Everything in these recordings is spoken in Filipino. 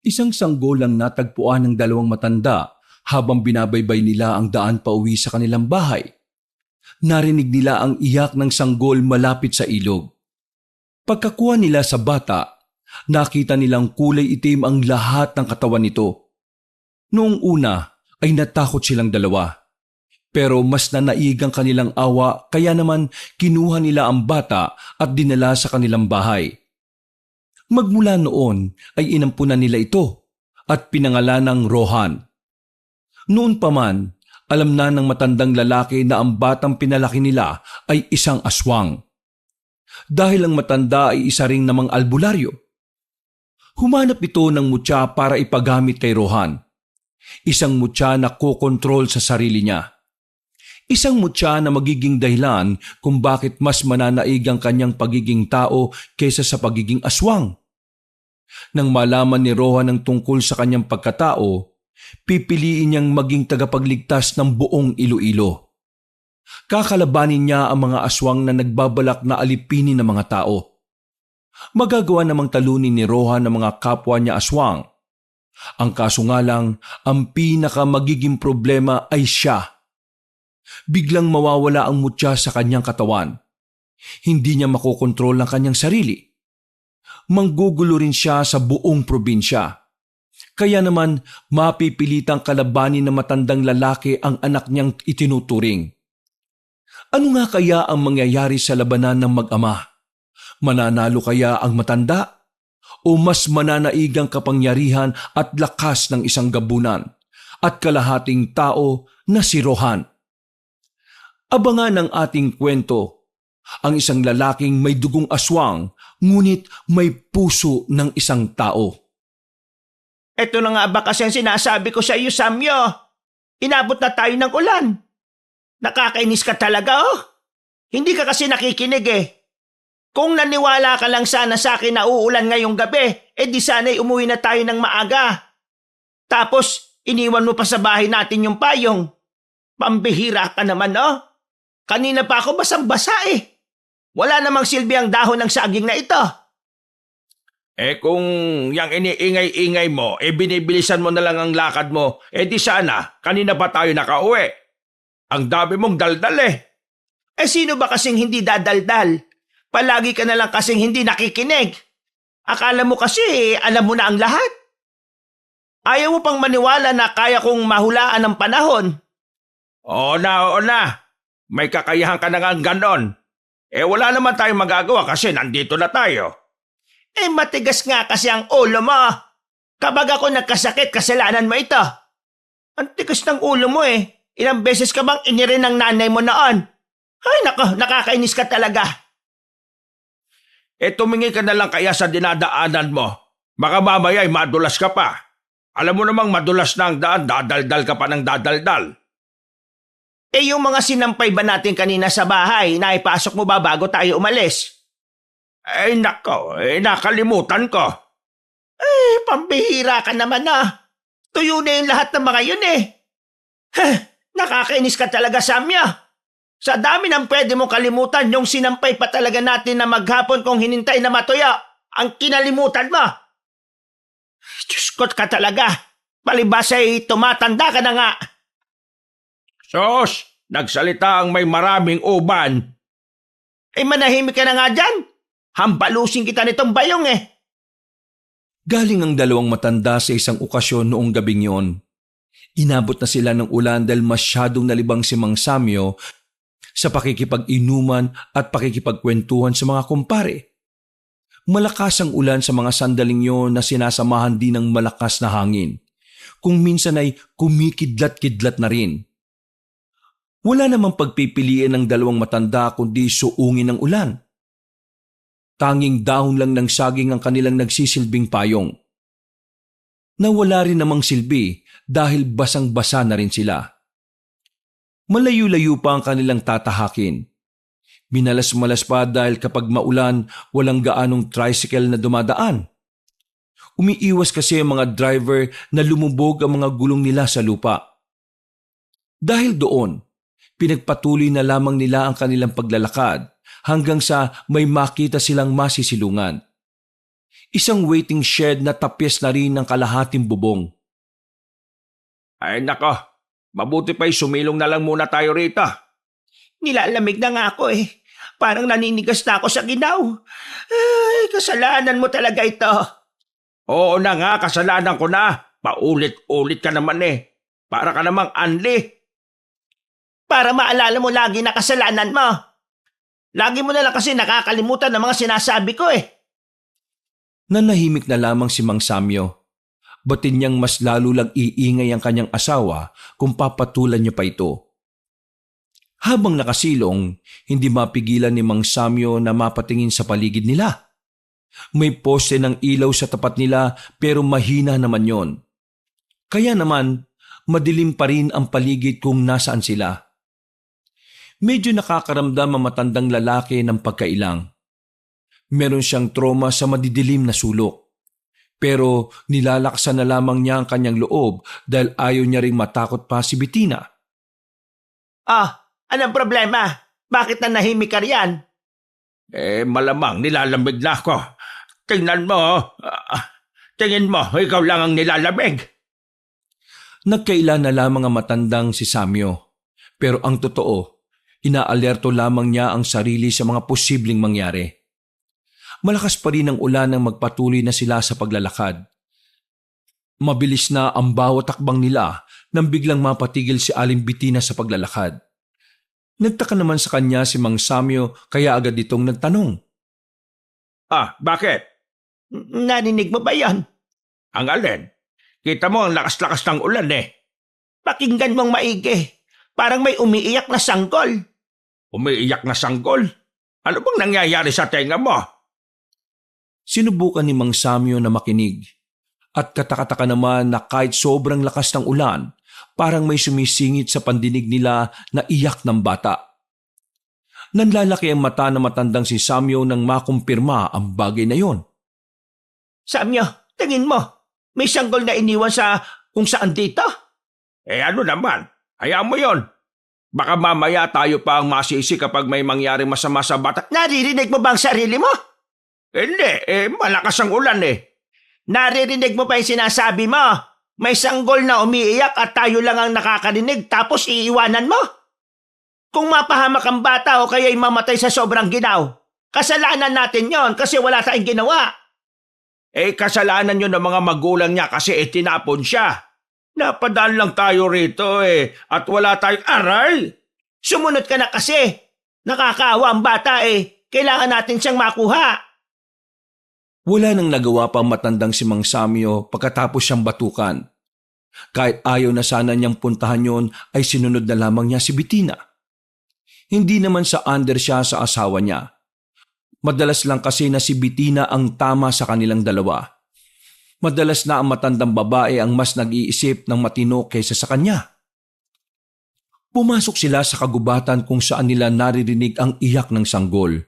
Isang sanggol ang natagpuan ng dalawang matanda habang binabaybay nila ang daan pauwi sa kanilang bahay. Narinig nila ang iyak ng sanggol malapit sa ilog. Pagkakuha nila sa bata, nakita nilang kulay itim ang lahat ng katawan nito. Noong una ay natakot silang dalawa. Pero mas nanaig ang kanilang awa kaya naman kinuha nila ang bata at dinala sa kanilang bahay. Magmula noon ay inampunan nila ito at pinangalan ng Rohan. Noon pa man, alam na ng matandang lalaki na ang batang pinalaki nila ay isang aswang. Dahil ang matanda ay isa ring namang albularyo. Humanap ito ng mutya para ipagamit kay Rohan. Isang mutya na kokontrol sa sarili niya. Isang mutya na magiging dahilan kung bakit mas mananaig ang kanyang pagiging tao kaysa sa pagiging aswang. Nang malaman ni Rohan ang tungkol sa kanyang pagkatao, pipiliin niyang maging tagapagligtas ng buong Iloilo. Kakalabanin niya ang mga aswang na nagbabalak na alipinin ng mga tao. Magagawa namang talunin ni Rohan ang mga kapwa niya aswang. Ang kaso nga lang, ang pinaka magiging problema ay siya. Biglang mawawala ang mutya sa kanyang katawan. Hindi niya makokontrol ang kanyang sarili. Manggugulo rin siya sa buong probinsya. Kaya naman mapipilitang kalabanin ng matandang lalaki ang anak niyang itinuturing. Ano nga kaya ang mangyayari sa labanan ng mag-ama? Mananalo kaya ang matanda? O mas mananaig ang kapangyarihan at lakas ng isang gabunan at kalahating tao na si Rohan? Abangan ang ating kwento, ang isang lalaking may dugong aswang, ngunit may puso ng isang tao. Ito na nga ba kasi ang sinasabi ko sa iyo, Samyo? Inabot na tayo ng ulan. Nakakainis ka talaga, oh. Hindi ka kasi nakikinig eh. Kung naniwala ka lang sana sa akin na uulan ngayong gabi, di sana'y umuwi na tayo ng maaga. Tapos, iniwan mo pa sa bahay natin yung payong. Pambihira ka naman, oh. Kanina pa ako basang-basa eh. Wala namang silbi ang dahon ng saging na ito. Kung yang iniingay-ingay mo, binibilisan mo na lang ang lakad mo, di sana, kanina pa tayo nakauwi. Ang dami mong daldal eh. Sino ba kasing hindi dadaldal? Palagi ka na lang kasing hindi nakikinig. Akala mo kasi alam mo na ang lahat. Ayaw mo pang maniwala na kaya kong mahulaan ang panahon. Oo na. May kakayahan ka na nga ganon. Wala naman tayong magagawa kasi nandito na tayo. Matigas nga kasi ang ulo mo. Kapag ako nagkasakit, kasalanan mo ito. Ang tigas ng ulo mo eh. Ilang beses ka bang inirin ng nanay mo noon? Ay nako, nakakainis ka talaga. Tumingin ka na lang kaya sa dinadaanan mo. Baka mamaya'y madulas ka pa. Alam mo namang madulas na ang daan, dadaldal ka pa ng dadaldal. Yung mga sinampay ba natin kanina sa bahay, naipasok mo ba bago tayo umalis? Nako, nakalimutan ko. Pambihira ka naman na. Tuyo na yung lahat ng mga yun eh. Nakakainis ka talaga, Samya. Sa dami ng pwede mong kalimutan, yung sinampay pa talaga natin na maghapon kung hinintay na matuya, ang kinalimutan mo. Diyos ko ka talaga. Palibas ay tumatanda ka na nga. Sos, nagsalita ang may maraming uban. Manahimik ka na nga dyan. Hambalusin kita nitong bayong eh. Galing ang dalawang matanda sa isang okasyon noong gabing yon. Inabot na sila ng ulan dahil masyadong nalibang si Mang Samyo sa pakikipag-inuman at pakikipagkwentuhan sa mga kumpare. Malakas ang ulan sa mga sandaling yon na sinasamahan din ng malakas na hangin. Kung minsan ay kumikidlat-kidlat na rin. Wala namang pagpipiliin ng dalawang matanda kundi suungin ng ulan. Tanging dahon lang ng saging ang kanilang nagsisilbing payong. Nawala rin namang silbi dahil basang-basa na rin sila. Malayo-layo pa ang kanilang tatahakin. Minalas-malas pa dahil kapag maulan, walang gaanong tricycle na dumadaan. Umiiwas kasi ang mga driver na lumubog ang mga gulong nila sa lupa. Dahil doon, pinagpatuloy na lamang nila ang kanilang paglalakad hanggang sa may makita silang masisilungan. Isang waiting shed na tapyas na rin ng kalahating bubong. Ay nako, mabuti pa'y sumilong na lang muna tayo rito. Nilalamig na nga ako eh. Parang naninigas na ako sa ginaw. Ay, kasalanan mo talaga ito. Oo na nga, kasalanan ko na. Paulit-ulit ka naman eh. Para ka namang anli. Para maalala mo lagi na kasalanan mo. Lagi mo na lang kasi nakakalimutan ng mga sinasabi ko eh. Nanahimik na lamang si Mang Samyo. Batin niyang mas lalo lang iingay ang kanyang asawa kung papatulan niya pa ito. Habang nakasilong, hindi mapigilan ni Mang Samyo na mapatingin sa paligid nila. May poste ng ilaw sa tapat nila pero mahina naman yon. Kaya naman, madilim pa rin ang paligid kung nasaan sila. Medyo nakakaramdam ang matandang lalaki ng pagkailang. Meron siyang trauma sa madidilim na sulok. Pero nilalaksan na lamang niya ang kanyang loob dahil ayaw niya ring matakot pa si Bettina. Anong problema? Bakit nanahimik ka riyan? Malamang nilalamig na ako. Tingnan mo. Tingin mo, ikaw lang ang nilalamig. Nagkaila na lamang ang matandang si Samyo. Pero ang totoo, inaalerto lamang niya ang sarili sa mga posibleng mangyari. Malakas pa rin ang ulan nang magpatuloy na sila sa paglalakad. Mabilis na ang bawat takbang nila nang biglang mapatigil si Aling Bettina sa paglalakad. Nagtaka naman sa kanya si Mang Samyo kaya agad itong nagtanong. Bakit? Narinig mo ba yan? Ang alin? Kita mo ang lakas-lakas ng ulan eh. Pakinggan mong maigi. Parang may umiiyak na sanggol. Umiiyak na sanggol? Ano bang nangyayari sa tenga mo? Sinubukan ni Mang Samyo na makinig. At katakataka naman na kahit sobrang lakas ng ulan, parang may sumisingit sa pandinig nila na iyak ng bata. Nanlalaki ang mata na matandang si Samyo nang makumpirma ang bagay na yon. Samyo, tingin mo. May sanggol na iniwan sa kung saan dito? Ano naman? Hayaan mo yon. Baka mamaya tayo pa ang masisi kapag may mangyaring masama sa bata. Naririnig mo ba ang sarili mo? Hindi, malakas ang ulan eh. Naririnig mo ba yung sinasabi mo? May sanggol na umiiyak at tayo lang ang nakakarinig tapos iiwanan mo? Kung mapahamak ang bata o kaya'y mamatay sa sobrang ginaw, kasalanan natin yon kasi wala tayong ginawa. Kasalanan yun ng mga magulang niya kasi tinapon siya. Napadaan lang tayo rito at wala tayong aral. Sumunod ka na kasi. Nakakaawa ang bata Kailangan natin siyang makuha. Wala nang nagawa pa ang matandang si Mang Samyo pagkatapos siyang batukan. Kahit ayaw na sana niyang puntahan yon ay sinunod na lamang niya si Bettina. Hindi naman sa under siya sa asawa niya. Madalas lang kasi na si Bettina ang tama sa kanilang dalawa. Madalas na ang matandang babae ang mas nag-iisip ng matino kaysa sa kanya. Pumasok sila sa kagubatan kung saan nila naririnig ang iyak ng sanggol.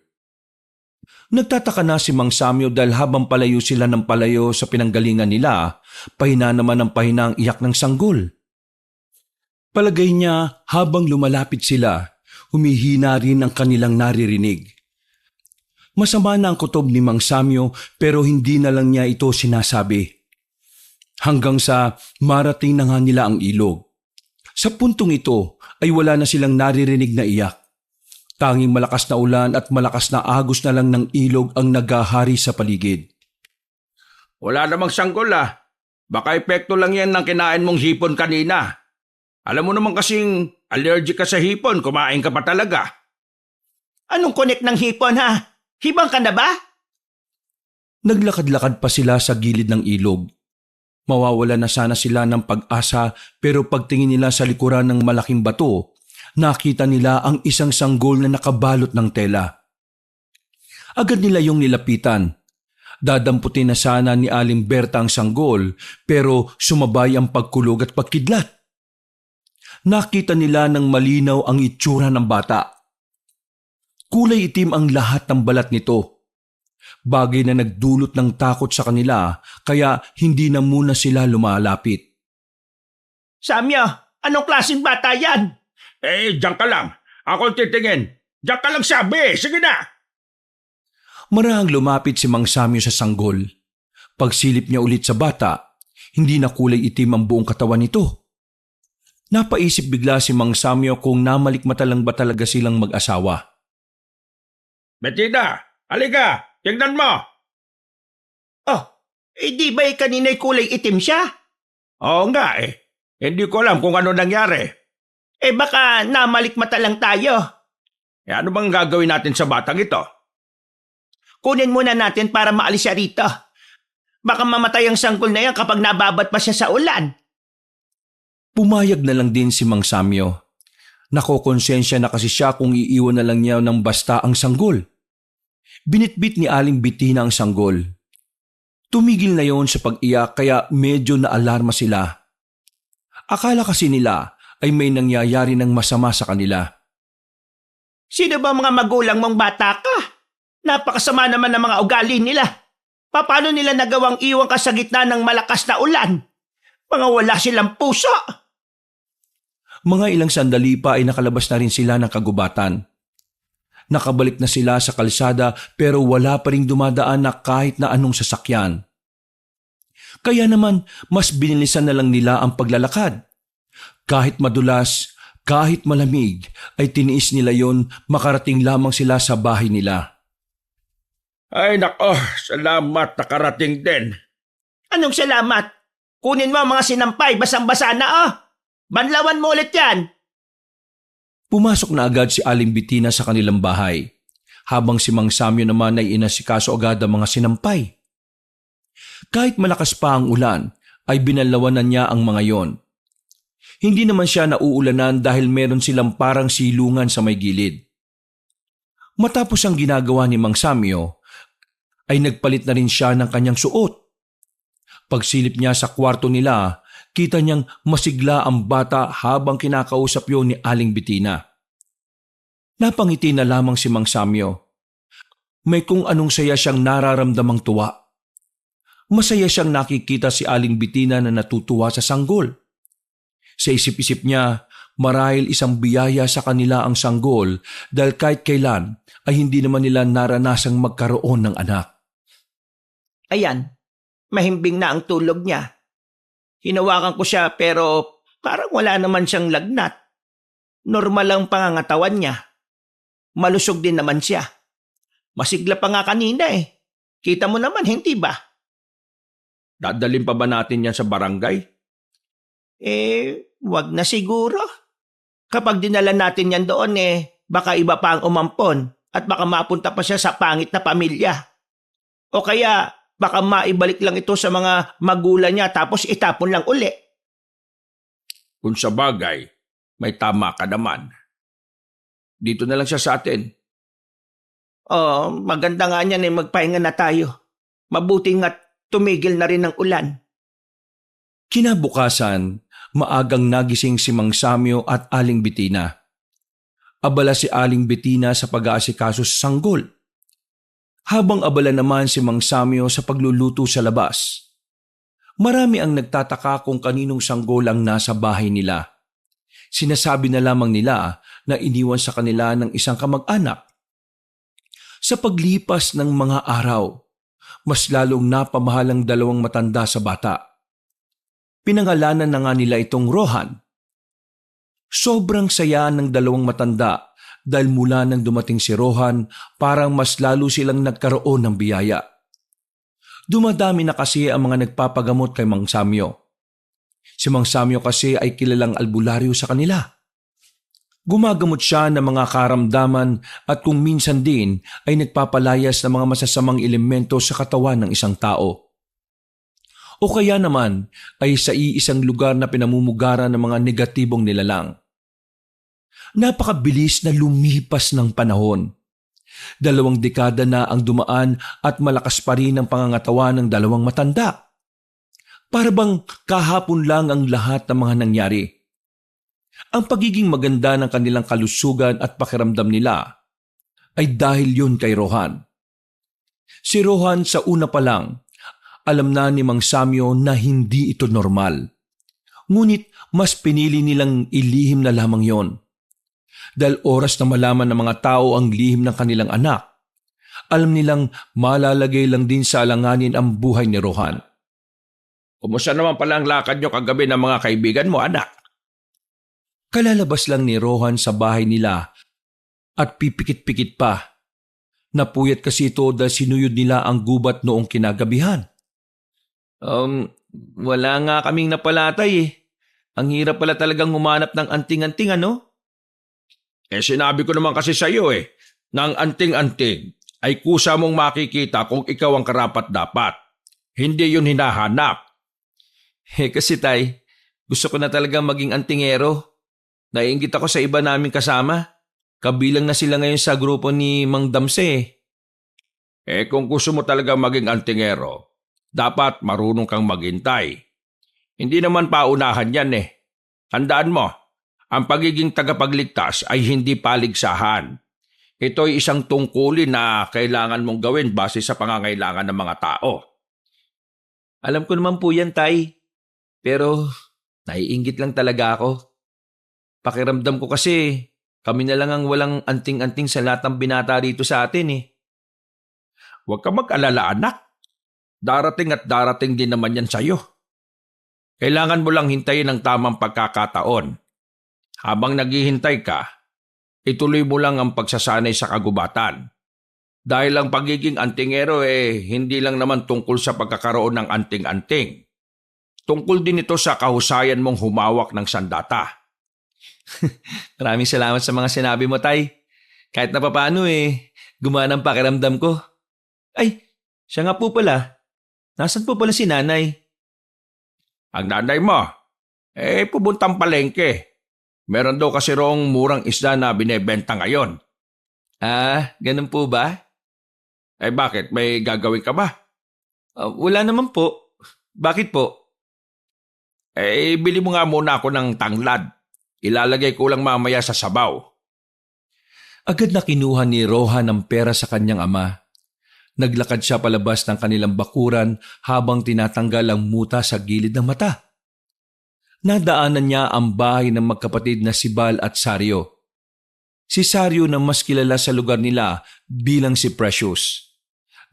Nagtataka na si Mang Samyo dahil habang palayo sila ng palayo sa pinanggalingan nila, pahina naman ang pahina ang iyak ng sanggol. Palagay niya habang lumalapit sila, humihina rin ang kanilang naririnig. Masama na ang kutob ni Mang Samyo pero hindi na lang niya ito sinasabi. Hanggang sa marating na nga nila ang ilog. Sa puntong ito ay wala na silang naririnig na iyak. Tanging malakas na ulan at malakas na agos na lang ng ilog ang nagahari sa paligid. Wala namang sanggol Baka epekto lang yan ng kinain mong hipon kanina. Alam mo naman kasing allergic ka sa hipon, kumain ka pa talaga. Anong connect ng hipon Hibang ka na ba? Naglakad-lakad pa sila sa gilid ng ilog. Mawawala na sana sila ng pag-asa pero pagtingin nila sa likuran ng malaking bato, nakita nila ang isang sanggol na nakabalot ng tela. Agad nila yung nilapitan. Dadamputin na sana ni Aling Berta ang sanggol pero sumabay ang pagkulog at pagkidlat. Nakita nila ng malinaw ang itsura ng bata. Kulay itim ang lahat ng balat nito. Bagay na nagdulot ng takot sa kanila kaya hindi na muna sila lumalapit. Samyo, anong klaseng bata yan? Diyan ka lang. Ako titingin. Diyan ka lang sabi. Sige na. Marahang lumapit si Mang Samyo sa sanggol. Pagsilip niya ulit sa bata, hindi na kulay itim ang buong katawan nito. Napaisip bigla si Mang Samyo kung namalikmata lang ba talaga silang mag-asawa. Bettina, halika, tingnan mo. Oh, di ba kanina'y kulay itim siya? Oo nga eh. Hindi ko alam kung ano nangyari. Baka namalikmata lang tayo. Ano bang gagawin natin sa batang ito? Kunin muna natin para maalis siya rito. Baka mamatay ang sanggol na yan kapag nababad pa siya sa ulan. Pumayag na lang din si Mang Samyo. Nakokonsensya na kasi siya kung iiwan na lang niya ng basta ang sanggol. Binitbit ni Aling Bettina ang sanggol. Tumigil na yon sa pag-iyak kaya medyo naalarma sila. Akala kasi nila ay may nangyayari ng masama sa kanila. Sino ba mga magulang mong bata ka? Napakasama naman ng mga ugali nila. Paano nila nagawang iwan ka sa gitna ng malakas na ulan? Mga wala silang puso. Mga ilang sandali pa ay nakalabas na rin sila ng kagubatan. Nakabalik na sila sa kalsada pero wala pa ring dumadaan na kahit na anong sasakyan. Kaya naman mas binilisan na lang nila ang paglalakad. Kahit madulas, kahit malamig, ay tiniis nila yon makarating lamang sila sa bahay nila. Ay nako, salamat nakarating din. Anong salamat? Kunin mo ang mga sinampay, basang-basa na Banlawan mo ulit yan. Pumasok na agad si Aling Bettina sa kanilang bahay, habang si Mang Samyo naman ay inasikaso agad ang mga sinampay. Kahit malakas pa ang ulan, ay binalawanan niya ang mga yon. Hindi naman siya nauulanan dahil meron silang parang silungan sa may gilid. Matapos ang ginagawa ni Mang Samyo, ay nagpalit na rin siya ng kanyang suot. Pagsilip niya sa kwarto nila, kita niyang masigla ang bata habang kinakausap yon ni Aling Bettina. Napangiti na lamang si Mang Samyo. May kung anong saya siyang nararamdamang tuwa. Masaya siyang nakikita si Aling Bettina na natutuwa sa sanggol. Sa isip-isip niya, marahil isang biyaya sa kanila ang sanggol dahil kahit kailan ay hindi naman nila naranasang magkaroon ng anak. Ayan, mahimbing na ang tulog niya. Hinawakan ko siya pero parang wala naman siyang lagnat. Normal lang pangangatawan niya. Malusog din naman siya. Masigla pa nga kanina Kita mo naman, hindi ba? Dadalhin pa ba natin yan sa barangay? Wag na siguro. Kapag dinala natin yan doon baka iba pa ang umampon at baka mapunta pa siya sa pangit na pamilya. O kaya baka maibalik lang ito sa mga magulang niya tapos itapon lang uli. Kung sa bagay, may tama ka naman. Dito na lang siya sa atin. Maganda nga niyan magpahinga na tayo. Mabuti nga't tumigil na rin ang ulan. Kinabukasan, maagang nagising si Mang Samyo at Aling Bettina. Abala si Aling Bettina sa pag-aasikaso sa sanggol. Habang abala naman si Mang Samyo sa pagluluto sa labas. Marami ang nagtataka kung kaninong sanggol ang nasa bahay nila. Sinasabi na lamang nila na iniwan sa kanila ng isang kamag-anak. Sa paglipas ng mga araw, mas lalong napamahal ang dalawang matanda sa bata. Pinangalanan na nga nila itong Rohan. Sobrang saya ng dalawang matanda dahil mula nang dumating si Rohan, parang mas lalo silang nagkaroon ng biyaya. Dumadami na kasi ang mga nagpapagamot kay Mang Samyo. Si Mang Samyo kasi ay kilalang albularyo sa kanila. Gumagamot siya ng mga karamdaman at kung minsan din ay nagpapalayas ng mga masasamang elemento sa katawan ng isang tao. O kaya naman ay sa iisang lugar na pinamumugaran ng mga negatibong nilalang. Napakabilis na lumipas ng panahon. 2 dekada na ang dumaan at malakas pa rin ang pangangatawan ng dalawang matanda. Para bang kahapon lang ang lahat ng mga nangyari. Ang pagiging maganda ng kanilang kalusugan at pakiramdam nila ay dahil yun kay Rohan. Si Rohan sa una pa lang, alam na ni Mang Samyo na hindi ito normal. Ngunit mas pinili nilang ilihim na lamang yon. Dahil oras na malaman ng mga tao ang lihim ng kanilang anak, alam nilang malalagay lang din sa alanganin ang buhay ni Rohan. Kumusta naman pala ang lakad nyo kagabi ng mga kaibigan mo, anak? Kalalabas lang ni Rohan sa bahay nila at pipikit-pikit pa. Napuyat kasi ito dahil sinuyod nila ang gubat noong kinagabihan. Wala nga kaming napalatay eh. Ang hirap pala talagang humanap ng anting-anting, ano? Sinabi ko naman kasi sa iyo na ang anting-anting ay kusa mong makikita kung ikaw ang karapat-dapat. Hindi yun hinahanap. Kasi tay, gusto ko na talagang maging antingero. Naiinggit ako sa iba naming kasama. Kabilang na sila ngayon sa grupo ni Mang Damse. Kung gusto mo talaga maging antingero, dapat marunong kang maghintay. Hindi naman paunahan yan Tandaan mo, ang pagiging tagapagligtas ay hindi paligsahan. Ito ay isang tungkulin na kailangan mong gawin base sa pangangailangan ng mga tao. Alam ko naman po yan, tay. Pero naiinggit lang talaga ako. Pakiramdam ko kasi kami na lang ang walang anting-anting sa lahat ng binata rito sa atin Huwag ka mag-alala, anak. Darating at darating din naman yan sa'yo. Kailangan mo lang hintayin ang tamang pagkakataon. Habang naghihintay ka, ituloy mo lang ang pagsasanay sa kagubatan. Dahil ang pagiging antingero hindi lang naman tungkol sa pagkakaroon ng anting-anting. Tungkol din ito sa kahusayan mong humawak ng sandata. Maraming salamat sa mga sinabi mo, tay. Kahit na papaano gumana ang pakiramdam ko. Ay, siya nga po pala. Nasaan po pala si nanay? Ang nanay mo, pubuntang palengke. Meron daw kasi roong murang isda na binebenta ngayon. Ganun po ba? Bakit? May gagawin ka ba? Wala naman po. Bakit po? Bili mo nga muna ako ng tanglad. Ilalagay ko lang mamaya sa sabaw. Agad na kinuha ni Rohan ang pera sa kanyang ama. Naglakad siya palabas ng kanilang bakuran habang tinatanggal ang muta sa gilid ng mata. Nadaanan niya ang bahay ng magkapatid na si Bal at Sario. Si Sario na mas kilala sa lugar nila bilang si Precious.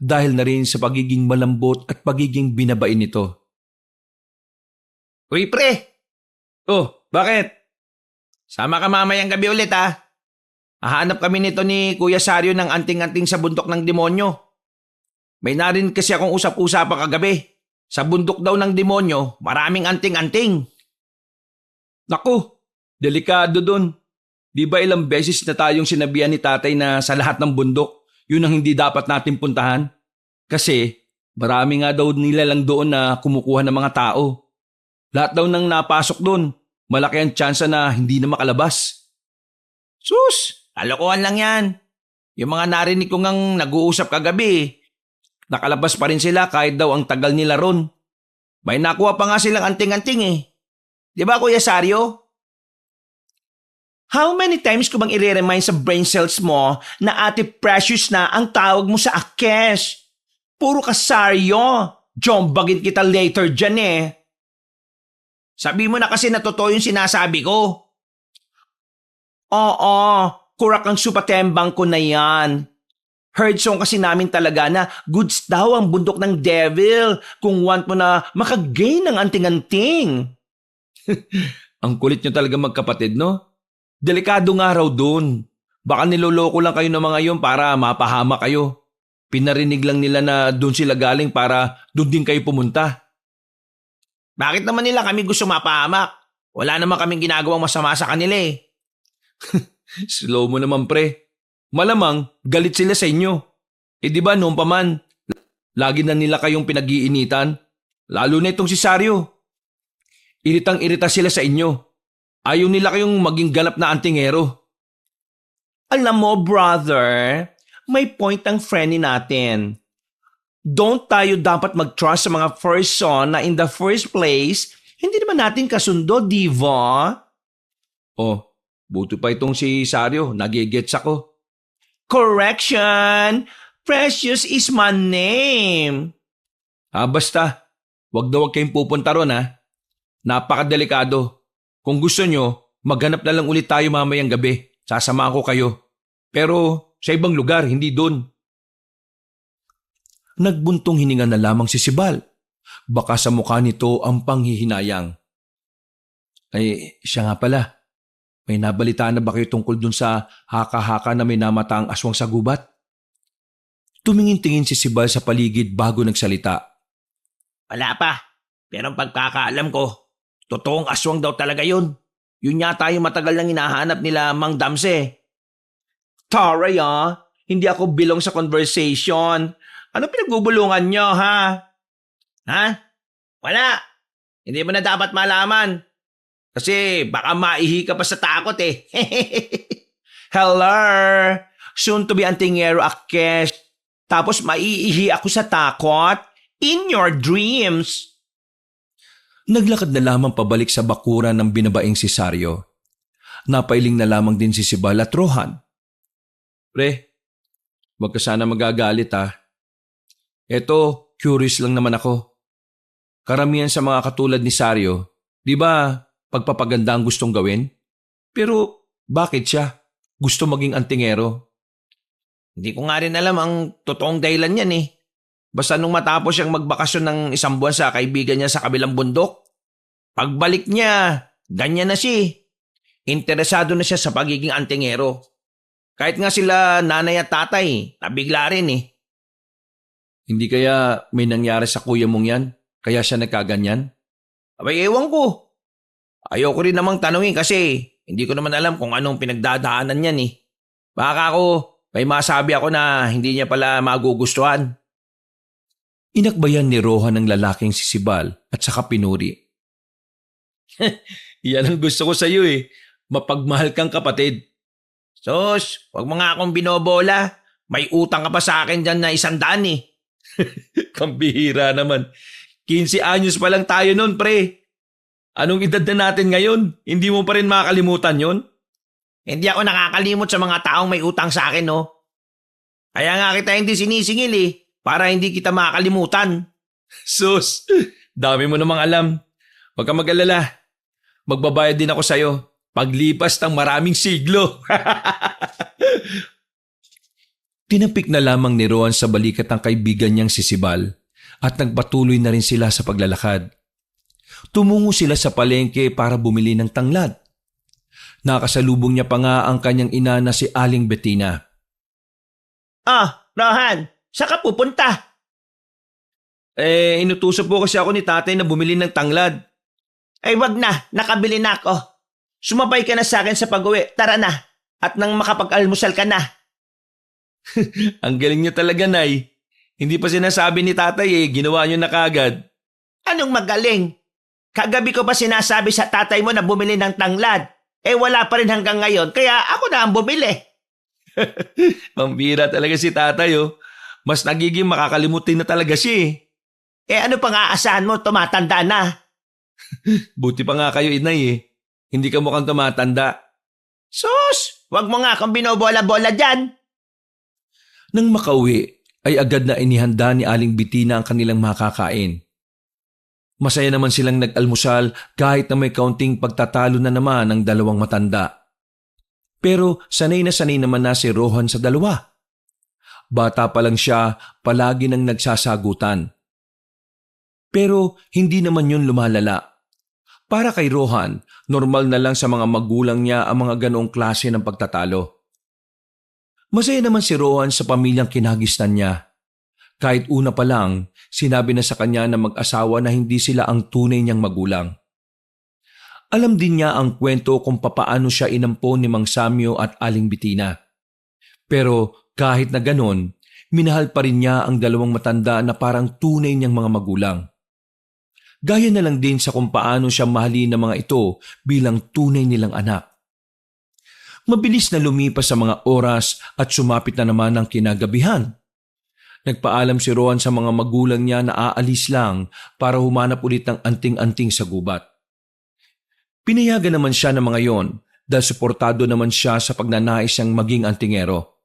Dahil na rin sa pagiging malambot at pagiging binabain nito. Uy, pre! Oh, bakit? Sama ka mamayang gabi ulit Hahanap kami nito ni Kuya Sario ng anting-anting sa bundok ng demonyo. May narinig kasi akong usap-usapan kagabi. Sa bundok daw ng demonyo, maraming anting-anting. Naku, delikado dun. Di ba ilang beses na tayong sinabihan ni tatay na sa lahat ng bundok, yun ang hindi dapat natin puntahan? Kasi marami nga daw nila lang doon na kumukuha ng mga tao. Lahat daw nang napasok doon, malaki ang tsansa na hindi na makalabas. Sus, kalokohan lang yan. Yung mga narinig ko ngang nag-uusap kagabi, nakalabas pa rin sila kahit daw ang tagal nila ron. May nakuha pa nga silang anting-anting Di ba, Kuya Sario? How many times ko bang i-remind sa brain cells mo na Ate Precious na ang tawag mo sa Akes? Puro ka Sario. Jombagin kita later dyan Sabi mo na kasi na totoo yung sinasabi ko. Oo, kurak ang supatembang ko na yan. Heard song kasi namin talaga na goods daw ang bundok ng devil kung want mo na makagain ng anting-anting. Ang kulit nyo talaga magkapatid, no? Delikado nga raw dun. Baka niloloko lang kayo ng mga yun para mapahama kayo. Pinarinig lang nila na dun sila galing para dun din kayo pumunta. Bakit naman nila kami gusto mapahamak? Wala naman kaming ginagawang masama sa kanila Slow mo naman, pre. Malamang galit sila sa inyo. Di ba noon pa man, lagi na nila kayong pinag-iinitan. Lalo na itong si Sario. Iritang-irita sila sa inyo. Ayaw nila kayong maging ganap na antingero. Alam mo, brother, may point ang friend natin. Don't tayo dapat mag-trust sa mga person na in the first place, hindi naman natin kasundo, di ba? Oh, buti pa itong si Sario, nagigets ako. Correction! Precious is my name. Basta, wag na wag kayong pupunta ron Napakadelikado. Kung gusto nyo, maghanap na lang ulit tayo mamayang gabi. Sasamahan ko kayo. Pero sa ibang lugar, hindi doon. Nagbuntong hininga na lamang si Sibal. Baka sa mukha nito ang panghihinayang. Ay, siya nga pala. May nabalitaan na ba kayo tungkol dun sa haka-haka na may namataang aswang sa gubat? Tumingin-tingin si Sibal sa paligid bago nagsalita. Wala pa. Pero ang pagkakaalam ko, totoong aswang daw talaga yun. Yun yata yung matagal nang hinahanap nila Mang Damse. Taray hindi ako bilong sa conversation. Ano pinagbubulungan nyo, ha? Ha? Wala. Hindi mo na dapat malaman. Kasi baka maihi ka pa sa takot eh. Hello! Soon to be antingero Akes. Tapos maiihi ako sa takot? In your dreams. Naglakad na lamang pabalik sa bakuran ng binabaing si Sario. Napailing na lamang din si Sibal at Rohan. Pre, wag ka sana magagalit ha. Eto, curious lang naman ako. Karamihan sa mga katulad ni Sario, di ba pagpapaganda ang gustong gawin? Pero bakit siya gusto maging antingero? Hindi ko nga rin alam ang totoong dahilan yan eh. Basta nung matapos siyang magbakasyon ng isang buwan sa kaibigan niya sa kabilang bundok, pagbalik niya, ganyan na siya. Interesado na siya sa pagiging antingero. Kahit nga sila nanay at tatay, nabigla rin eh. Hindi kaya may nangyari sa kuya mong yan? Kaya siya nagkaganyan? Abay, ewan ko. Ayoko rin namang tanungin kasi hindi ko naman alam kung anong pinagdadaanan niyan eh. Baka may masabi ako na hindi niya pala magugustuhan. Inakbayan ni Rohan ng lalaking si Sibal at saka pinuri. Yan ang gusto ko sa iyo eh. Mapagmahal kang kapatid. Sus, wag mo nga akong binobola. May utang ka pa sa akin dyan na 100 eh. Kambihira naman. 15 anyos pa lang tayo nun, pre. Anong edad na natin ngayon? Hindi mo pa rin makakalimutan yon? Hindi ako nakakalimot sa mga taong may utang sa akin, no? Kaya nga kita hindi sinisingil eh, para hindi kita makakalimutan. Sus, dami mo namang alam. Huwag ka mag-alala. Magbabayad din ako sa'yo. Paglipas ng maraming siglo. Tinapik na lamang ni Rohan sa balikat ng kaibigan niyang si Sibal at nagpatuloy na rin sila sa paglalakad. Tumungo sila sa palengke para bumili ng tanglad. Nakasalubong niya pa nga ang kanyang ina na si Aling Bettina. Rohan, saan ka pupunta? Inutusan po kasi ako ni tatay na bumili ng tanglad. Ay wag na, nakabili na ako. Sumabay ka na sa akin sa pag-uwi, tara na. At nang makapag-almusal ka na. Ang galing niyo talaga, Nay. Hindi pa sinasabi ni tatay ginawa niyo na kagad. Anong magaling? Kagabi ko pa sinasabi sa tatay mo na bumili ng tanglad. Wala pa rin hanggang ngayon, kaya ako na ang bumili. Pambira talaga si tatay Mas nagiging makakalimutin na talaga siya Ano pang aasahan mo, tumatanda na? Buti pa nga kayo, inay Hindi ka mukhang tumatanda. Sus, wag mo nga akong binobola-bola dyan. Nang makauwi, ay agad na inihanda ni Aling Bettina ang kanilang makakain. Masaya naman silang nag-almusal kahit na may kaunting pagtatalo na naman ng dalawang matanda. Pero sanay naman na si Rohan sa dalawa. Bata pa lang siya, palagi nang nagsasagutan. Pero hindi naman yun lumalala. Para kay Rohan, normal na lang sa mga magulang niya ang mga ganoong klase ng pagtatalo. Masaya naman si Rohan sa pamilyang kinagisnan niya. Kahit una pa lang, sinabi na sa kanya na mag-asawa na hindi sila ang tunay niyang magulang. Alam din niya ang kwento kung papaano siya inampon ni Mang Samyo at Aling Bettina. Pero kahit na ganon, minahal pa rin niya ang dalawang matanda na parang tunay niyang mga magulang. Gaya na lang din sa kung paano siya mahalin ng mga ito bilang tunay nilang anak. Mabilis na lumipas sa mga oras at sumapit na naman ang kinagabihan. Nagpaalam si Rohan sa mga magulang niya na aalis lang para humanap ulit ng anting-anting sa gubat. Pinayagan naman siya ng mga yon dahil suportado naman siya sa pagnanais niyang maging antingero.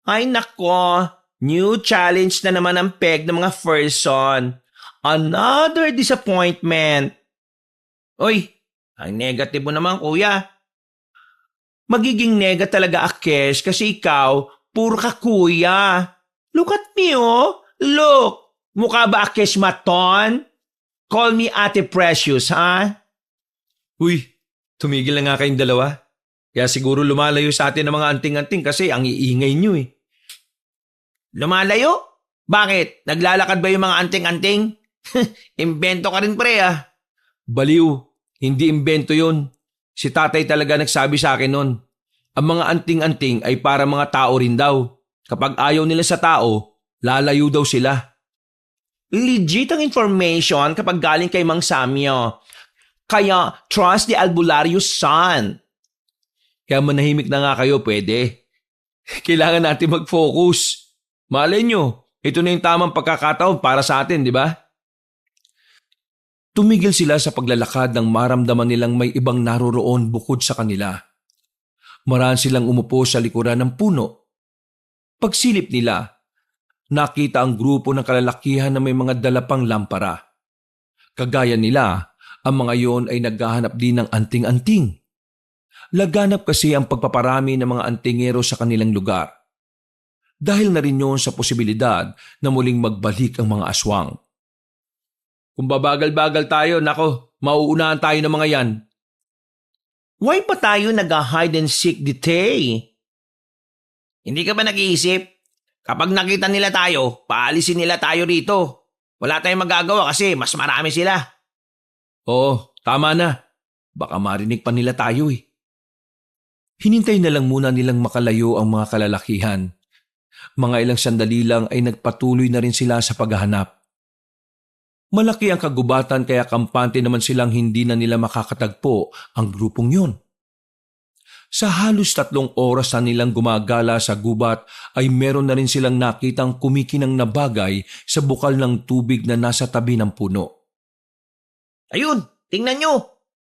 Ay nako, new challenge na naman ang peg ng mga person. Another disappointment. Oy, ang negative mo naman kuya. Magiging nega talaga Akes kasi ikaw, puro ka kuya. Look at me Look, mukha ba akesmaton? Call me Ate Precious, ha? Uy, tumigil na nga kayong dalawa. Kaya siguro lumalayo sa atin ng mga anting-anting kasi ang iingay nyo eh. Lumalayo? Bakit? Naglalakad ba yung mga anting-anting? Imbento ka rin pre ah. Baliw, hindi imbento yon. Si tatay talaga nagsabi sa akin nun. Ang mga anting-anting ay para mga tao rin daw. Kapag ayaw nila sa tao, lalayo daw sila. Legit ang information kapag galing kay Mang Samyo. Kaya trust the albularyo's son. Kaya manahimik na nga kayo, pwede. Kailangan natin mag-focus. Malay nyo, ito na yung tamang pagkakataon para sa atin, di ba? Tumigil sila sa paglalakad nang maramdaman nilang may ibang naroroon bukod sa kanila. Maraan silang umupo sa likuran ng puno. Pagsilip nila, nakita ang grupo ng kalalakihan na may mga dalapang lampara. Kagaya nila, ang mga yon ay naghahanap din ng anting-anting. Laganap kasi ang pagpaparami ng mga antingero sa kanilang lugar. Dahil na rin yun sa posibilidad na muling magbalik ang mga aswang. Kung babagal-bagal tayo, nako, mauunahan tayo ng mga yan. Why pa tayo nag-hide and seek detail? Hindi ka ba nag-iisip? Kapag nakita nila tayo, paalisin nila tayo rito. Wala tayong magagawa kasi mas marami sila. Oo, tama na. Baka marinig pa nila tayo eh. Hinintay na lang muna nilang makalayo ang mga kalalakihan. Mga ilang sandali lang ay nagpatuloy na rin sila sa paghahanap. Malaki ang kagubatan kaya kampante naman silang hindi na nila makakatagpo ang grupong yun. Sa halos 3 oras na nilang gumagala sa gubat ay meron na rin silang nakitang kumikinang na bagay sa bukal ng tubig na nasa tabi ng puno. Ayun, tingnan nyo.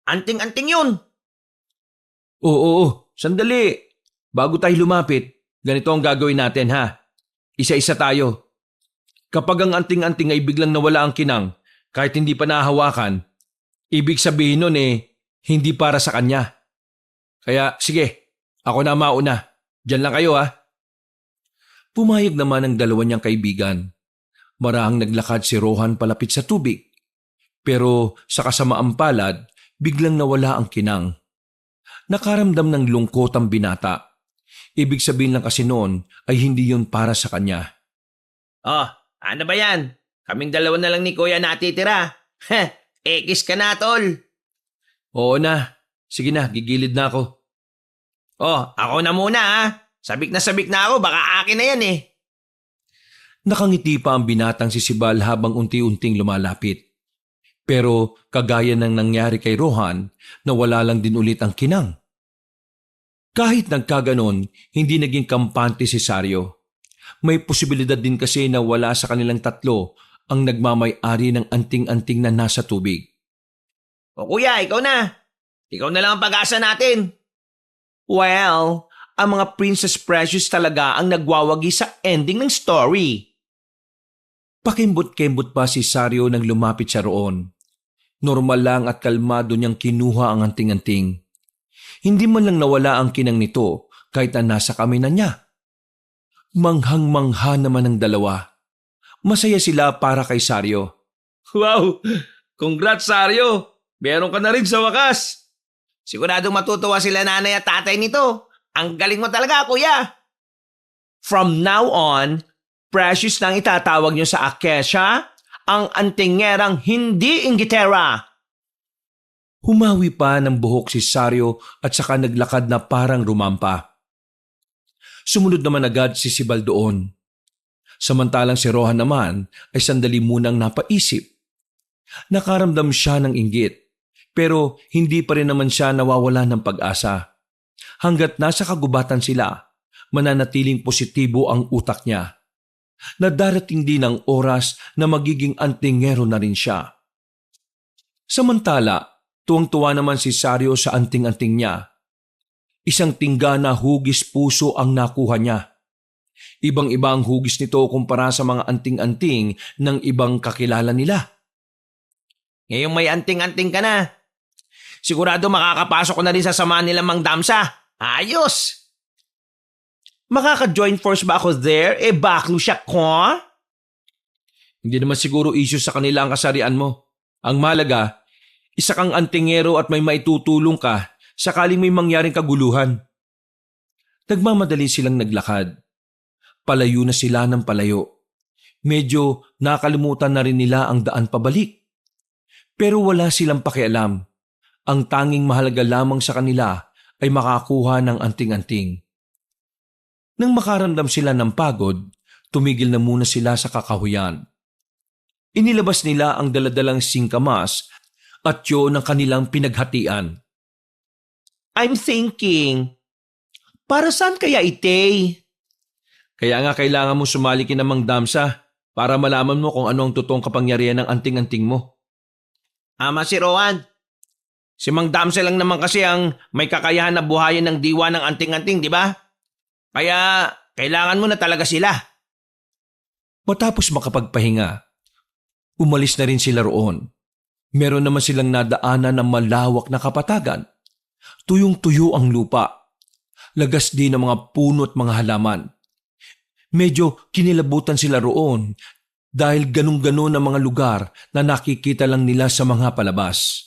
Anting-anting yun. Oo, sandali. Bago tayo lumapit, ganito ang gagawin natin ha. Isa-isa tayo. Kapag ang anting-anting ay biglang nawala ang kinang, kahit hindi pa nahawakan, ibig sabihin nun hindi para sa kanya. Kaya sige, ako na mauna. Diyan lang kayo ha. Pumayag naman ang dalawa niyang kaibigan. Marahang naglakad si Rohan palapit sa tubig. Pero sa kasamaang palad, biglang nawala ang kinang. Nakaramdam ng lungkot ang binata. Ibig sabihin lang kasi noon ay hindi yun para sa kanya. Oh, ano ba yan? Kaming dalawa na lang ni Kuya natitira. Ekis ka na, tol. Oo na. Sige na, gigilid na ako. Oh, ako na muna ha. Sabik na ako, baka akin na yan eh. Nakangiti pa ang binatang si Sibal habang unti-unting lumalapit. Pero kagaya ng nangyari kay Rohan, nawala lang din ulit ang kinang. Kahit nagkaganon, hindi naging kampante si Sario. May posibilidad din kasi na wala sa kanilang tatlo ang nagmamay-ari ng anting-anting na nasa tubig. O kuya, ikaw na. Ikaw na lang ang pag-asa natin. Well, ang mga Princess Precious talaga ang nagwawagi sa ending ng story. Pakimbot-kembot pa si Sario nang lumapit siya roon. Normal lang at kalmado niyang kinuha ang anting-anting. Hindi man lang nawala ang kinang nito kahit na nasa kamay na niya. Manghang-mangha naman ang dalawa. Masaya sila para kay Sario. Wow! Congrats, Sario! Meron ka na rin sa wakas. Siguradong matutuwa sila nanay at tatay nito. Ang galing mo talaga, kuya. From now on, Precious nang itatawag niyo sa Akesha, ang antingerang hindi inggitera. Humawi pa ng buhok si Sario at saka naglakad na parang rumampa. Sumunod naman agad si Sibal doon. Samantalang si Rohan naman ay sandali munang napaisip. Nakaramdam siya ng inggit, pero hindi pa rin naman siya nawawala ng pag-asa. Hanggat nasa kagubatan sila, mananatiling positibo ang utak niya. Nadarating din ang oras na magiging antingero na rin siya. Samantala, tuwang-tuwa naman si Sario sa anting-anting niya. Isang tingga na hugis puso ang nakuha niya. Ibang-iba ang hugis nito kumpara sa mga anting-anting ng ibang kakilala nila. Ngayong may anting-anting ka na, sigurado makakapasok ko na rin sa samahan nila Mang Damsa. Ayos! Makaka-join force ba ako there? Baklo siya ko? Hindi naman siguro issue sa kanila ang kasarian mo. Ang mahalaga, isa kang antingero at may maitutulong ka sakaling may mangyaring kaguluhan. Nagmamadali silang naglakad. Palayo na sila ng palayo. Medyo nakalimutan na rin nila ang daan pabalik. Pero wala silang pakialam. Ang tanging mahalaga lamang sa kanila ay makakuha ng anting-anting. Nang makaramdam sila ng pagod, tumigil na muna sila sa kakahuyan. Inilabas nila ang daladalang singkamas at yun ang kanilang pinaghatian. I'm thinking, para saan kaya ite? Kaya nga kailangan mo sumali kina Mang Damsa para malaman mo kung ano ang totoong kapangyarihan ng anting-anting mo. Ama si Rowan. Si Mang Damsa lang naman kasi ang may kakayahan na buhayin ng diwa ng anting-anting, di ba? Kaya kailangan mo na talaga sila. Matapos makapagpahinga, umalis na rin sila roon. Meron naman silang nadaanan ng malawak na kapatagan. Tuyong-tuyo ang lupa. Lagas din ang mga puno at mga halaman. Medyo kinilabutan sila roon dahil ganun-ganon ang mga lugar na nakikita lang nila sa mga palabas.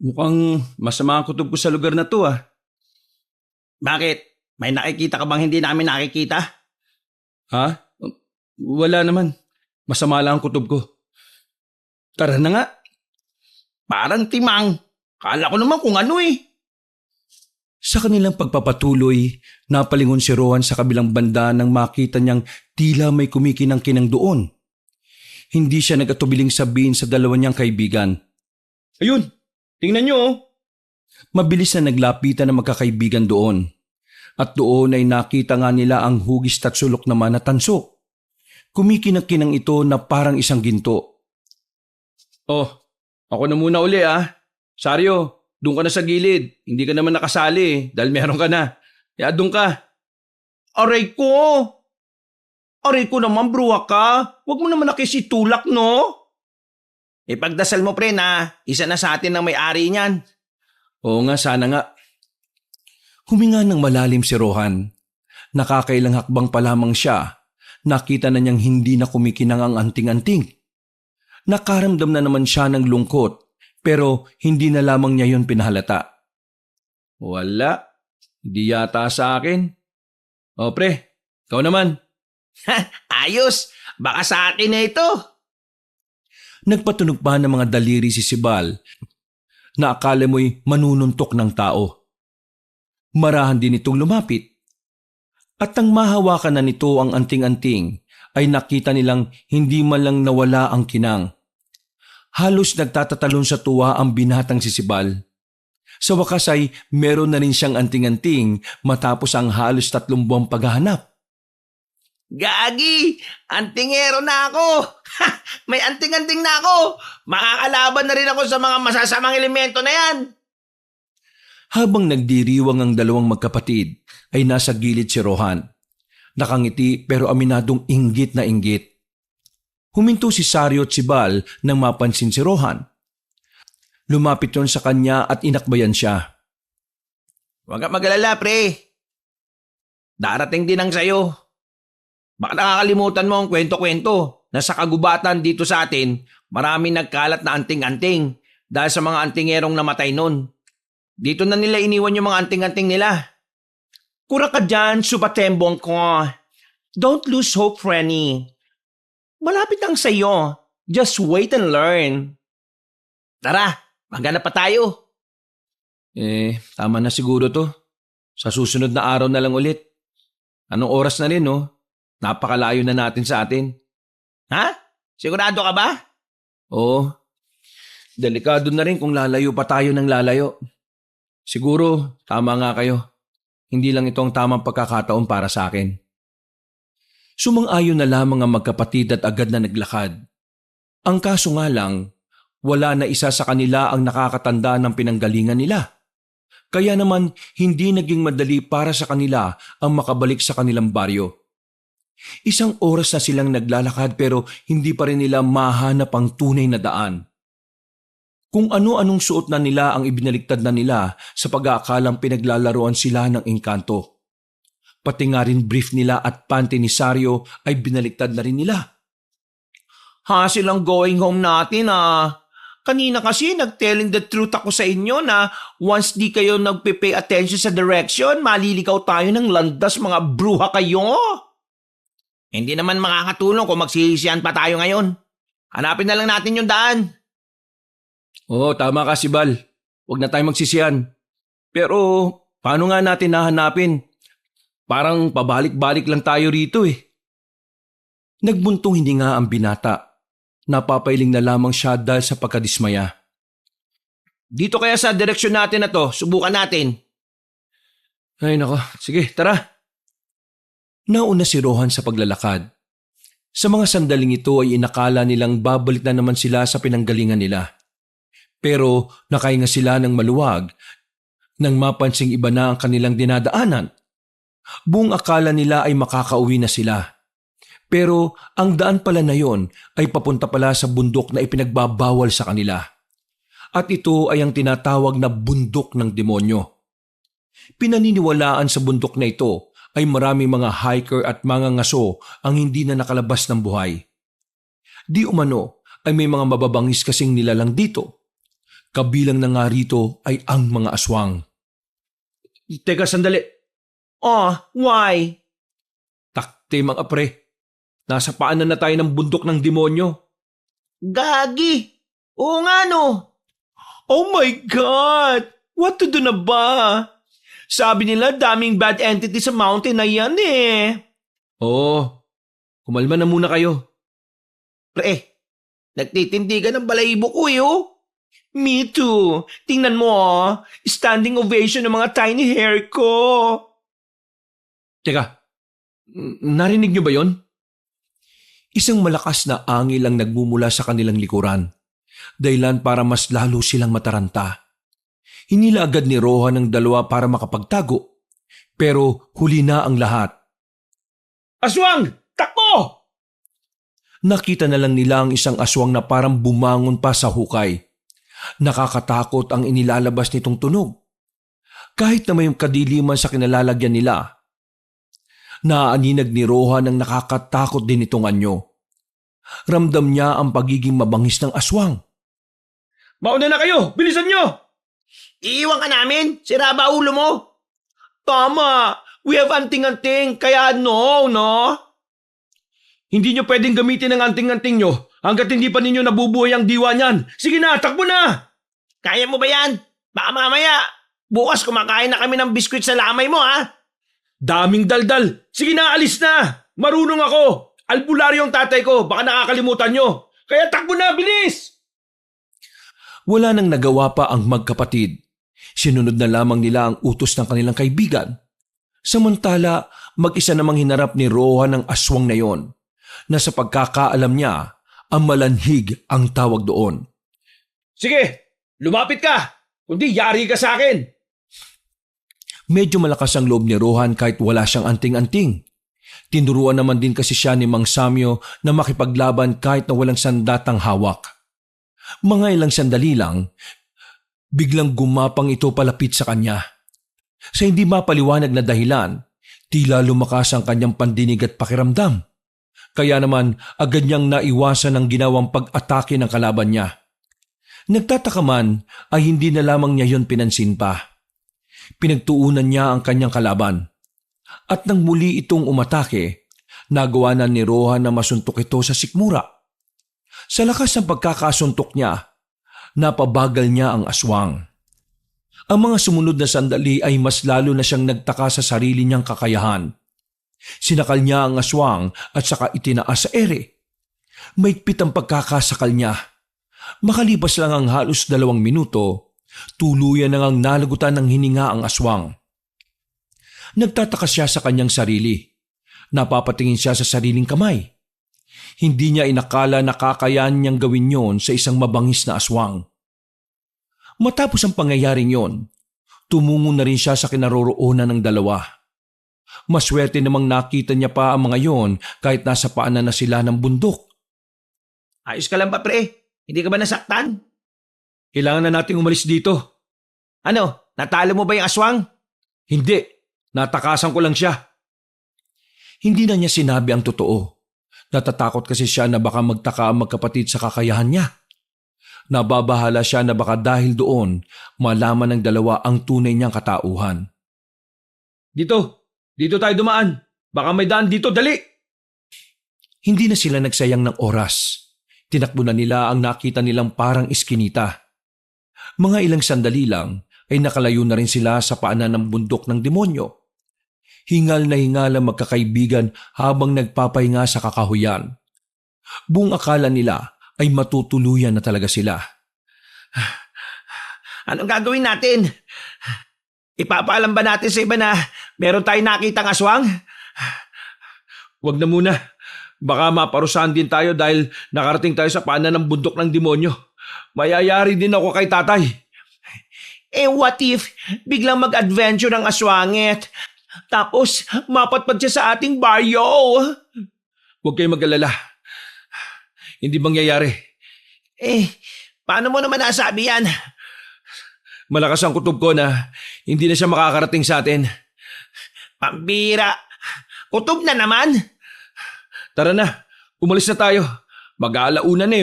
Mukhang masama ang kutob ko sa lugar na to ah. Bakit? May nakikita ka bang hindi namin nakikita? Ha? Wala naman. Masama lang ang kutob ko. Tara na nga. Parang timang. Kala ko naman kung ano eh. Sa kanilang pagpapatuloy, napalingon si Rowan sa kabilang banda nang makita niyang tila may kumikinang-kinang doon. Hindi siya nagatubiling sabihin sa dalawa niyang kaibigan. Ayun, tingnan niyo oh. Mabilis na naglapitan ng magkakaibigan doon. At doon ay nakita nga nila ang hugis at sulok naman na tanso. Kumikinang-kinang ito na parang isang ginto. Oh, ako na muna uli ah. Saryo, doon ka na sa gilid. Hindi ka naman nakasali dahil meron ka na. Kaya doon ka. Aray ko! Aray ko naman, bruwa ka. Huwag mo naman nakisitulak, no? Ipagdasal mo, pre, na isa na sa atin ang may-ari niyan. Oo nga, sana nga. Huminga ng malalim si Rohan. Nakakailang hakbang pa lamang siya. Nakita na niyang hindi na kumikinang ang anting-anting. Nakaramdam na naman siya ng lungkot, pero hindi na lamang niya yun pinahalata. Wala. Hindi yata sa akin. O pre, ikaw naman. Ayos! Baka sa akin na ito. Nagpatunog pa ng mga daliri si Sibal na akala mo'y manununtok ng tao. Marahan din itong lumapit. At nang mahawakan na nito ang anting-anting, ay nakita nilang hindi man lang nawala ang kinang. Halos nagtatatalon sa tuwa ang binatang si Sibal. Sa wakas ay meron na rin siyang anting-anting matapos ang halos 3 buwang paghahanap. Gagi! Antingero na ako! Ha! May anting-anting na ako! Makakalaban na rin ako sa mga masasamang elemento na yan! Habang nagdiriwang ang dalawang magkapatid, ay nasa gilid si Rohan. Nakangiti pero aminadong inggit na inggit. Huminto si Saryo at si Bal nang mapansin si Rohan. Lumapit yon sa kanya at inakbayan siya. Huwag ka mag-alala, pre. Darating din ang sayo. Baka nakakalimutan mo ang kwento-kwento na sa kagubatan dito sa atin, maraming nagkalat na anting-anting dahil sa mga antingerong namatay nun. Dito na nila iniwan yung mga anting-anting nila. Kura ka dyan, subatembong ko. Don't lose hope, Frenny. Malapit lang sa'yo. Just wait and learn. Tara, maghanap pa tayo. Tama na siguro to. Sa susunod na araw na lang ulit. Anong oras na rin, no? Napakalayo na natin sa atin. Ha? Sigurado ka ba? Oo. Delikado na rin kung lalayo pa tayo ng lalayo. Siguro, tama nga kayo. Hindi lang ito ang tamang pagkakataon para sa akin. Sumang-ayon na lamang ang magkapatid at agad na naglakad. Ang kaso nga lang, wala na isa sa kanila ang nakakatanda ng pinanggalingan nila. Kaya naman, hindi naging madali para sa kanila ang makabalik sa kanilang baryo. Isang oras na silang naglalakad pero hindi pa rin nila mahanap ang tunay na daan. Kung ano-anong suot na nila ang ibinaliktad na nila sa pag-aakalang pinaglalaroan sila ng engkanto. Pati nga rin brief nila at panty ni Saryo ay binaliktad na rin nila. Hassle ang going home natin Kanina kasi nag-telling the truth ako sa inyo na once di kayo nagpe-pay attention sa direction, maliligaw tayo ng landas, mga bruha kayo. Hindi naman makakatulong kung magsisisiyan pa tayo ngayon. Hanapin na lang natin yung daan. Oo, tama ka si Bal. Huwag na tayo magsisiyan. Pero paano nga natin nahanapin? Parang pabalik-balik lang tayo rito eh. Nagbuntong hininga ang binata. Napapailing na lamang siya dahil sa pagkadismaya. Dito kaya sa direksyon natin na to, subukan natin. Ay nako, sige tara. Nauna si Rohan sa paglalakad. Sa mga sandaling ito ay inakala nilang babalik na naman sila sa pinanggalingan nila. Pero nakahinga sila ng maluwag nang mapansing iba na ang kanilang dinadaanan. Buong akala nila ay makakauwi na sila. Pero ang daan pala na yon ay papunta pala sa bundok na ipinagbabawal sa kanila. At ito ay ang tinatawag na bundok ng demonyo. Pinaniniwalaan sa bundok na ito ay maraming mga hiker at mga ngaso ang hindi na nakalabas ng buhay. Di umano ay may mga mababangis kasing nilalang dito. Kabilang na nga rito ay ang mga aswang. Teka sandali. Why? Takte mga pre. Nasa paanan na tayo ng bundok ng demonyo. Gagi! Oo nga no! Oh my God! What to do na ba? Sabi nila daming bad entity sa mountain na yan eh. Oo. Kumalma na muna kayo. Pre, nagtitindigan ng balahibo ko Me too. Tingnan mo standing ovation ng mga tiny hair ko. Teka, narinig niyo ba yon? Isang malakas na angil ang nagmumula sa kanilang likuran. Dahilan para mas lalo silang mataranta. Hinila agad ni Rohan ng dalawa para makapagtago. Pero huli na ang lahat. Aswang! Takbo! Nakita na lang nila ang isang aswang na parang bumangon pa sa hukay. Nakakatakot ang inilalabas nitong tunog. Kahit na may kadiliman sa kinalalagyan nila, naaaninag ni Rohan ang nakakatakot din itong anyo. Ramdam niya ang pagiging mabangis ng aswang. Mauna na kayo! Bilisan nyo! Iiwan ka namin? Sira ba ulo mo? Tama! We have anting-anting, kaya no? Hindi nyo pwedeng gamitin ang anting-anting nyo hanggat hindi pa ninyo nabubuhay ang diwa niyan. Sige na, takbo na! Kaya mo ba yan? Baka mamaya, bukas kumakain na kami ng biskwit sa lamay mo Daming daldal. Sige na, alis na. Marunong ako. Albularyo ang tatay ko. Baka nakakalimutan nyo. Kaya takbo na, bilis! Wala nang nagawa pa ang magkapatid. Sinunod na lamang nila ang utos ng kanilang kaibigan. Samantala, mag-isa namang hinarap ni Rohan ang aswang na yon, na sa pagkakaalam niya, ang malanhig ang tawag doon. Sige, lumapit ka! Kundi yari ka sa akin! Medyo malakas ang loob ni Rohan kahit wala siyang anting-anting. Tinuruan naman din kasi siya ni Mang Samyo na makipaglaban kahit na walang sandatang hawak. Mga ilang sandali lang, biglang gumapang ito palapit sa kanya. Sa hindi mapaliwanag na dahilan, tila lumakas ang kanyang pandinig at pakiramdam. Kaya naman agad niyang naiwasan ang ginawang pag-atake ng kalaban niya. Nagtataka man ay hindi na lamang niya yon pinansin pa. Pinagtuunan niya ang kanyang kalaban. At nang muli itong umatake, nagawa na ni Rohan na masuntok ito sa sikmura. Sa lakas ng pagkakasuntok niya, napabagal niya ang aswang. Ang mga sumunod na sandali ay mas lalo na siyang nagtaka sa sarili niyang kakayahan. Sinakal niya ang aswang at saka itinaas sa ere. Maigpit ang pagkakasakal niya. Makalipas lang ang halos 2 minuto, tuluyan nang nalagutan ng hininga ang aswang. Nagtataka siya sa kanyang sarili. Napapatingin siya sa sariling kamay. Hindi niya inakala na kakayahan niyang gawin yon sa isang mabangis na aswang. Matapos ang pangyayaring yon, tumungo na rin siya sa kinaroroonan ng dalawa. Maswerte namang nakita niya pa ang mga yon kahit nasa paanan na sila ng bundok. Ayos ka lang ba, pre? Hindi ka ba nasaktan? Kailangan na nating umalis dito. Ano? Natalo mo ba yung aswang? Hindi. Natakasan ko lang siya. Hindi na niya sinabi ang totoo. Natatakot kasi siya na baka magtaka ang magkapatid sa kakayahan niya. Nababahala siya na baka dahil doon malaman ng dalawa ang tunay niyang katauhan. Dito tayo dumaan. Baka may daan dito, dali! Hindi na sila nagsayang ng oras. Tinakbo na nila ang nakita nilang parang iskinita. Mga ilang sandali lang ay nakalayo na rin sila sa paanan ng bundok ng demonyo. Hingal na hingal ang magkakaibigan habang nagpapahinga sa kakahuyan. Buong akala nila ay matutuluyan na talaga sila. Anong gagawin natin? Ipapaalam ba natin sa iba na meron tayong nakitang aswang? Wag na muna. Baka maparusahan din tayo dahil nakarating tayo sa paanan ng bundok ng demonyo. Mayayari din ako kay tatay. What if biglang mag-adventure ng aswangit? Tapos mapatpad siya sa ating baryo? Huwag kayong mag-alala. Hindi mangyayari. Paano mo naman nasabi yan? Malakas ang kutob ko na hindi na siya makakarating sa atin. Pambira! Kutob na naman! Tara na, umalis na tayo. Mag-aalauna na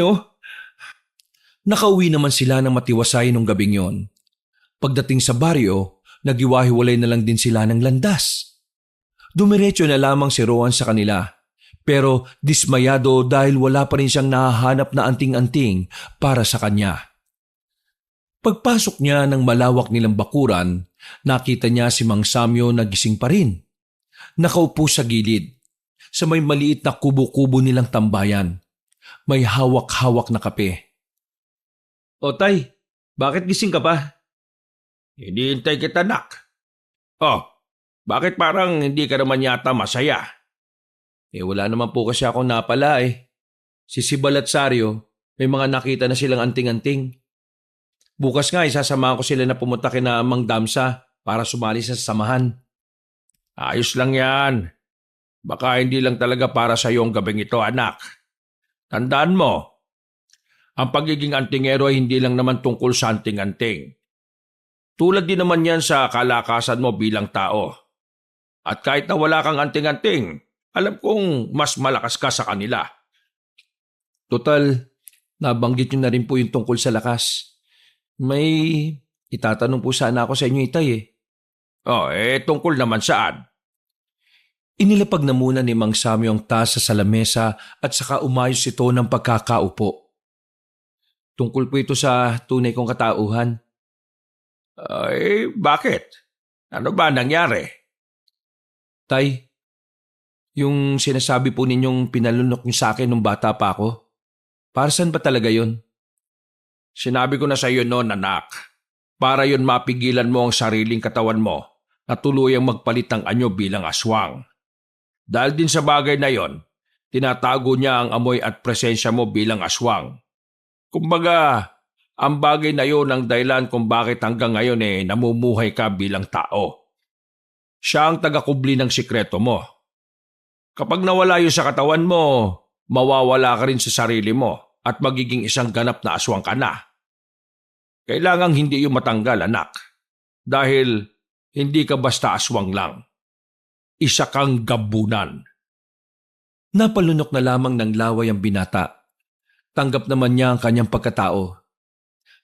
Nakauwi naman sila ng matiwasay nung gabing yon. Pagdating sa baryo, nagiwahiwalay na lang din sila ng landas. Dumiretso na lamang si Rowan sa kanila, pero dismayado dahil wala pa rin siyang nahahanap na anting-anting para sa kanya. Pagpasok niya ng malawak nilang bakuran, nakita niya si Mang Samyo na gising pa rin. Nakaupo sa gilid, sa may maliit na kubo-kubo nilang tambayan. May hawak-hawak na kape. O tay, bakit gising ka pa? Hinihintay kita, nak. Bakit parang hindi ka naman yata masaya? Wala naman po kasi akong napala Si Sibal at Saryo, may mga nakita na silang anting-anting. Bukas nga isasamahan ko sila na pumunta kina Mang Damsa para sumali sa samahan. Ayos lang yan. Baka hindi lang talaga para sa iyong gabing ito, anak. Tandaan mo, ang pagiging antingero ay hindi lang naman tungkol sa anting-anting. Tulad din naman yan sa kalakasan mo bilang tao. At kahit na wala kang anting-anting, alam kong mas malakas ka sa kanila. Total, nabanggit niyo na rin po yung tungkol sa lakas. May itatanong po sana ako sa inyo, Itay Tungkol naman saan? Inilapag na muna ni Mang Samyo ang tasa sa lamesa at saka umayos ito ng pagkakaupo. Tungkol po ito sa tunay kong katauhan. Bakit? Ano ba nangyari? Tay, yung sinasabi po ninyong pinalunok niyo sa akin nung bata pa ako, para saan ba talaga yun? Sinabi ko na sa iyo noon, anak. Para yun mapigilan mo ang sariling katawan mo na tuluyang magpalit ng anyo bilang aswang. Dahil din sa bagay na yon, tinatago niya ang amoy at presensya mo bilang aswang. Kumbaga, ang bagay na yon ang dahilan kung bakit hanggang ngayon namumuhay ka bilang tao. Siya ang tagakubli ng sikreto mo. Kapag nawala yun sa katawan mo, mawawala ka rin sa sarili mo at magiging isang ganap na aswang ka na. Kailangang hindi yung matanggal, anak. Dahil hindi ka basta aswang lang. Isa kang gabunan. Napalunok na lamang ng laway ang binata. Tanggap naman niya ang kanyang pagkatao.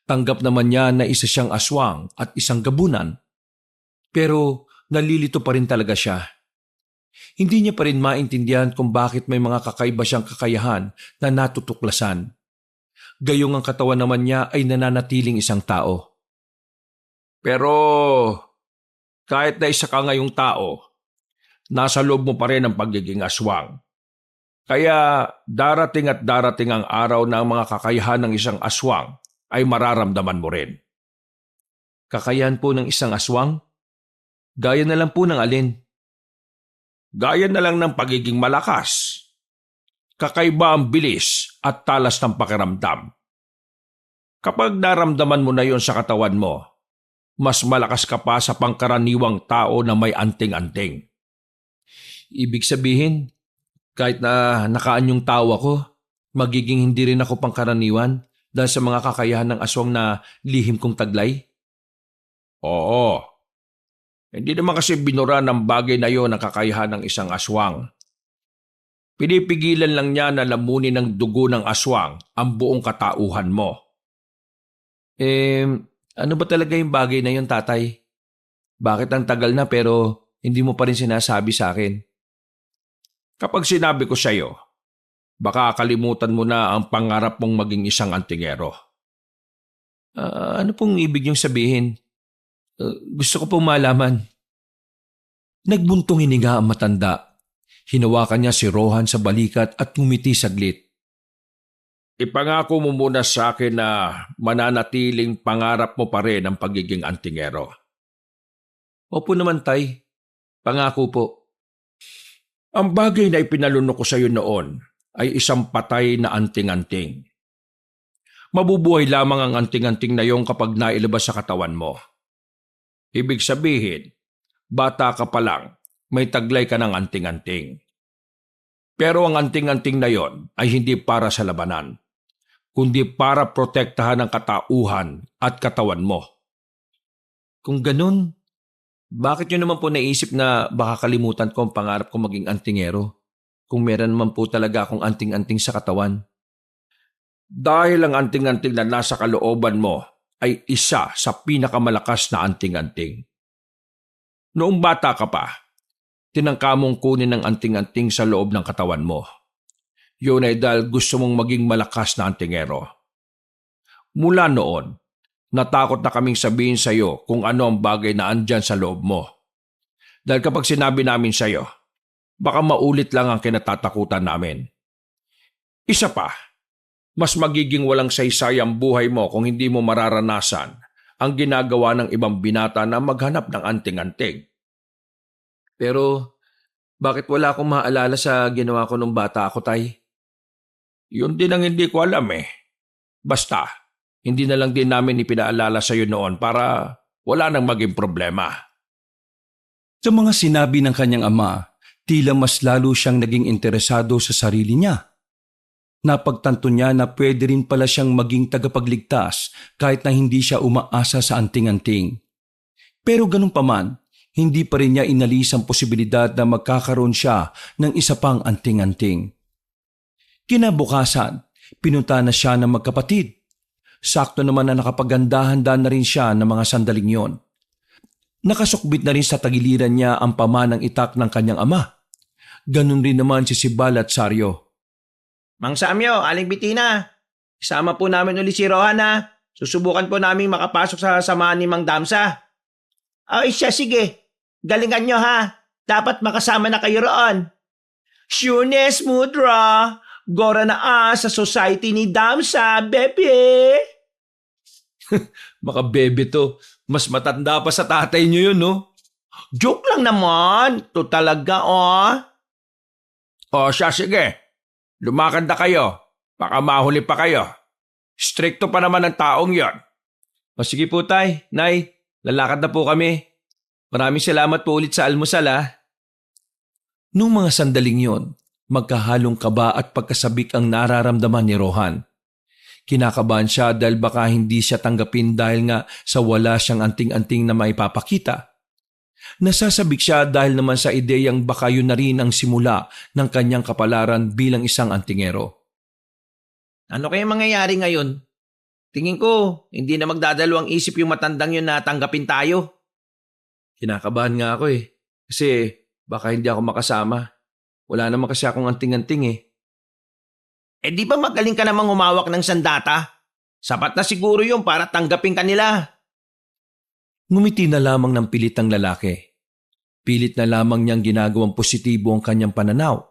Tanggap naman niya na isa siyang aswang at isang gabunan. Pero nalilito pa rin talaga siya. Hindi niya pa rin maintindihan kung bakit may mga kakaiba siyang kakayahan na natutuklasan. Gayong ang katawan naman niya ay nananatiling isang tao. Pero kahit na isa ka ngayong tao, nasa loob mo pa rin ang pagiging aswang. Kaya darating at darating ang araw na ang mga kakayahan ng isang aswang ay mararamdaman mo rin. Kakayahan po ng isang aswang? Gaya na lang po ng alin? Gaya na lang ng pagiging malakas. Kakaiba ang bilis at talas ng pakiramdam. Kapag naramdaman mo na yon sa katawan mo, mas malakas ka pa sa pangkaraniwang tao na may anting-anting. Ibig sabihin, kahit na nakaanyong tao ako, magiging hindi rin ako pangkaraniwan dahil sa mga kakayahan ng aswang na lihim kong taglay? Oo. Hindi naman kasi binura ng bagay na yon ang kakayahan ng isang aswang. Pinipigilan lang niya na lamunin ng dugo ng aswang ang buong katauhan mo. Ano ba talaga yung bagay na yun, tatay? Bakit ang tagal na pero hindi mo pa rin sinasabi sa akin? Kapag sinabi ko sa iyo, baka kalimutan mo na ang pangarap mong maging isang antingero. Ano pong ibig niyong sabihin? Gusto ko pong malaman. Nagbuntong hininga ang matanda. Hinawakan niya si Rohan sa balikat at ngumiti saglit. Ipangako mo muna sa akin na mananatiling pangarap mo pa rin ang pagiging antingero. Opo naman, tay. Pangako po. Ang bagay na ipinalunok ko sa iyo noon ay isang patay na anting-anting. Mabubuhay lamang ang anting-anting na iyong kapag nailabas sa katawan mo. Ibig sabihin, bata ka pa lang, may taglay ka ng anting-anting. Pero ang anting-anting na yon ay hindi para sa labanan, kundi para protektahan ang katauhan at katawan mo. Kung ganun, bakit nyo naman po naisip na baka kalimutan ko ang pangarap ko maging antingero kung meron naman po talaga akong anting-anting sa katawan? Dahil ang anting-anting na nasa kalooban mo ay isa sa pinakamalakas na anting-anting. Noong bata ka pa, tinangka mong kunin ang anting-anting sa loob ng katawan mo. Yun ay dahil gusto mong maging malakas na antingero. Mula noon, natakot na kaming sabihin sa iyo kung ano ang bagay na andyan sa loob mo. Dahil kapag sinabi namin sa iyo, baka maulit lang ang kinatatakutan namin. Isa pa, mas magiging walang saysay ang buhay mo kung hindi mo mararanasan ang ginagawa ng ibang binata na maghanap ng anting-anting. Pero bakit wala akong maalala sa ginawa ko nung bata ako, tay? Yun din ang hindi ko alam eh. Basta, hindi na lang din namin ipinaalala sa iyo noon para wala nang maging problema. Sa mga sinabi ng kanyang ama, tila mas lalo siyang naging interesado sa sarili niya. Napagtanto niya na pwede rin pala siyang maging tagapagligtas kahit na hindi siya umaasa sa anting-anting. Pero ganun pa man, hindi pa rin niya inalis ang posibilidad na magkakaroon siya ng isa pang anting-anting. Kinabukasan, pinunta na siya ng magkapatid. Sakto naman na nakapaganda-handa na rin siya ng mga sandaling yon. Nakasukbit na rin sa tagiliran niya ang pamanang itak ng kanyang ama. Ganun rin naman si Sibal at Saryo. Mang Samyo, Aling Bitina, isama po namin ulit si Rohan ha. Susubukan po namin makapasok sa samahan ni Mang Damsa. Ay siya, sige. Galingan nyo ha. Dapat makasama na kayo roon. Shunes Mudra, gora na sa society ni Damsa, bebe. Maka bebe to, mas matanda pa sa tatay niyo yun, no? Joke lang naman. To talaga, oh. O siya, sige. Lumakad na kayo. Baka mahuli pa kayo. Stricto pa naman ang taong yon. O sige po, tay, nay, lalakad na po kami. Maraming salamat po ulit sa almusal, ha? Nung mga sandaling yon, magkahalong kaba at pagkasabik ang nararamdaman ni Rohan. Kinakabahan siya dahil baka hindi siya tanggapin dahil nga sa wala siyang anting-anting na maipapakita. Nasasabik siya dahil naman sa ideyang baka yun na rin ang simula ng kanyang kapalaran bilang isang antingero. Ano kaya mangyayari ngayon? Tingin ko, hindi na magdadalawang isip yung matandang yun na tanggapin tayo. Kinakabahan nga ako eh. Kasi baka hindi ako makasama. Wala naman kasi akong anting-anting eh. Eh di ba magaling ka namang humawak ng sandata? Sapat na siguro yun para tanggapin ka nila. Ngumiti na lamang ng pilit ang lalaki. Pilit na lamang niyang ginagawang positibo ang kanyang pananaw.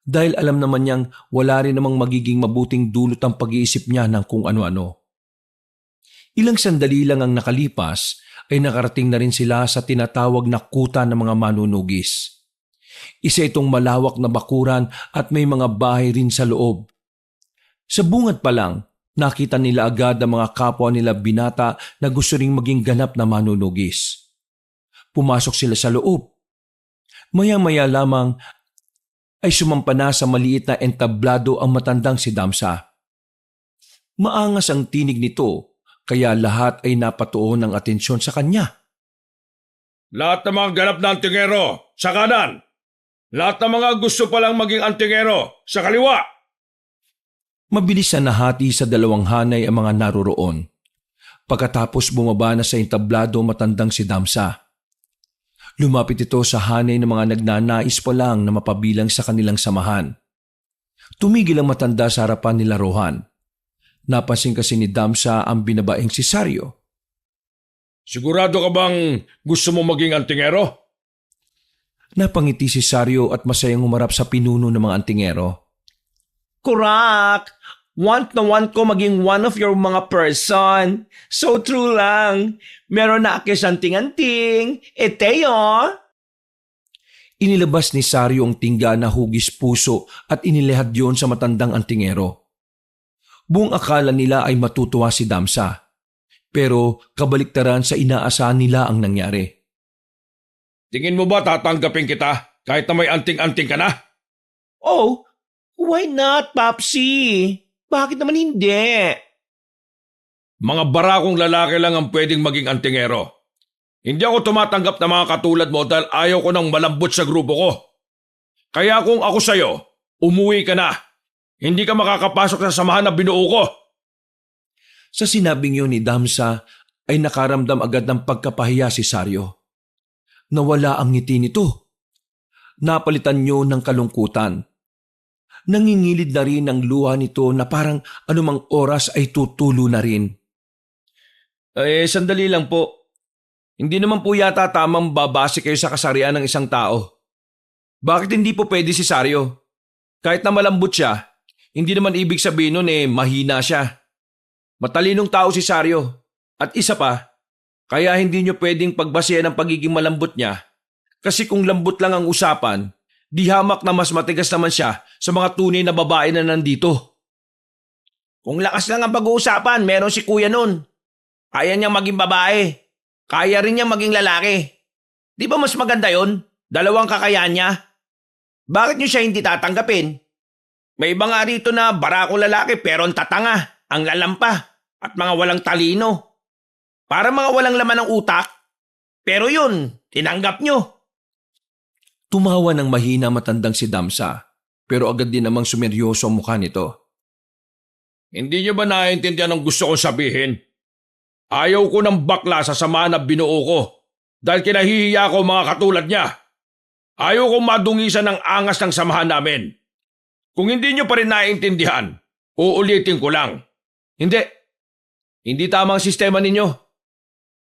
Dahil alam naman niyang wala rin namang magiging mabuting dulot ang pag-iisip niya ng kung ano-ano. Ilang sandali lang ang nakalipas ay nakarating na rin sila sa tinatawag na kuta ng mga manunugis. Isa itong malawak na bakuran at may mga bahay rin sa loob. Sa bungad pa lang, nakita nila agad ang mga kapwa nila binata na gusto ring maging ganap na manunugis. Pumasok sila sa loob. Maya-maya lamang ay sumampa na sa maliit na entablado ang matandang si Damsa. Maangas ang tinig nito kaya lahat ay napatuon ng atensyon sa kanya. Lahat ng mga ganap na antingero, sa kanan! Lahat ng mga gusto palang maging antingero, sa kaliwa! Mabilis na nahati sa dalawang hanay ang mga naroroon. Pagkatapos bumaba na sa entablado matandang si Damsa. Lumapit ito sa hanay ng mga nagnanais pa lang na mapabilang sa kanilang samahan. Tumigil ang matanda sa harapan nila Rohan. Napansin kasi ni Damsa ang binabaeng si Saryo. Sigurado ka bang gusto mo maging antingero? Napangiti si Saryo at masayang humarap sa pinuno ng mga antingero. Kurak! Want na want ko maging one of your mga person. So true lang. Meron na akis anting-anting. Teo! Inilabas ni Saryo ang tingga na hugis puso at inilihad yon sa matandang antingero. Buong akala nila ay matutuwa si Damsa. Pero kabaliktaran sa inaasahan nila ang nangyari. Tingin mo ba tatanggapin kita kahit na may anting-anting ka na? Oh, why not, Papsi? Bakit naman hindi? Mga barakong lalaki lang ang pwedeng maging antingero. Hindi ako tumatanggap na mga katulad mo dahil ayaw ko ng malambot sa grupo ko. Kaya kung ako sa'yo, umuwi ka na. Hindi ka makakapasok sa samahan na binuo ko. Sa sinabing yun ni Damsa ay nakaramdam agad ng pagkapahiya si Saryo. Nawala ang ngiti nito. Napalitan niyo ng kalungkutan. Nangingilid na rin ang luha nito na parang anumang oras ay tutulo na rin. Sandali lang po. Hindi naman po yata tamang babase kayo sa kasarian ng isang tao. Bakit hindi po pwede si Saryo? Kahit na malambot siya, hindi naman ibig sabihin nun mahina siya. Matalinong tao si Saryo. At isa pa, kaya hindi nyo pwedeng pagbasehan ang pagiging malambot niya. Kasi kung lambot lang ang usapan, di hamak na mas matigas naman siya sa mga tunay na babae na nandito. Kung lakas lang ang pag-uusapan, meron si kuya nun. Kaya niyang maging babae. Kaya rin niyang maging lalaki. Di ba mas maganda yon? Dalawang kakayahan niya. Bakit niyo siya hindi tatanggapin? May iba nga rito na barako lalaki pero ang tatanga, ang lalampa, at mga walang talino. Para mga walang laman ng utak. Pero yun, tinanggap niyo. Tumawa ng mahina matandang si Damsa, pero agad din namang sumeryoso ang mukha nito. Hindi niyo ba naiintindihan ang gusto kong sabihin? Ayaw ko ng bakla sa samahan na binuo ko dahil kinahihiya ko mga katulad niya. Ayaw kong madungisan ng angas ng samahan namin. Kung hindi niyo pa rin naiintindihan, uulitin ko lang. Hindi tama ang sistema ninyo.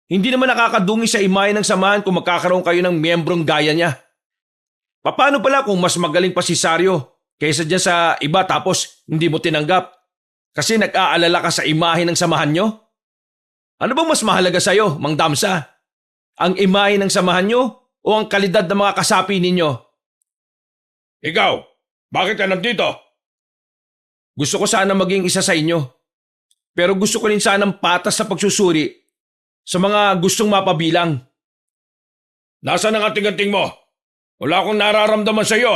Hindi naman nakakadungi sa imahe ng samahan kung magkakaroon kayo ng miyembrong gaya niya. Paano pala kung mas magaling pa si Saryo kaysa dyan sa iba tapos hindi mo tinanggap? Kasi nag-aalala ka sa imahe ng samahan nyo? Ano bang mas mahalaga sa'yo, Mang Damsa? Ang imahe ng samahan nyo o ang kalidad ng mga kasapi ninyo? Ikaw, bakit ka nandito? Gusto ko sana maging isa sa inyo. Pero gusto ko rin sanang patas sa pagsusuri sa mga gustong mapabilang. Nasaan ang anting-anting mo? Wala akong nararamdaman sa iyo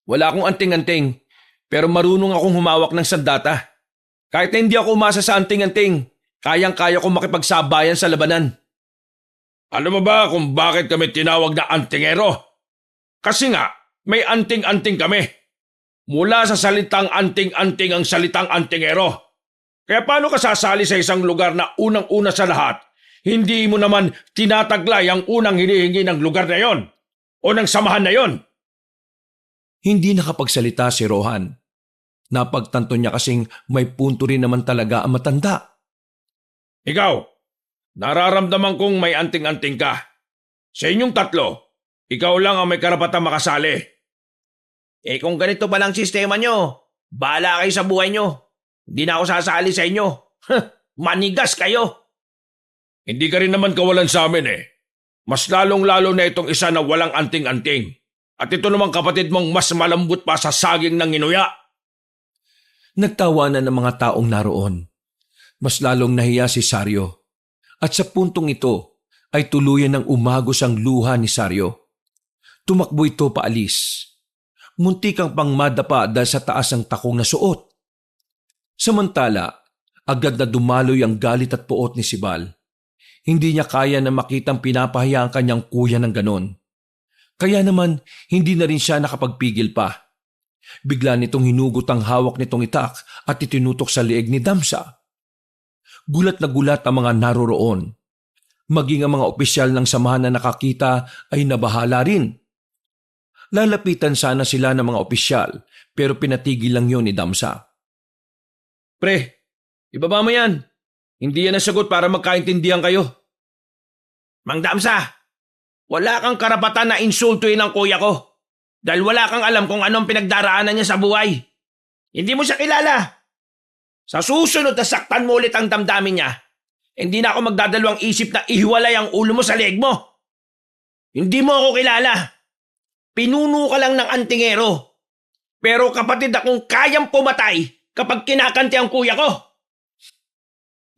Wala akong anting-anting, pero marunong akong humawak ng sandata. Kahit na hindi ako umasa sa anting-anting, kayang-kaya ko makipagsabayan sa labanan. Alam mo ba kung bakit kami tinawag na antingero? Kasi nga, may anting-anting kami. Mula sa salitang anting-anting ang salitang antingero. Kaya paano ka sasali sa isang lugar na unang-una sa lahat, hindi mo naman tinataglay ang unang hinihingi ng lugar na yon o ng samahan na yon? Hindi nakapagsalita si Rohan. Napagtanto niya kasing may punto rin naman talaga ang matanda. Ikaw, nararamdaman kong may anting-anting ka. Sa inyong tatlo, ikaw lang ang may karapatang makasali. Kung ganito pa lang sistema nyo, bahala kayo sa buhay nyo. Hindi na ako sasali sa inyo. Manigas kayo. Hindi ka rin naman kawalan sa amin Mas lalong-lalo na itong isa na walang anting-anting. At ito namang kapatid mong mas malambot pa sa saging ng inuya. Nagtawanan ng mga taong naroon. Mas lalong nahiya si Saryo. At sa puntong ito ay tuluyan ng umagos ang luha ni Saryo. Tumakbo ito paalis. Muntikang pang madapa dahil sa taas ng takong na suot. Samantala, agad na dumaloy ang galit at puot ni Sibal. Hindi niya kaya na makitang pinapahiya ang kanyang kuya ng ganon. Kaya naman hindi na rin siya nakapagpigil pa. Bigla nitong hinugot ang hawak nitong itak at itinutok sa leeg ni Damsa. Gulat na gulat ang mga naroroon. Maging ang mga opisyal ng samahan na nakakita ay nabahala rin. Lalapitan sana sila ng mga opisyal pero pinatigil lang yun ni Damsa. Pre, ibaba mo yan. Hindi yan nasagot para magkaintindihan kayo. Mang Damsa, wala kang karapatan na insultuin ang kuya ko. Dahil wala kang alam kung anong pinagdaraanan niya sa buhay. Hindi mo siya kilala. Sa susunod na saktan mo ulit ang damdamin niya, hindi na ako magdadalawang isip na ihiwalay ang ulo mo sa leeg mo. Hindi mo ako kilala. Pinuno ka lang ng antingero. Pero kapatid akong kayang pumatay kapag kinakanti ang kuya ko.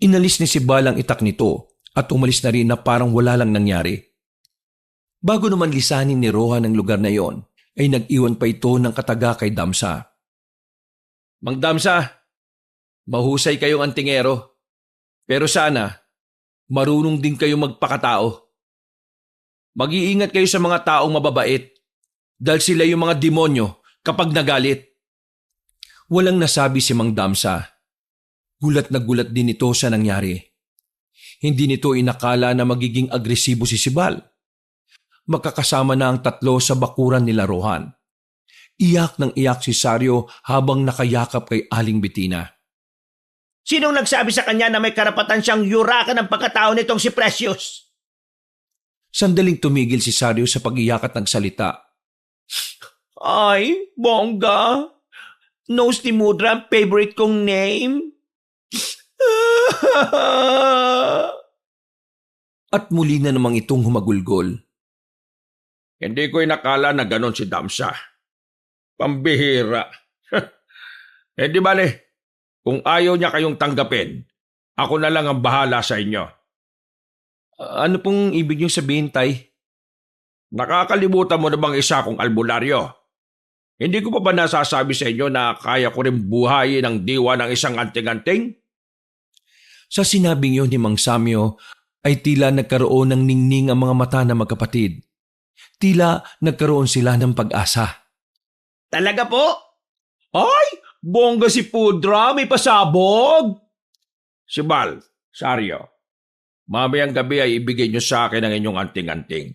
Inalis ni Sibal ang itak nito at umalis na rin na parang wala lang nangyari. Bago naman lisanin ni Rohan ang lugar na yon, ay nag-iwan pa ito ng kataga kay Damsa. Mang Damsa, mahusay kayong antingero. Pero sana, marunong din kayong magpakatao. Mag-iingat kayo sa mga taong mababait dahil sila yung mga demonyo kapag nagalit. Walang nasabi si Mang Damsa. Gulat na gulat din ito sa nangyari. Hindi nito inakala na magiging agresibo si Sibal. Magkakasama na ang tatlo sa bakuran nila Rohan. Iyak ng iyak si Sario habang nakayakap kay Aling Bettina. Sinong nagsabi sa kanya na may karapatan siyang yurakan ng pagkatao nitong si Precious? Sandaling tumigil si Sario sa pag-iyak at nagsalita. Ay, bongga. Knows ni Mudra ang favorite kong name. At muli na namang itong humagulgol. Hindi ko inakala na ganon si Damsa. Pambihira. Di bale, kung ayaw niya kayong tanggapin, ako na lang ang bahala sa inyo. Ano pong ibig niyong sabihin, Tay? Nakakalimutan mo na bang isa kong albularyo? Hindi ko pa ba nasasabi sa inyo na kaya ko rin buhayin ang diwa ng isang anting-anting? Sa sinabing yun ni Mang Samyo, ay tila nagkaroon ng ningning ang mga mata ng magkapatid. Tila nagkaroon sila ng pag-asa. Talaga po? Ay, bongga si Pudra, may pasabog. Sibal, Sario, mamayang gabi ay ibigay niyo sa akin ang inyong anting-anting.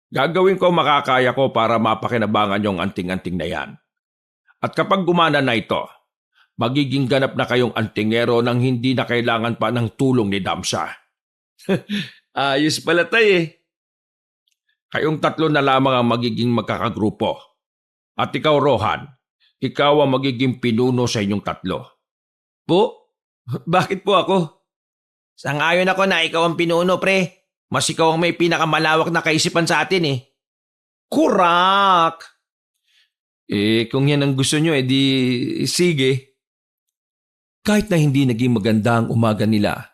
Gagawin ko makakaya ko para mapakinabangan yung anting-anting na yan. At kapag gumana na ito, magiging ganap na kayong antingero nang hindi na kailangan pa ng tulong ni Damsa. Ayos pala, Tay eh. Kayong tatlo na lamang ang magiging magkakagrupo. At ikaw, Rohan, ikaw ang magiging pinuno sa inyong tatlo. Po? Bakit po ako? Sangayon ako na ikaw ang pinuno, pre. Mas ikaw ang may pinakamalawak na kaisipan sa atin eh. Kurak! Kung yan ang gusto nyo, edi sige. Kahit na hindi naging maganda ang umaga nila,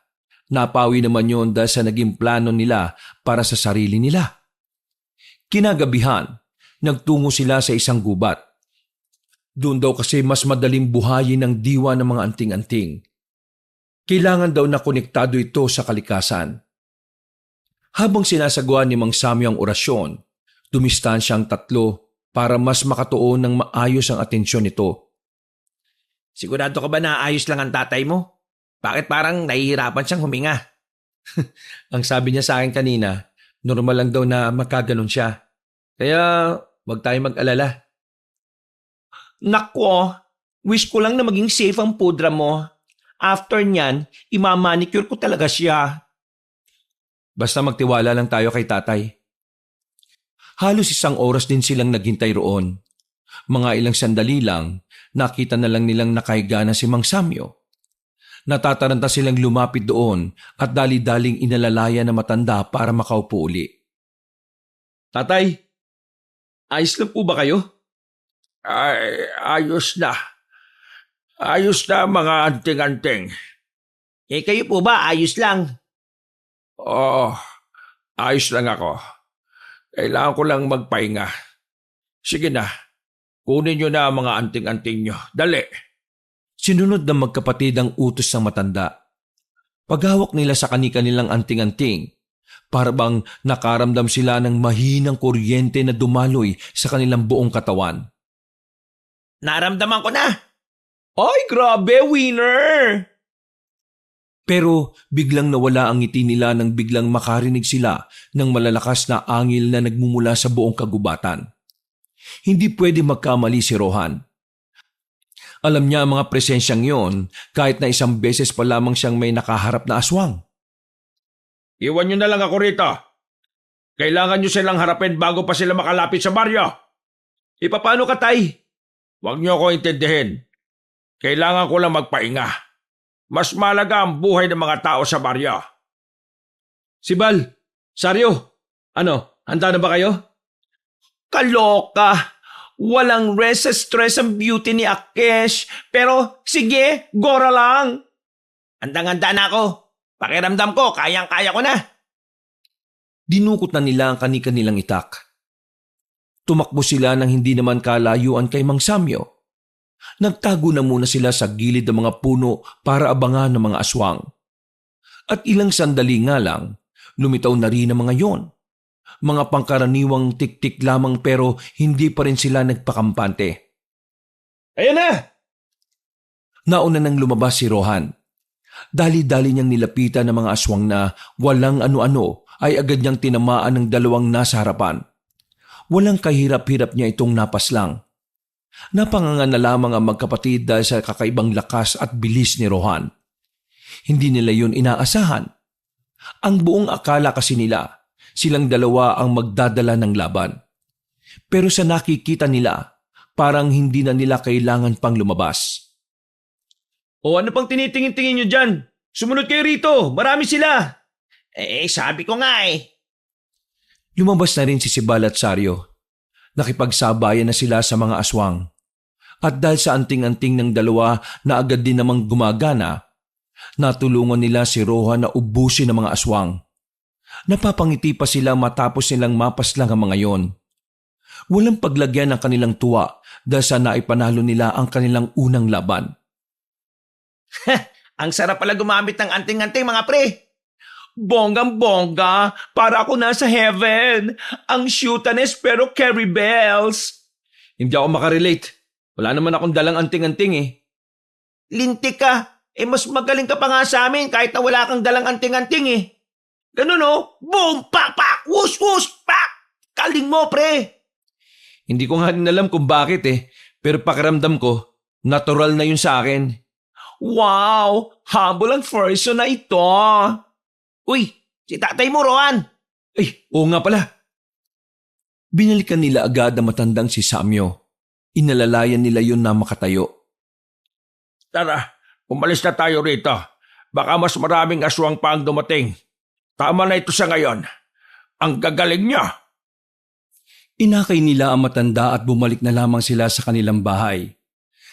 napawi naman yun dahil sa naging plano nila para sa sarili nila. Kinagabihan, nagtungo sila sa isang gubat. Doon daw kasi mas madaling buhayin ang diwa ng mga anting-anting. Kailangan daw na konektado ito sa kalikasan. Habang sinasagawa ni Mang Samyo ang orasyon, dumistansya ang tatlo para mas makatuon ng maayos ang atensyon nito. Sigurado ka ba na ayos lang ang tatay mo? Bakit parang nahihirapan siyang huminga? Ang sabi niya sa akin kanina, normal lang daw na makaganon siya. Kaya wag tayo mag-alala. Nako, wish ko lang na maging safe ang Pudra mo. After niyan, imamanicure ko talaga siya. Basta magtiwala lang tayo kay tatay. Halos isang oras din silang naghintay roon. Mga ilang sandali lang, nakita na lang nilang nakahiga na si Mang Samyo. Natataranta silang lumapit doon at dali-daling inalalaya na matanda para makaupo uli. Tatay, ayos lang po ba kayo? Ay, ayos na. Ayos na mga anting-anting. Kayo po ba? Ayos lang. Oo, ayos lang ako. Kailangan ko lang magpahinga. Sige na, kunin nyo na ang mga anting-anting nyo. Dali. Sinunod ng magkapatid ang utos ng matanda. Paghawak nila sa kani-kanilang anting-anting, Para bang nakaramdam sila ng mahinang kuryente na dumaloy sa kanilang buong katawan. Naramdaman ko na. Ay, grabe, winner! Pero biglang nawala ang ngiti nila nang biglang makarinig sila ng malalakas na angil na nagmumula sa buong kagubatan. Hindi pwede magkamali si Rohan. Alam niya ang mga presensyang yon kahit na isang beses pa lamang siyang may nakaharap na aswang. Iwan nyo na lang ako rito. Kailangan nyo silang harapin bago pa sila makalapit sa baryo. Paano ka, Tay? Huwag nyo ako intindihin. Kailangan ko lang magpahinga. Mas malaga ang buhay ng mga tao sa baryo. Sibal, Saryo, handa na ba kayo? Kaloka! Walang rest sa stress ang beauty ni Akesh. Pero sige, gora lang. Handang-handa na ako. Pakiramdam ko, kayang-kaya ko na. Dinukot na nila ang kani-kanilang itak. Tumakbo sila nang hindi naman kalayuan kay Mang Samyo. Nagtago na muna sila sa gilid ng mga puno para abangan ng mga aswang. At ilang sandali nga lang, lumitaw na rin ang mga yon. Mga pangkaraniwang tik-tik lamang pero hindi pa rin sila nagpakampante. Ayan na! Nauna nang lumabas si Rohan. Dali-dali niyang nilapitan ng mga aswang na walang ano-ano ay agad niyang tinamaan ng dalawang nasa harapan. Walang kahirap-hirap niya itong napaslang. Napanganga na lamang ang magkapatid dahil sa kakaibang lakas at bilis ni Rohan. Hindi nila yun inaasahan. Ang buong akala kasi nila, silang dalawa ang magdadala ng laban. Pero sa nakikita nila, parang hindi na nila kailangan pang lumabas. O ano pang tinitingin-tingin nyo dyan? Sumunod kayo rito, marami sila. Sabi ko nga eh. Lumabas na rin si Sibal at Saryo. Nakipagsabayan na sila sa mga aswang. At dahil sa anting-anting ng dalawa na agad din namang gumagana, natulungan nila si Rohan na ubusin ang mga aswang. Napapangiti pa sila matapos nilang mapaslang ang mga yon. Walang paglagyan ng kanilang tuwa dahil sa naipanalo nila ang kanilang unang laban. Ang sarap pala gumamit ng anting-anting mga pre. Bonggang-bongga, para ako nasa heaven. Ang shootanes pero carry bells. Hindi ako makarelate. Wala naman akong dalang anting-anting eh. Lintik ka. Mas magaling ka pa nga sa amin kahit na wala kang dalang anting-anting eh. Ganun oh. Boom! Pak! Pak! Wush! Wush! Pak! Kaling mo pre. Hindi ko nga rin alam kung bakit eh. Pero pakiramdam ko, natural na yun sa akin. Wow! Humble ang person na ito. Uy! Si tatay mo, Rohan! Ay, oo nga pala. Binalikan nila agad ang matandang si Samyo. Inalalayan nila yun na makatayo. Tara, umalis na tayo rito. Baka mas maraming aswang pa ang dumating. Tama na ito sa ngayon. Ang gagaling niya. Inakay nila ang matanda at bumalik na lamang sila sa kanilang bahay.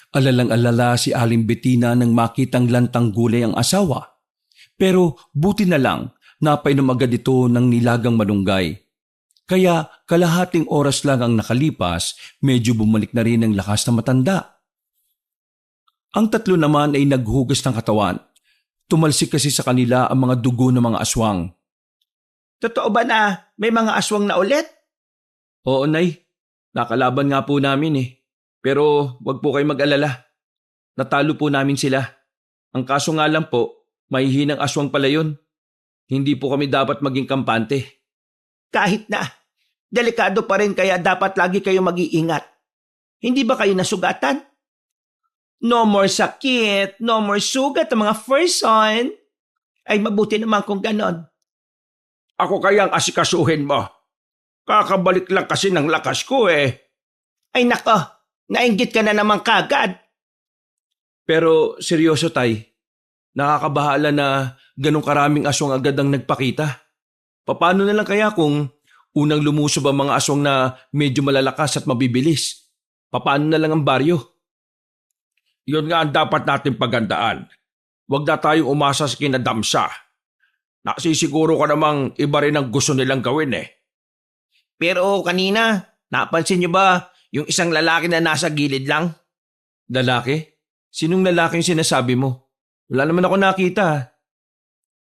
Alalang-alala si Aling Bettina nang makitang lantang gulay ang asawa. Pero buti na lang, napainom agad ito ng nilagang malunggay. Kaya kalahating oras lang ang nakalipas, medyo bumalik na rin ang lakas ng matanda. Ang tatlo naman ay naghugas ng katawan. Tumalsik kasi sa kanila ang mga dugo ng mga aswang. Totoo ba na may mga aswang na ulit? Oo, Nay. Nakalaban nga po namin eh. Pero wag po kayo mag-alala. Natalo po namin sila. Ang kaso nga lang po, mahihinang aswang pala yun. Hindi po kami dapat maging kampante. Kahit na, delikado pa rin kaya dapat lagi kayo mag-iingat. Hindi ba kayo nasugatan? No more sakit, no more sugat ang mga person. Ay mabuti naman kung ganon. Ako kayang asikasuhin mo. Kakabalik lang kasi ng lakas ko eh. Ay nako, nainggit ka na naman kagad. Pero seryoso tay, nakakabahala na ganong karaming aswang agad ang nagpakita. Paano na lang kaya kung unang lumusob ang mga aswang na medyo malalakas at mabibilis? Paano na lang ang baryo? Yun nga ang dapat natin pagandaan. Huwag na tayong umasa sa kinadamsa. Nasisiguro ka namang iba rin ang gusto nilang gawin eh. Pero kanina, napansin niyo ba yung isang lalaki na nasa gilid lang? Lalaki? Sinong lalaking sinasabi mo? Wala naman ako nakita.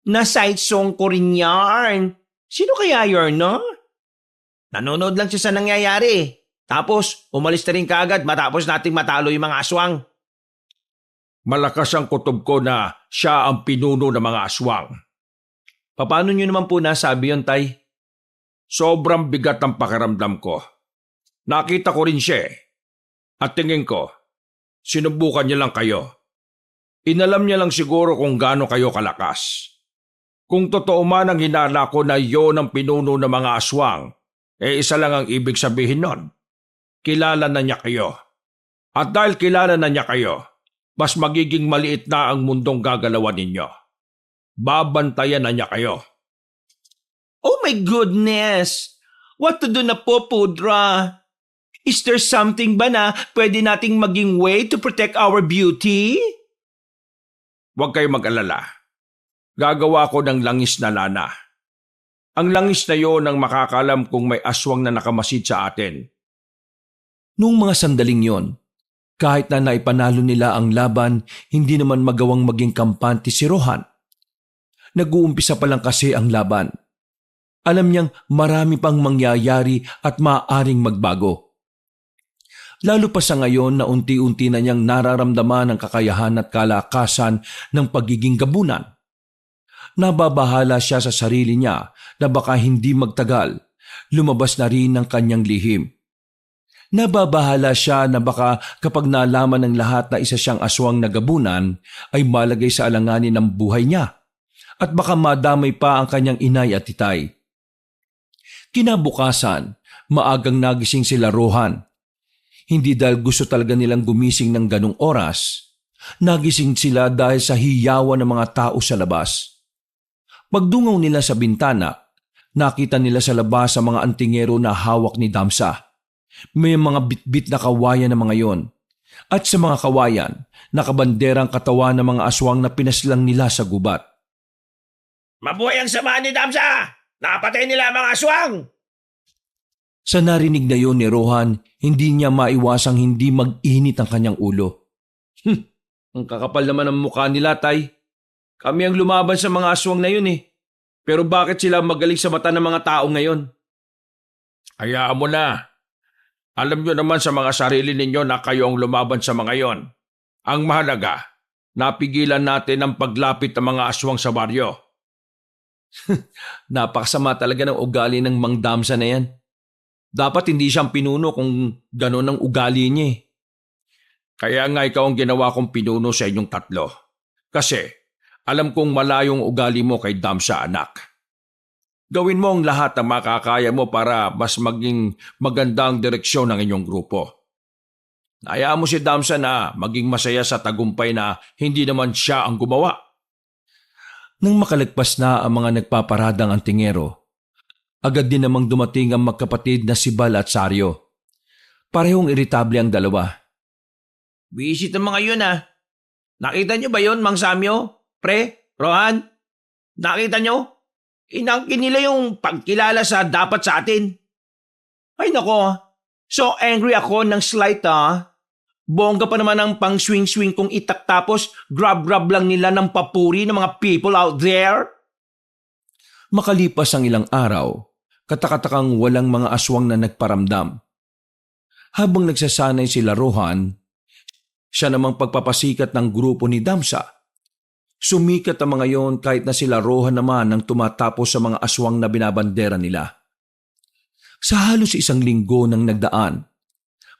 Na side song ko rin yarn. Sino kaya yun, no? Nanonood lang siya sa nangyayari. Tapos, umalis na rin kaagad matapos nating matalo yung mga aswang. Malakas ang kutob ko na siya ang pinuno ng mga aswang. Paano nyo naman po nasabi yun, Tay? Sobrang bigat ang pakiramdam ko. Nakita ko rin siya eh. At tingin ko, sinubukan niya lang kayo. Inalam niya lang siguro kung gaano kayo kalakas. Kung totoo man ang hinala ko na yon ang pinuno ng mga aswang, isa lang ang ibig sabihin nun. Kilala na niya kayo. At dahil kilala na niya kayo, mas magiging maliit na ang mundong gagalawan ninyo. Babantayan na niya kayo. Oh my goodness! What to do na po, Pudra? Is there something ba na pwede nating maging way to protect our beauty? Huwag kayo mag-alala. Gagawa ko ng langis na lana. Ang langis na yon ang makakalam kung may aswang na nakamasid sa atin. Noong mga sandaling yon, kahit na naipanalo nila ang laban, hindi naman magawang maging kampante si Rohan. Nag-uumpisa pa lang kasi ang laban. Alam niyang marami pang mangyayari at maaaring magbago. Lalo pa sa ngayon na unti-unti na niyang nararamdaman ang kakayahan at kalakasan ng pagiging gabunan. Nababahala siya sa sarili niya na baka hindi magtagal, lumabas na rin ang kanyang lihim. Nababahala siya na baka kapag nalaman ng lahat na isa siyang aswang na gabunan ay malagay sa alanganin ng buhay niya at baka madamay pa ang kanyang inay at titay. Kinabukasan, maagang nagising sila Rohan. Hindi dahil gusto talaga nilang gumising ng ganong oras. Nagising sila dahil sa hiyawan ng mga tao sa labas. Pagdungaw nila sa bintana, nakita nila sa labas ang mga antingero na hawak ni Damsa. May mga bitbit na kawayan ng mga yon. At sa mga kawayan, nakabanderang katawan ng mga aswang na pinaslang nila sa gubat. Mabuhay ang samahan ni Damsa! Napatay nila ang mga aswang! Sa narinig na yon ni Rohan, hindi niya maiwasang hindi mag-init ang kanyang ulo. Ang kakapal naman ng mukha nila, Tay. Kami ang lumaban sa mga aswang na yun eh. Pero bakit sila magaling sa mata ng mga tao ngayon? Hayaan mo na. Alam nyo naman sa mga sarili ninyo na kayo ang lumaban sa mga yon. Ang mahalaga, napigilan natin ang paglapit ng mga aswang sa baryo. Napakasama talaga ng ugali ng Mang Damsa na yan. Dapat hindi siyang pinuno kung gano'n ang ugali niya eh. Kaya nga ikaw ang ginawa kong pinuno sa inyong tatlo. Kasi alam kong malayong ugali mo kay Damsa, anak. Gawin mo ang lahat ng makakaya mo para mas maging maganda ang direksyon ng inyong grupo. Hayaan mo si Damsa na maging masaya sa tagumpay na hindi naman siya ang gumawa. Nang makalagpas na ang mga nagpaparadang antingero, agad din namang dumating ang magkapatid na si Bal at Saryo. Parehong iritable ang dalawa. Visit ang mga yun ah. Nakita niyo ba yun, Mang Samyo? Pre? Rohan? Nakita niyo? Inangkin nila yung pagkilala sa dapat sa atin. Ay nako, so angry ako ng slight ah. Bongga pa naman ang pang swing-swing kong itak tapos grab-grab lang nila ng papuri ng mga people out there. Makalipas ang ilang araw, katakatakang walang mga aswang na nagparamdam. Habang nagsasanay sila Rohan, siya namang pagpapasikat ng grupo ni Damsa. Sumikat ang mga yon kahit na sila Rohan naman ang tumatapos sa mga aswang na binabandera nila. Sa halos 1 linggo nang nagdaan,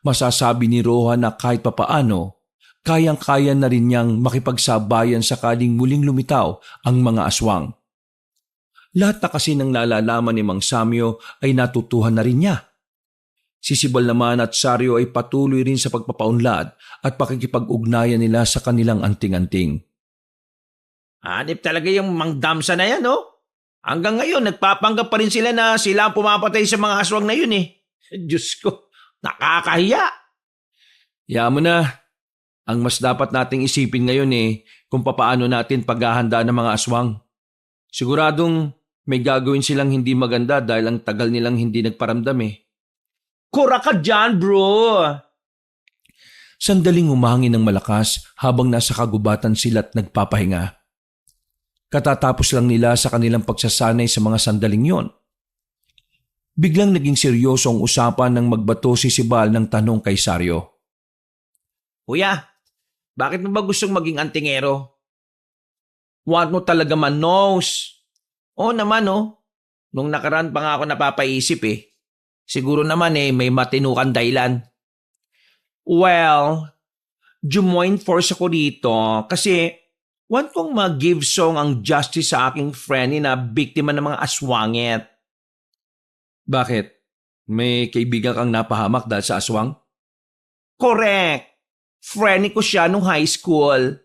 masasabi ni Rohan na kahit papaano, kayang-kaya na rin niyang makipagsabayan sakaling muling lumitaw ang mga aswang. Lahat na kasi ng nalalaman ni Mang Samyo ay natutuhan na rin niya. Si Sibal naman at Saryo ay patuloy rin sa pagpapaunlad at pakikipag-ugnayan nila sa kanilang anting-anting. Hanip talaga yung Mang Damsa na yan, no? Hanggang ngayon, nagpapanggap pa rin sila na sila ang pumapatay sa mga aswang na yun eh. Diyos ko, nakakahiya. Hayaan mo na. Ang mas dapat nating isipin ngayon eh kung papaano natin paghahanda ng mga aswang. Siguradong may gagawin silang hindi maganda dahil ang tagal nilang hindi nagparamdam eh. Kura ka dyan, bro! Sandaling humangin ng malakas habang nasa kagubatan sila't nagpapahinga. Katatapos lang nila sa kanilang pagsasanay sa mga sandaling yon Biglang naging seryoso ang usapan nang magbato si Sibal ng tanong kay Saryo. Kuya, bakit mo ba gustong maging antingero? Want mo talaga manos? Oo naman oh. Nung nakaraan pa nga ako napapaisip eh. Siguro naman may matinukan dahilan. Well, join force ako dito kasi want kong mag-give song ang justice sa aking friend na biktima ng mga aswangit. Bakit? May kaibigan kang napahamak dahil sa aswang? Correct. Friend ko siya nung high school.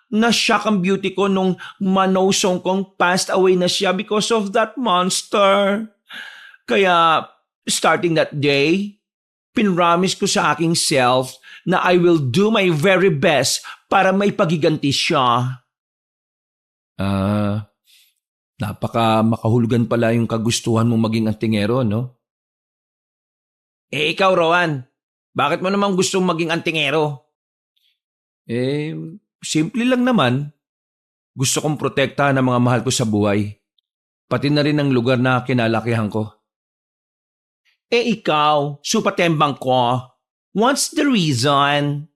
Na-shock ang beauty ko nung manosong kong passed away na siya because of that monster. Kaya, starting that day, pinramis ko sa aking self na I will do my very best para may pagiganti siya. Napaka makahulugan pala yung kagustuhan mong maging antingero, no? Ikaw Rowan, bakit mo naman gustong maging antingero? Simple lang naman. Gusto kong protektahan ang mga mahal ko sa buhay. Pati na rin ang lugar na kinalakihan ko. Ikaw, supatembang ko. What's the reason?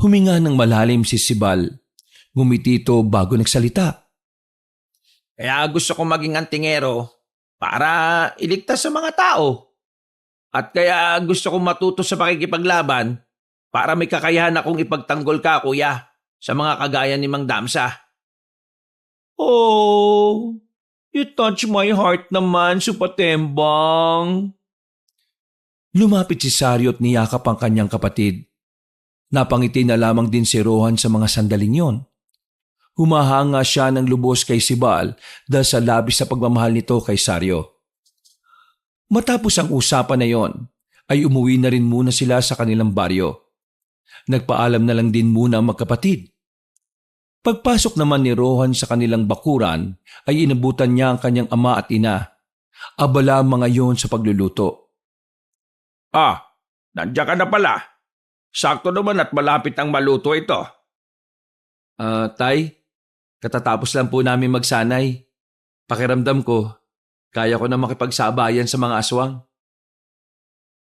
Huminga ng malalim si Sibal. Ngumiti ito bago nagsalita. Kaya gusto kong maging antingero para iligtas sa mga tao. At kaya gusto kong matuto sa pakikipaglaban para may kakayahan akong ipagtanggol ka, kuya, sa mga kagaya ni Mang Damsa. Oh, you touch my heart naman, supatembang. Lumapit si Saryo at niyakap ang kanyang kapatid. Napangiti na lamang din si Rohan sa mga sandaling yon. Humahanga siya ng lubos kay Sibal dahil sa labis sa pagmamahal nito kay Saryo. Matapos ang usapan na yon, ay umuwi na rin muna sila sa kanilang baryo. Nagpaalam na lang din muna ang magkapatid. Pagpasok naman ni Rohan sa kanilang bakuran, ay inabutan niya ang kanyang ama at ina. Abala ang mga yon sa pagluluto. Nandiyan ka na pala. Sakto naman at malapit ang maluto ito. Tay, katatapos lang po namin magsanay. Pakiramdam ko, kaya ko na makipagsabayan sa mga aswang.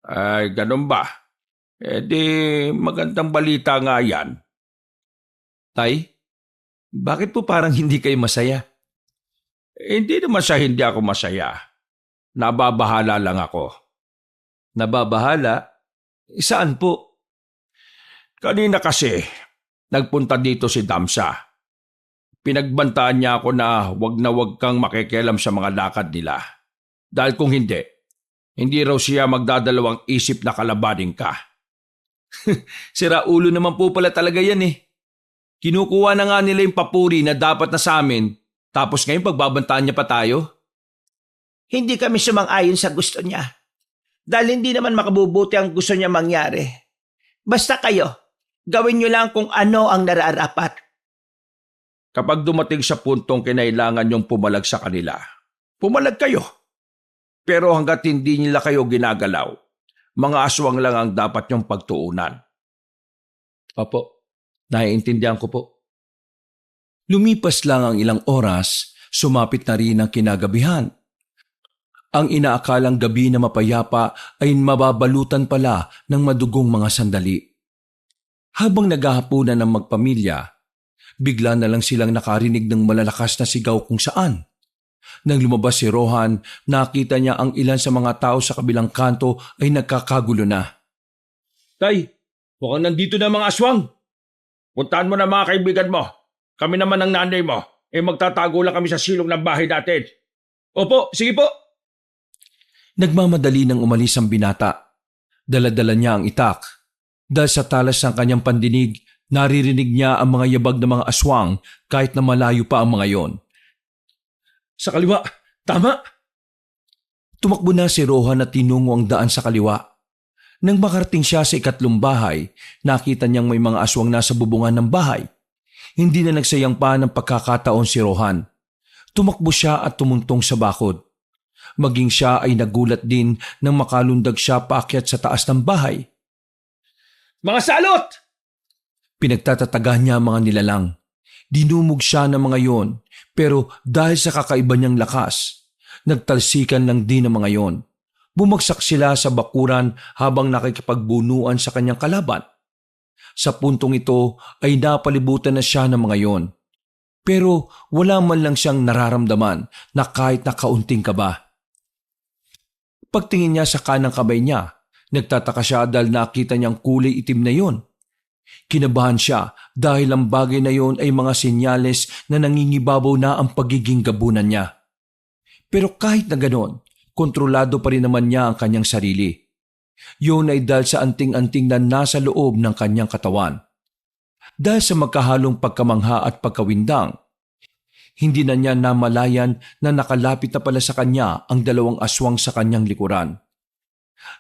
Ay, ganun ba? Di magandang balita nga yan. Tay, bakit po parang hindi kayo masaya? Hindi naman sa hindi ako masaya. Nababahala lang ako. Nababahala? Saan po? Kanina kasi, nagpunta dito si Damsa. Pinagbantaan niya ako na wag kang makikialam sa mga lakad nila. Dahil kung hindi raw siya magdadalawang isip na kalabanin ka. Sira ulo naman po pala talaga yan eh. Kinukuha na nga nila yung papuri na dapat na sa amin, tapos ngayon pagbabantaan niya pa tayo. Hindi kami sumang-ayon sa gusto niya. Dahil hindi naman makabubuti ang gusto niya mangyari. Basta kayo, gawin niyo lang kung ano ang nararapat. Kapag dumating sa puntong kinailangan niyong pumalag sa kanila, pumalag kayo. Pero hanggat hindi nila kayo ginagalaw, mga aswang lang ang dapat niyong pagtuunan. Opo, naiintindihan ko po. Lumipas lang ang ilang oras, sumapit na rin ang kinagabihan. Ang inaakalang gabi na mapayapa ay mababalutan pala ng madugong mga sandali. Habang naghahapunan ng magpamilya, bigla na lang silang nakarinig ng malalakas na sigaw kung saan. Nang lumabas si Rohan, nakita niya ang ilan sa mga tao sa kabilang kanto ay nagkakagulo na. Tay, mukhang nandito na mga aswang. Puntahan mo na mga kaibigan mo. Kami naman ang nanay mo. Magtatago lang kami sa silong ng bahay natin. Opo, sige po. Nagmamadali nang umalis ang binata. Dala-dala niya ang itak. Dahil sa talas ng kanyang pandinig, naririnig niya ang mga yabag ng mga aswang kahit na malayo pa ang mga yon. Sa kaliwa, tama. Tumakbo na si Rohan at tinungo ang daan sa kaliwa. Nang makarating siya sa ikatlong bahay, nakita niyang may mga aswang nasa bubungan ng bahay. Hindi na nagsayang pa ng pagkakataon si Rohan. Tumakbo siya at tumuntong sa bakod. Maging siya ay nagulat din nang makalundag siya paakyat sa taas ng bahay. Mga salot! Pinagtatatagan niya ang mga nilalang. Dinumog siya ng mga yon, pero dahil sa kakaiba niyang lakas, Nagtalsikan lang din ang mga yon. Bumagsak sila sa bakuran habang nakikipagbunuan sa kanyang kalaban. Sa puntong ito ay napalibutan na siya ng mga yon. Pero wala man lang siyang nararamdaman na kahit na kaunting kaba. Pagtingin niya sa kanang kamay niya, nagtataka siya dahil nakita niyang kulay itim na yon. Kinabahan siya dahil ang bagay na yon ay mga senyales na nangingibabaw na ang pagiging gabunan niya. Pero kahit na ganon, kontrolado pa rin naman niya ang kanyang sarili. Yun ay dahil sa anting-anting na nasa loob ng kanyang katawan. Dahil sa magkahalong pagkamangha at pagkawindang, hindi na niya namalayan na nakalapit na pala sa kanya ang dalawang aswang sa kanyang likuran.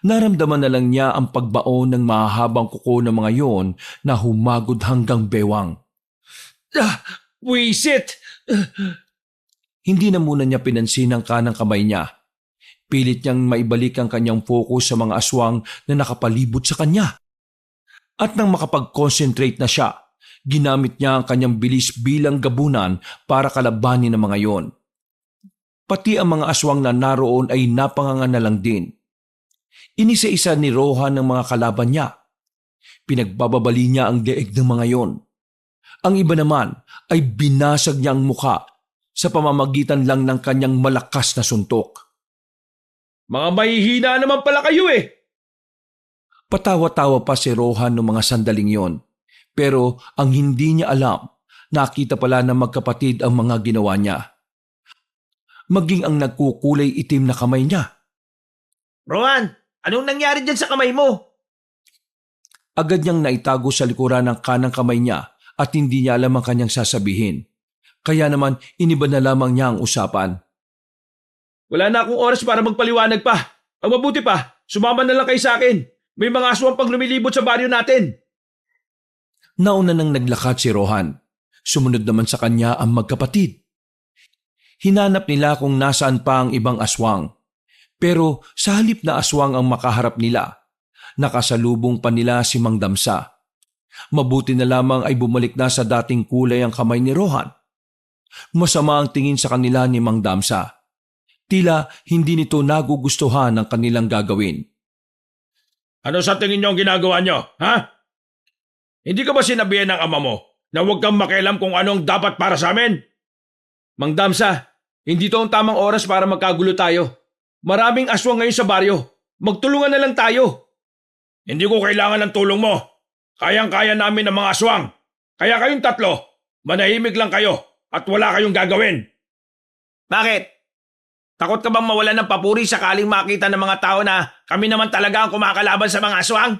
Naramdaman na lang niya ang pagbaon ng mahahabang kuko ng mga yon na humagod hanggang bewang. Wisit! Hindi na muna niya pinansin ang kanang kamay niya. Pilit niyang maibalik ang kanyang focus sa mga aswang na nakapalibot sa kanya. At nang makapag-concentrate na siya, ginamit niya ang kanyang bilis bilang gabunan para kalabanin ang mga yon. Pati ang mga aswang na naroon ay napanganga na lang din. Inisa-isa ni Rohan ng mga kalaban niya. Pinagbababali niya ang leeg ng mga yon. Ang iba naman ay binasag niya ang muka sa pamamagitan lang ng kanyang malakas na suntok. Mga mahihina naman pala kayo eh! Patawa-tawa pa si Rohan noong mga sandaling yon. Pero ang hindi niya alam, nakita pala ng magkapatid ang mga ginawa niya. Maging ang nagkukulay itim na kamay niya. Rohan, anong nangyari dyan sa kamay mo? Agad niyang naitago sa likuran ng kanang kamay niya at hindi niya alam ang kanyang sasabihin. Kaya naman iniba na lamang niya ang usapan. Wala na akong oras para magpaliwanag pa. Ang mabuti pa, sumama na lang kayo sa akin. May mga aswang pang lumilibot sa baryo natin. Nauna nang naglakad si Rohan. Sumunod naman sa kanya ang magkapatid. Hinanap nila kung nasaan pa ang ibang aswang. Pero sa halip na aswang ang makaharap nila, nakasalubong pa nila si Mang Damsa. Mabuti na lamang ay bumalik na sa dating kulay ang kamay ni Rohan. Masama ang tingin sa kanila ni Mang Damsa. Tila hindi nito nagugustuhan ang kanilang gagawin. Ano sa tingin niyo ang ginagawa niyo, ha? Hindi ka ba sinabihan ng ama mo na huwag kang makialam kung anong dapat para sa amin? Mang Damsa, hindi to ang tamang oras para magkagulo tayo. Maraming aswang ngayon sa baryo. Magtulungan na lang tayo. Hindi ko kailangan ng tulong mo. Kayang-kaya namin ng mga aswang. Kaya kayong tatlo, manahimik lang kayo at wala kayong gagawin. Bakit? Takot ka bang mawalan ng papuri sakaling makita ng mga tao na kami naman talaga ang kumakalaban sa mga aswang?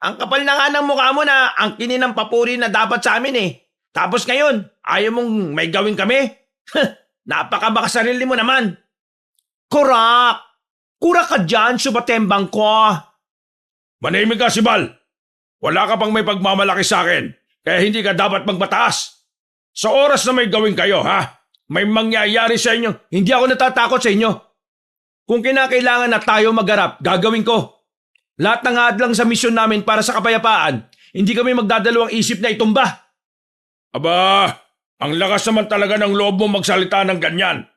Ang kapal na nga ng mukha mo na ang kinin ng papuri na dapat sa amin eh. Tapos ngayon, ayaw mong may gawin kami? Napakabaka sarili mo naman. Kurak! Kurak ka dyan, subatembang ko. Manahimik ka, Sibal. Wala ka pang may pagmamalaki sa akin, kaya hindi ka dapat magpataas. Sa oras na may gawin kayo, ha? May mangyayari sa inyo. Hindi ako natatakot sa inyo. Kung kinakailangan na tayo magharap, gagawin ko. Lahat ng hadlang sa misyon namin para sa kapayapaan, hindi kami magdadalawang isip na itumba. Aba, ang lakas naman talaga ng loob mo magsalita ng ganyan.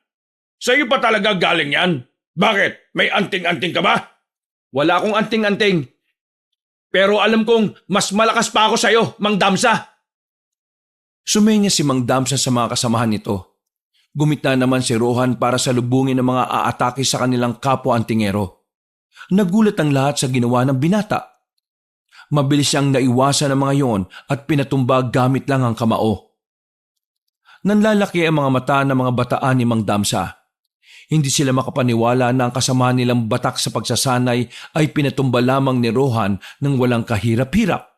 Sa iyo pa talaga galing yan? Bakit? May anting-anting ka ba? Wala akong anting-anting. Pero alam kong mas malakas pa ako sa iyo, Mang Damsa. Sumenya si Mang Damsa sa mga kasamahan nito. Gumita naman si Rohan para salubungin ang mga aatake sa kanilang kapwa-antingero. Nagulat ang lahat sa ginawa ng binata. Mabilis siyang naiwasan ng mga yon at pinatumba gamit lang ang kamao. Nanlalaki ang mga mata ng mga bataan ni Mang Damsa. Hindi sila makapaniwala na ang kasamahan nilang batak sa pagsasanay ay pinatumba lamang ni Rohan ng walang kahirap-hirap.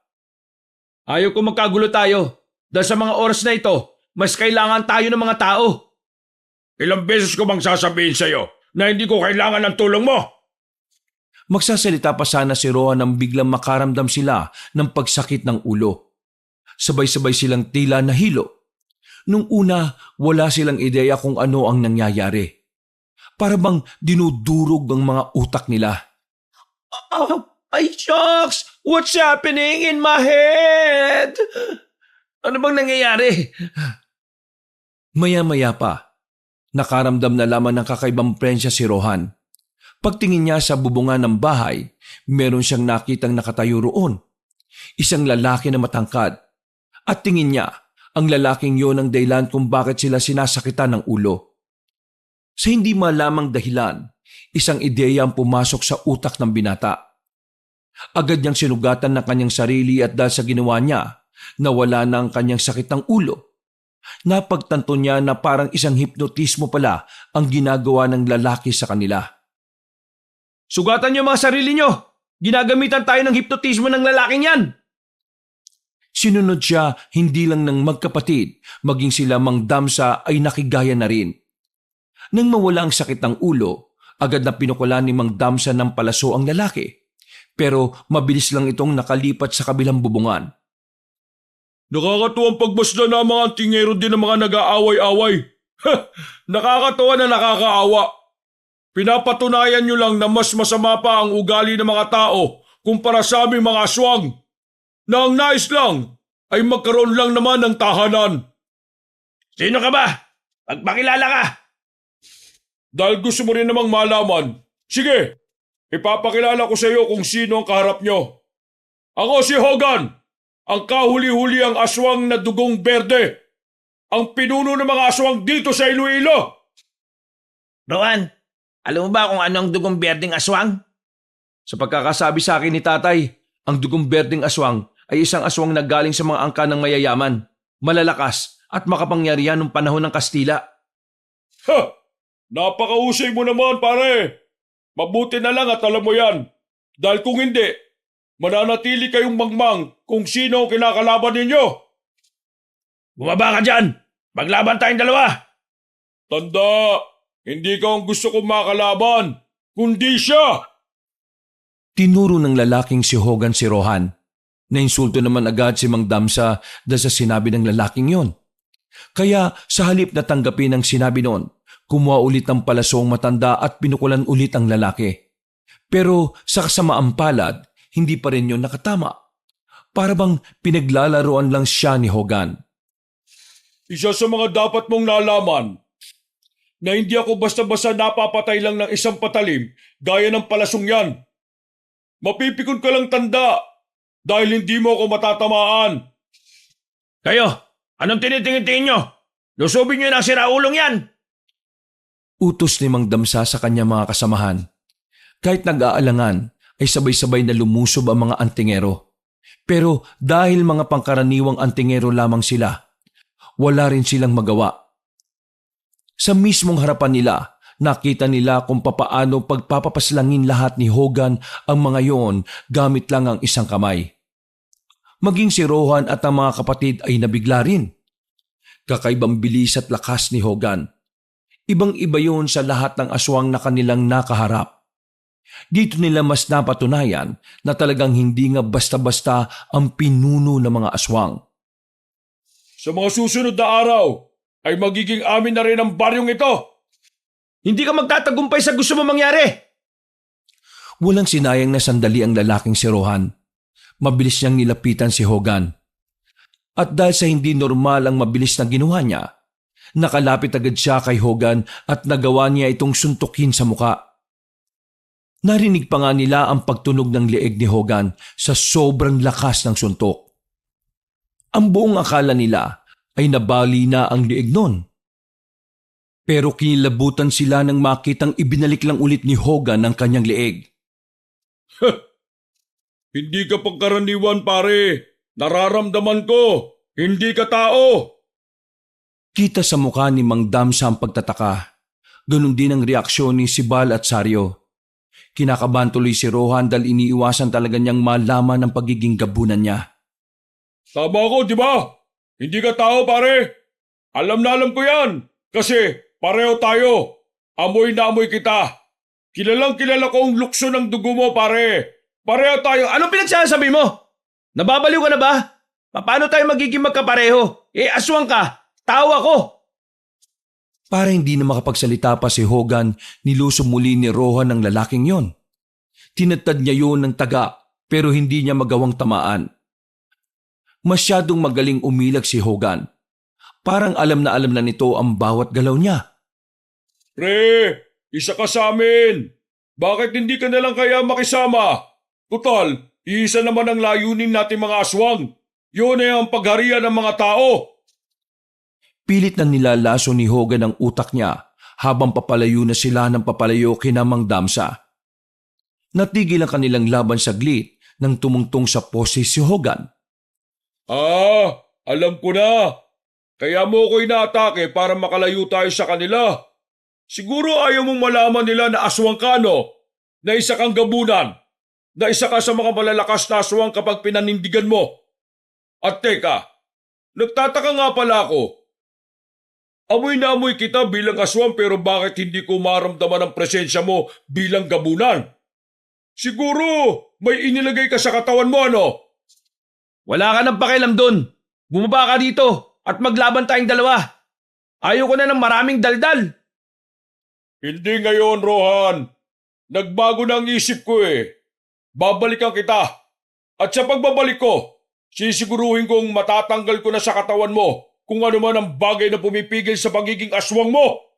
Ayaw ko magkagulo tayo. Dahil sa mga oras na ito, mas kailangan tayo ng mga tao. Ilang beses ko bang sasabihin sa iyo na hindi ko kailangan ng tulong mo? Magsasalita pa sana si Rohan nang biglang makaramdam sila ng pagsakit ng ulo. Sabay-sabay silang tila nahilo. Nung una, wala silang ideya kung ano ang nangyayari. Para bang dinudurog ang mga utak nila. Ay, shucks! What's happening in my head? Ano bang nangyayari? Maya-maya pa, Nakaramdam na lamang ng kakaibang presensya si Rohan. Pagtingin niya sa bubungan ng bahay, meron siyang nakitang nakatayo roon. Isang lalaki na matangkad. At tingin niya, ang lalaking yon ang dahilan kung bakit sila sinasakitan ng ulo. Sa hindi malamang dahilan, isang ideya ang pumasok sa utak ng binata. Agad niyang sinugatan ng kanyang sarili at dahil sa ginawa niya, nawala na ang kanyang sakit ng ulo. Napagtanto niya na parang isang hipnotismo pala ang ginagawa ng lalaki sa kanila. Sugatan niyo mga sarili niyo! Ginagamitan tayo ng hipnotismo ng lalaking yan! Sinunod siya hindi lang ng magkapatid, maging sila Mang Damsa ay nakigaya na rin. Nang mawala ang sakit ng ulo, agad na pinukulan ni Mang Damsa ng palaso ang lalaki. Pero mabilis lang itong nakalipat sa kabilang bubungan. Nakakatuwang pagmasdan na mga antingero din ng mga nag-aaway-away. Nakakatawa na nakakaawa. Pinapatunayan nyo lang na mas masama pa ang ugali ng mga tao kumpara sa aming mga aswang. Na ang nais lang ay magkaroon lang naman ng tahanan. Sino ka ba? Magpakilala ka! Dahil gusto mo rin namang malaman, sige, ipapakilala ko sa iyo kung sino ang kaharap nyo. Ako si Hogan, ang kahuli-huli ang aswang na dugong berde. Ang pinuno ng mga aswang dito sa Iloilo. Rohan, alam mo ba kung ano ang dugong berdeng aswang? Sa pagkakasabi sa akin ni tatay, ang dugong berdeng aswang ay isang aswang na galing sa mga angka ng mayayaman, malalakas at makapangyarihan ng panahon ng Kastila. Ha! Napakahusay mo naman, pare. Mabuti na lang at alam mo yan. Dahil kung hindi, mananatili kayong mangmang kung sino ang kinakalaban ninyo. Bumaba ka dyan! Maglaban tayong dalawa! Tanda, hindi ka ang gusto kong makalaban, kundi siya. Tinuro ng lalaking si Hogan si Rohan. Nainsulto naman agad si Mang Damsa dahil sa sinabi ng lalaking yon. Kaya sa halip na tanggapin ang sinabi noon, kumuha ulit ng palasong matanda at pinukulan ulit ang lalaki. Pero sa kasamaang palad, hindi pa rin yon nakatama. Para bang pinaglalaroan lang siya ni Hogan. Isa sa mga dapat mong nalaman, na hindi ako basta-basta napapatay lang ng isang patalim gaya ng palasong yan. Mapipikon ka lang tanda dahil hindi mo ako matatamaan. Kayo, anong tinitingin-tingin nyo? Lusubin nyo na ang siraulong yan! Utos ni Mang Damsa sa kanya mga kasamahan. Kahit nag-aalangan, ay sabay-sabay na lumusob ang mga antingero. Pero dahil mga pangkaraniwang antingero lamang sila, wala rin silang magawa. Sa mismong harapan nila, nakita nila kung papaano pagpapapaslangin lahat ni Hogan ang mga yon gamit lang ang isang kamay. Maging si Rohan at ang mga kapatid ay nabigla rin. Kakaibang bilis at lakas ni Hogan. Ibang-iba yon sa lahat ng aswang na kanilang nakaharap. Dito nila mas napatunayan na talagang hindi nga basta-basta ang pinuno ng mga aswang. Sa mga susunod na araw, ay magiging amin na rin ang baryong ito. Hindi ka magtatagumpay sa gusto mo mangyari! Walang sinayang na sandali ang lalaking si Rohan. Mabilis niyang nilapitan si Hogan. At dahil sa hindi normal ang mabilis na ginawa niya, nakalapit agad siya kay Hogan at nagawa niya itong suntukin sa muka. Narinig pa nga nila ang pagtunog ng leeg ni Hogan sa sobrang lakas ng suntok. Ang buong akala nila ay nabali na ang leeg nun. Pero kinilabutan sila nang makitang ibinalik lang ulit ni Hogan ang kanyang leeg. Hindi ka pangkaraniwan, pare. Nararamdaman ko. Hindi ka tao. Kita sa mukha ni Mang Damsa ang pagtataka. Ganun din ang reaksyon ni Sibal at Saryo. Kinakabahan tuloy si Rohan dahil iniiwasan talaga niyang malaman ang pagiging gabunan niya. Tama ko, di ba? Hindi ka tao, pare. Alam na alam ko yan. Kasi pareho tayo. Amoy na amoy kita. Kilalang kilala ko ang lukso ng dugo mo, pare. Pareho tayo. Anong pinagsasabi mo? Nababaliw ka na ba? Paano tayo magiging magkapareho? Aswang ka. Tao ako. Para hindi na makapagsalita pa si Hogan, nilusob muli ni Rohan ang lalaking yon. Tinatad niya yon ng taga pero hindi niya magawang tamaan. Masyadong magaling umilag si Hogan. Parang alam na nito ang bawat galaw niya. Pre, isa ka sa amin. Bakit hindi ka nalang kaya makisama? Total, iisa naman ang layunin natin mga aswang. Yun ay ang pagharian ng mga tao. Pilit na nilalaso ni Hogan ang utak niya habang papalayo na sila ng papalayo kina Mang Damsa. Natigil ang kanilang laban saglit nang tumungtong sa pose si Hogan. Alam ko na. Kaya mo ko inaatake para makalayo tayo sa kanila. Siguro ayaw mong malaman nila na aswang ka, no? Na isa kang gabunan. Na isa ka sa mga malalakas na aswang kapag pinanindigan mo. At teka, nagtataka nga pala ako. Amoy na amoy kita bilang aswang pero bakit hindi ko maramdaman ang presensya mo bilang gabunan? Siguro may inilagay ka sa katawan mo, ano? Wala ka nang pakialam dun. Bumaba ka dito at maglaban tayong dalawa. Ayoko na ng maraming daldal. Hindi ngayon, Rohan. Nagbago na ang isip ko eh. Babalikan kita. At sa pagbabalik ko, sisiguruhin kong matatanggal ko na sa katawan mo kung ano man ang bagay na pumipigil sa pagiging aswang mo.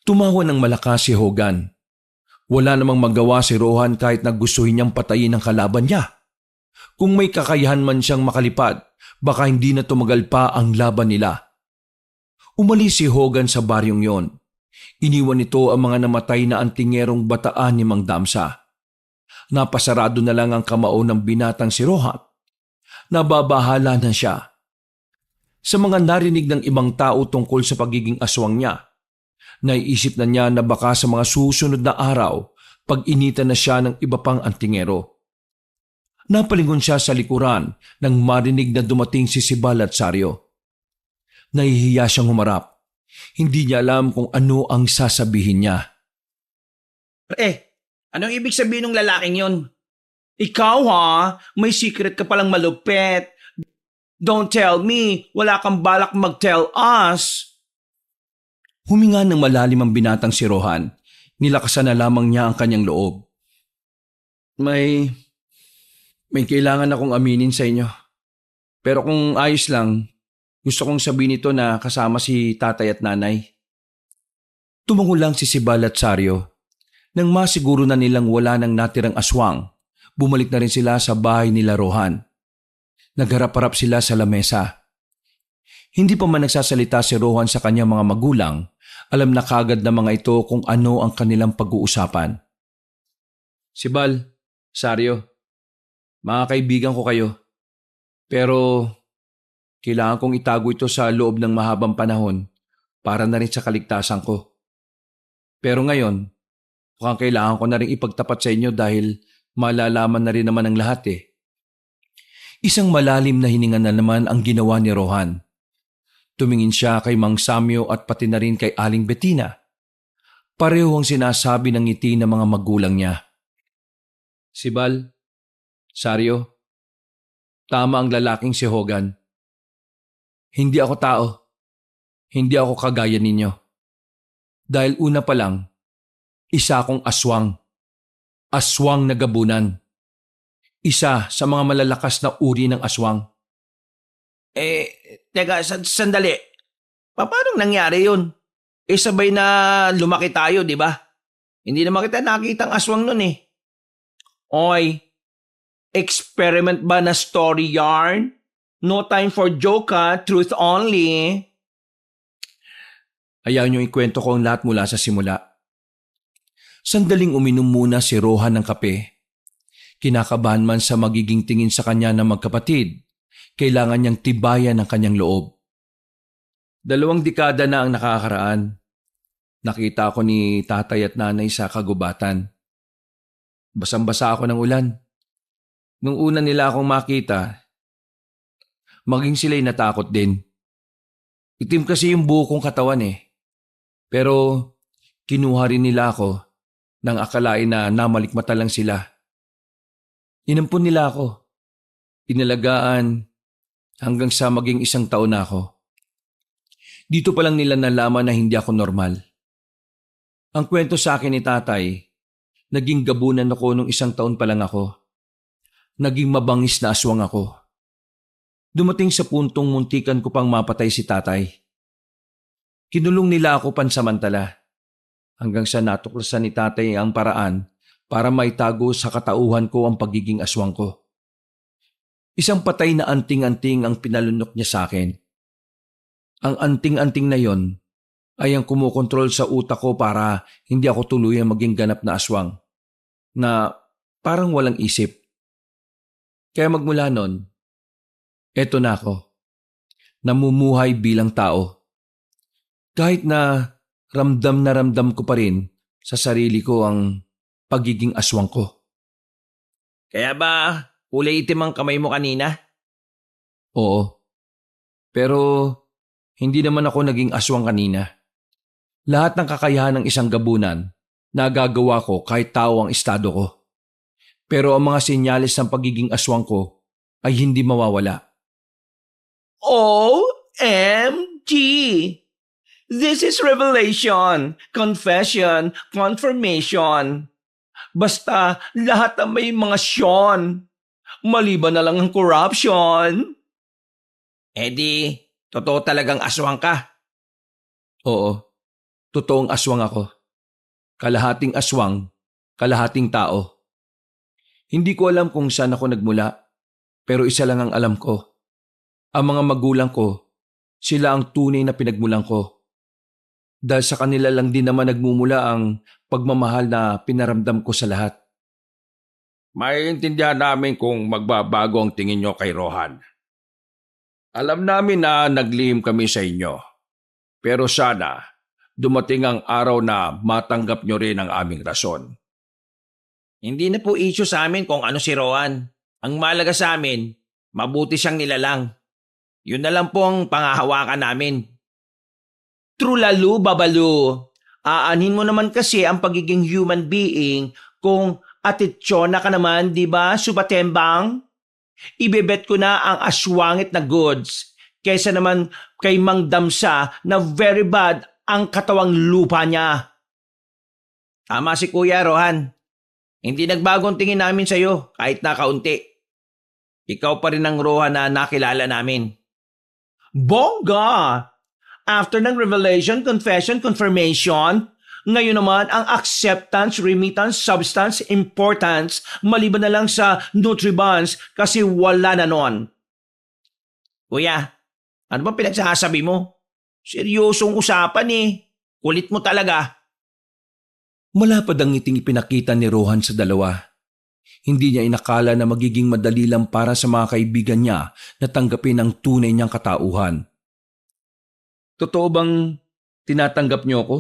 Tumawa ng malakas si Hogan. Wala namang magawa si Rohan kahit na gustuhin niyang patayin ang kalaban niya. Kung may kakayahan man siyang makalipad, baka hindi na tumagal pa ang laban nila. Umalis si Hogan sa baryong yon. Iniwan nito ang mga namatay na antingerong bataan ni Mang Damsa. Napasarado na lang ang kamao ng binatang si Rohan. Nababahala na siya. Sa mga narinig ng ibang tao tungkol sa pagiging aswang niya, naiisip na niya na baka sa mga susunod na araw, pag-initan na siya ng iba pang antingero. Napalingon siya sa likuran nang marinig na dumating si Sibal at Saryo. Nahihiya siyang humarap. Hindi niya alam kung ano ang sasabihin niya. Anong ibig sabihin ng lalaking yon? Ikaw ha, may secret ka palang malupit. Don't tell me, wala kang balak mag-tell us. Huminga ng malalim ang binatang si Rohan. Nilakasan na lamang niya ang kanyang loob. May kailangan akong aminin sa inyo. Pero kung ayos lang, gusto kong sabihin ito na kasama si tatay at nanay. Tumango lang si Sibal at Saryo. Nang masiguro na nilang wala nang natirang aswang, bumalik na rin sila sa bahay nila Rohan. Nagharap-harap sila sa lamesa. Hindi pa man nagsasalita si Rohan sa kanyang mga magulang, alam na kagad na mga ito kung ano ang kanilang pag-uusapan. Sibal, Saryo, mga kaibigan ko kayo. Pero kailangan kong itago ito sa loob ng mahabang panahon para na rin sa kaligtasan ko. Pero ngayon, mukhang kailangan ko na rin ipagtapat sa inyo dahil malalaman na rin naman ang lahat eh. Isang malalim na hininga na naman ang ginawa ni Rohan. Tumingin siya kay Mang Samyo at pati na rin kay Aling Bettina. Pareho ang sinasabi ng ngiti ng mga magulang niya. Sibal, Saryo, tama ang lalaking si Hogan. Hindi ako tao. Hindi ako kagaya ninyo. Dahil una pa lang, isa akong aswang. Aswang na gabunan. Isa sa mga malalakas na uri ng aswang. Teka, sandali. Paano nangyari yun? Sabay na lumaki tayo, di ba? Hindi naman kita nakita ang aswang nun eh. Oy, experiment ba na story yarn? No time for joke ha, truth only. Ayaw niyong ikwento ko ang lahat mula sa simula. Sandaling uminom muna si Rohan ng kape. Kinakabahan man sa magiging tingin sa kanya ng magkapatid, kailangan niyang tibayan ang kanyang loob. 2 dekada na ang nakakaraan. Nakita ko ni tatay at nanay sa kagubatan. Basang-basa ako ng ulan. Nung una nila akong makita, maging sila'y natakot din. Itim kasi yung buo kong katawan eh. Pero kinuha rin nila ako nang akalain na namalikmata lang sila. Inampun nila ako. Inalagaan hanggang sa maging 1 taon na ako. Dito pa lang nila nalaman na hindi ako normal. Ang kwento sa akin ni tatay, naging gabunan ako nung 1 taon pa lang ako. Naging mabangis na aswang ako. Dumating sa puntong muntikan ko pang mapatay si tatay. Kinulong nila ako pansamantala. hanggang sa natuklasan ni tatay ang paraan para maitago sa katauhan ko ang pagiging aswang ko. Isang patay na anting-anting ang pinalunok niya sa akin. Ang anting-anting na yon ay ang kumukontrol sa utak ko para hindi ako tuluyang maging ganap na aswang, na parang walang isip. Kaya magmula nun, eto na ako, namumuhay bilang tao. Kahit na ramdam ko pa rin sa sarili ko ang pagiging aswang ko. Kaya ba kulay itim ang kamay mo kanina? Oo, pero hindi naman ako naging aswang kanina. Lahat ng kakayahan ng isang gabunan, nagagawa ko kahit tao ang estado ko. Pero ang mga senyales ng pagiging aswang ko ay hindi mawawala. OMG! This is revelation, confession, confirmation. Basta lahat na may mga syon. Maliban na lang ang corruption. Totoo talagang aswang ka. Oo, totoong aswang ako. Kalahating aswang, kalahating tao. Hindi ko alam kung saan ako nagmula, pero isa lang ang alam ko. Ang mga magulang ko, sila ang tunay na pinagmulan ko. Dahil sa kanila lang din naman nagmumula ang pagmamahal na pinaramdam ko sa lahat. Maiintindihan namin kung magbabago ang tingin nyo kay Rohan. Alam namin na naglihim kami sa inyo. Pero sana, dumating ang araw na matanggap nyo rin ang aming rason. Hindi na po issue sa amin kung ano si Rohan. Ang malaga sa amin, mabuti siyang nilalang. Yun na lang po ang pangahawakan namin. Trulalu, babalu. Aanhin mo naman kasi ang pagiging human being kung atitsona ka naman, di ba, Subatembang? Ibebet ko na ang aswangit na goods kaysa naman kay Mang Damsa na very bad ang katawang lupa niya. Tama si Kuya Rohan. Hindi nagbagong tingin namin sa'yo kahit na kaunti. Ikaw pa rin ang Rohan na nakilala namin. Bongga! After ng revelation, confession, confirmation, ngayon naman ang acceptance, remittance, substance, importance, maliban na lang sa nutribans kasi wala na nun. Kuya, ano ba pinagsasabi mo? Seryosong usapan eh. Kulit mo talaga. Malapad ang ngiting ipinakita ni Rohan sa dalawa. Hindi niya inakala na magiging madali lang para sa mga kaibigan niya na tanggapin ang tunay niyang katauhan. Totoo bang tinatanggap niyo ako?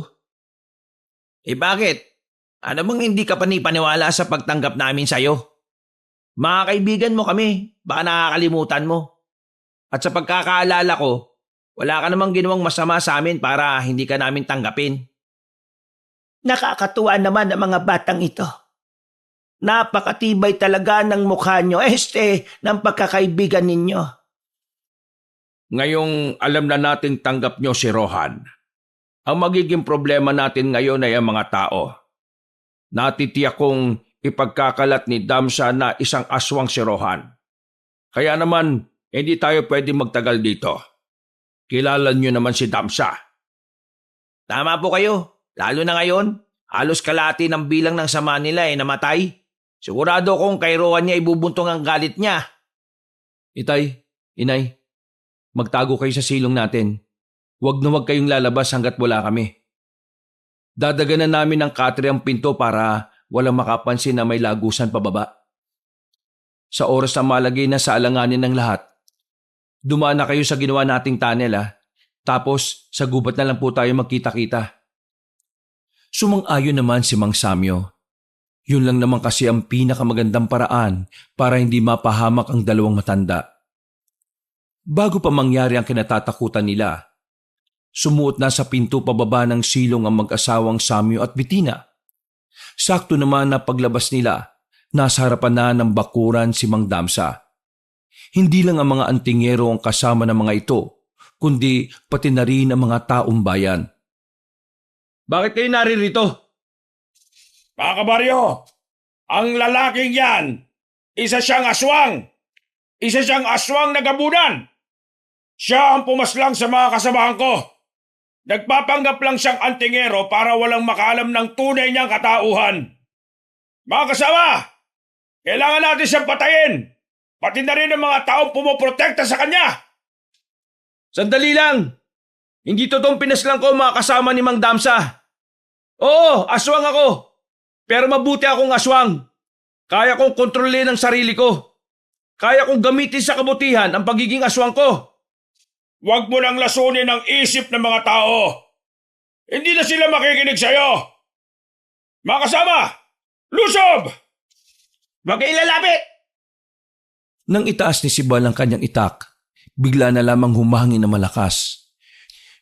Bakit? Ano bang hindi ka panipaniwala sa pagtanggap namin sa'yo? Mga kaibigan mo kami, baka nakakalimutan mo. At sa pagkakaalala ko, wala ka namang ginawang masama sa amin para hindi ka namin tanggapin. Nakakatuwa naman ang mga batang ito. Napakatibay talaga ng mukha nyo, ng pagkakaibigan ninyo. Ngayong alam na nating tanggap nyo si Rohan, ang magiging problema natin ngayon ay ang mga tao. Natitiyak kong ipagkakalat ni Damsa na isang aswang si Rohan. Kaya naman, hindi tayo pwede magtagal dito. Kilala nyo naman si Damsa. Tama po kayo, lalo na ngayon. Halos kalahati ng bilang ng sama nila namatay. Sigurado kong kay Rohan niya ibubuntong ang galit niya. Itay, inay, magtago kayo sa silong natin. Huwag na huwag kayong lalabas hanggat wala kami. Dadaganan namin ng katre ang pinto para walang makapansin na may lagusan pababa. Sa oras na malagay na sa alanganin ng lahat, dumaan na kayo sa ginawa nating tunnel tapos sa gubat na lang po tayo magkita-kita. Sumang-ayon naman si Mang Samyo. Yun lang naman kasi ang pinakamagandang paraan para hindi mapahamak ang dalawang matanda. Bago pa mangyari ang kinatatakutan nila, sumuot na sa pinto pababa ng silong ang mag-asawang Samyo at Bitina. Sakto naman na paglabas nila, nasa harapan na ng bakuran si Mang Damsa. Hindi lang ang mga antingero ang kasama ng mga ito, kundi pati na rin ang mga taong bayan. Bakit kayo naririto? Mga kabaryo, ang lalaking yan, isa siyang aswang. Isa siyang aswang na gabunan. Siya ang pumaslang sa mga kasamahan ko. Nagpapanggap lang siyang antingero para walang makaalam ng tunay niyang katauhan. Mga kasama, kailangan natin siyang patayin. Pati na rin ang mga taong pumoprotekta sa kanya. Sandali lang! Hindi totoong pinaslang ko mga kasama ni Mang Damsa. Oo, aswang ako. Pero mabuti akong aswang. Kaya kong kontrolin ang sarili ko. Kaya kong gamitin sa kabutihan ang pagiging aswang ko. Huwag mo nang lasunin ang isip ng mga tao. Hindi na sila makikinig sa'yo. Mga kasama, lusob! Huwag kayo lalapit! Nang itaas ni Sibal ang kanyang itak, bigla na lamang humangin na malakas.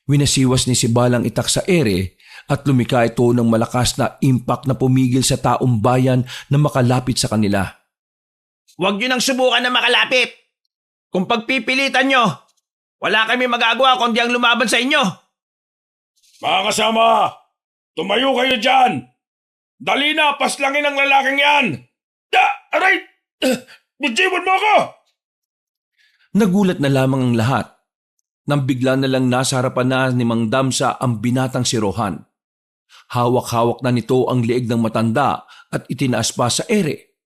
Winasiwas ni Sibal ang itak sa ere at lumika ito ng malakas na impact na pumigil sa taong bayan na makalapit sa kanila. Huwag nyo nang subukan na makalapit. Kung pagpipilitan nyo, wala kami magagawa kundi ang lumaban sa inyo. Mga kasama, tumayo kayo dyan. Dali na, paslangin ang lalaking yan. Aray! Bujiwan mo ako! Nagulat na lamang ang lahat nang bigla na lang nasa harapan na ni Mang Damsa ang binatang si Rohan. Hawak-hawak na nito ang leeg ng matanda at itinaas pa sa ere.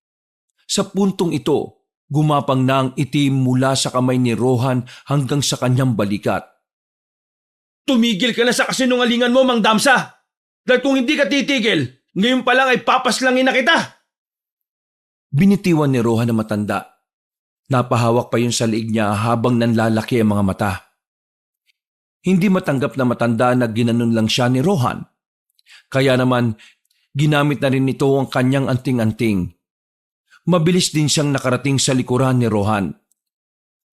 Sa puntong ito, gumapang na ang itim mula sa kamay ni Rohan hanggang sa kanyang balikat. Tumigil ka na sa kasinungalingan mo, Mang Damsa. Dahil kung hindi ka titigil, ngayon pa lang ay papaslangin na kita. Binitiwan ni Rohan ang matanda. Napahawak pa yun sa liig niya habang nanlalaki ang mga mata. Hindi matanggap na matanda na ginanon lang siya ni Rohan. Kaya naman, ginamit na rin nito ang kanyang anting-anting. Mabilis din siyang nakarating sa likuran ni Rohan.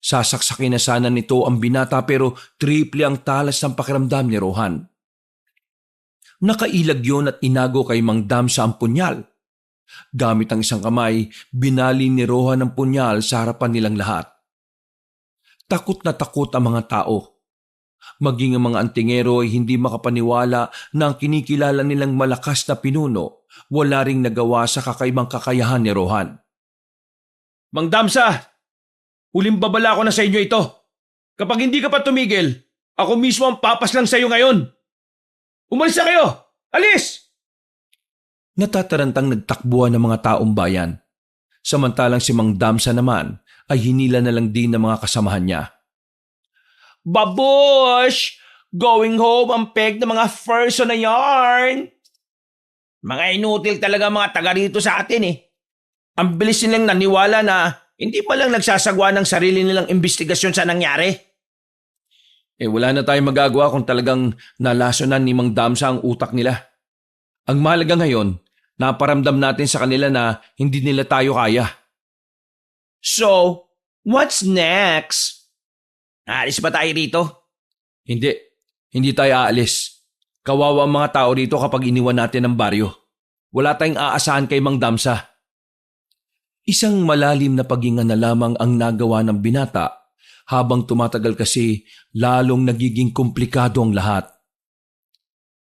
Sasaksakin na sana nito ang binata pero triple ang talas ng pakiramdam ni Rohan. Nakailag yun at inago kay Mang Damsa ang punyal. Gamit ang isang kamay, binali ni Rohan ang punyal sa harapan nilang lahat. Takot na takot ang mga tao. Maging ang mga antingero ay hindi makapaniwala na ang kinikilala nilang malakas na pinuno, wala ring nagawa sa kakaibang kakayahan ni Rohan. Mang Damsa, huling babala ko na sa inyo ito. Kapag hindi ka pa tumigil, ako mismo ang papaslang sa iyo ngayon. Umalis na kayo! Alis! Natatarantang nagtakbuhan ng mga taong bayan. Samantalang si Mang Damsa naman ay hinila na lang din ng mga kasamahan niya. Babush! Going home ang peg ng mga first na yarn. Mga inutil talaga mga taga rito sa atin eh. Ang bilis nilang naniwala na hindi pa lang nagsasagwa ng sarili nilang investigasyon sa nangyari. Wala na tayong magagawa kung talagang nalasonan ni Mang Damsa ang utak nila. Ang mahalaga ngayon, naparamdam natin sa kanila na hindi nila tayo kaya. So, what's next? Aalis ba tayo rito? Hindi tayo aalis. Kawawa ang mga tao rito kapag iniwan natin ang baryo. Wala tayong aasahan kay Mang Damsa. Isang malalim na paghinga na lamang ang nagawa ng binata habang tumatagal kasi lalong nagiging komplikado ang lahat.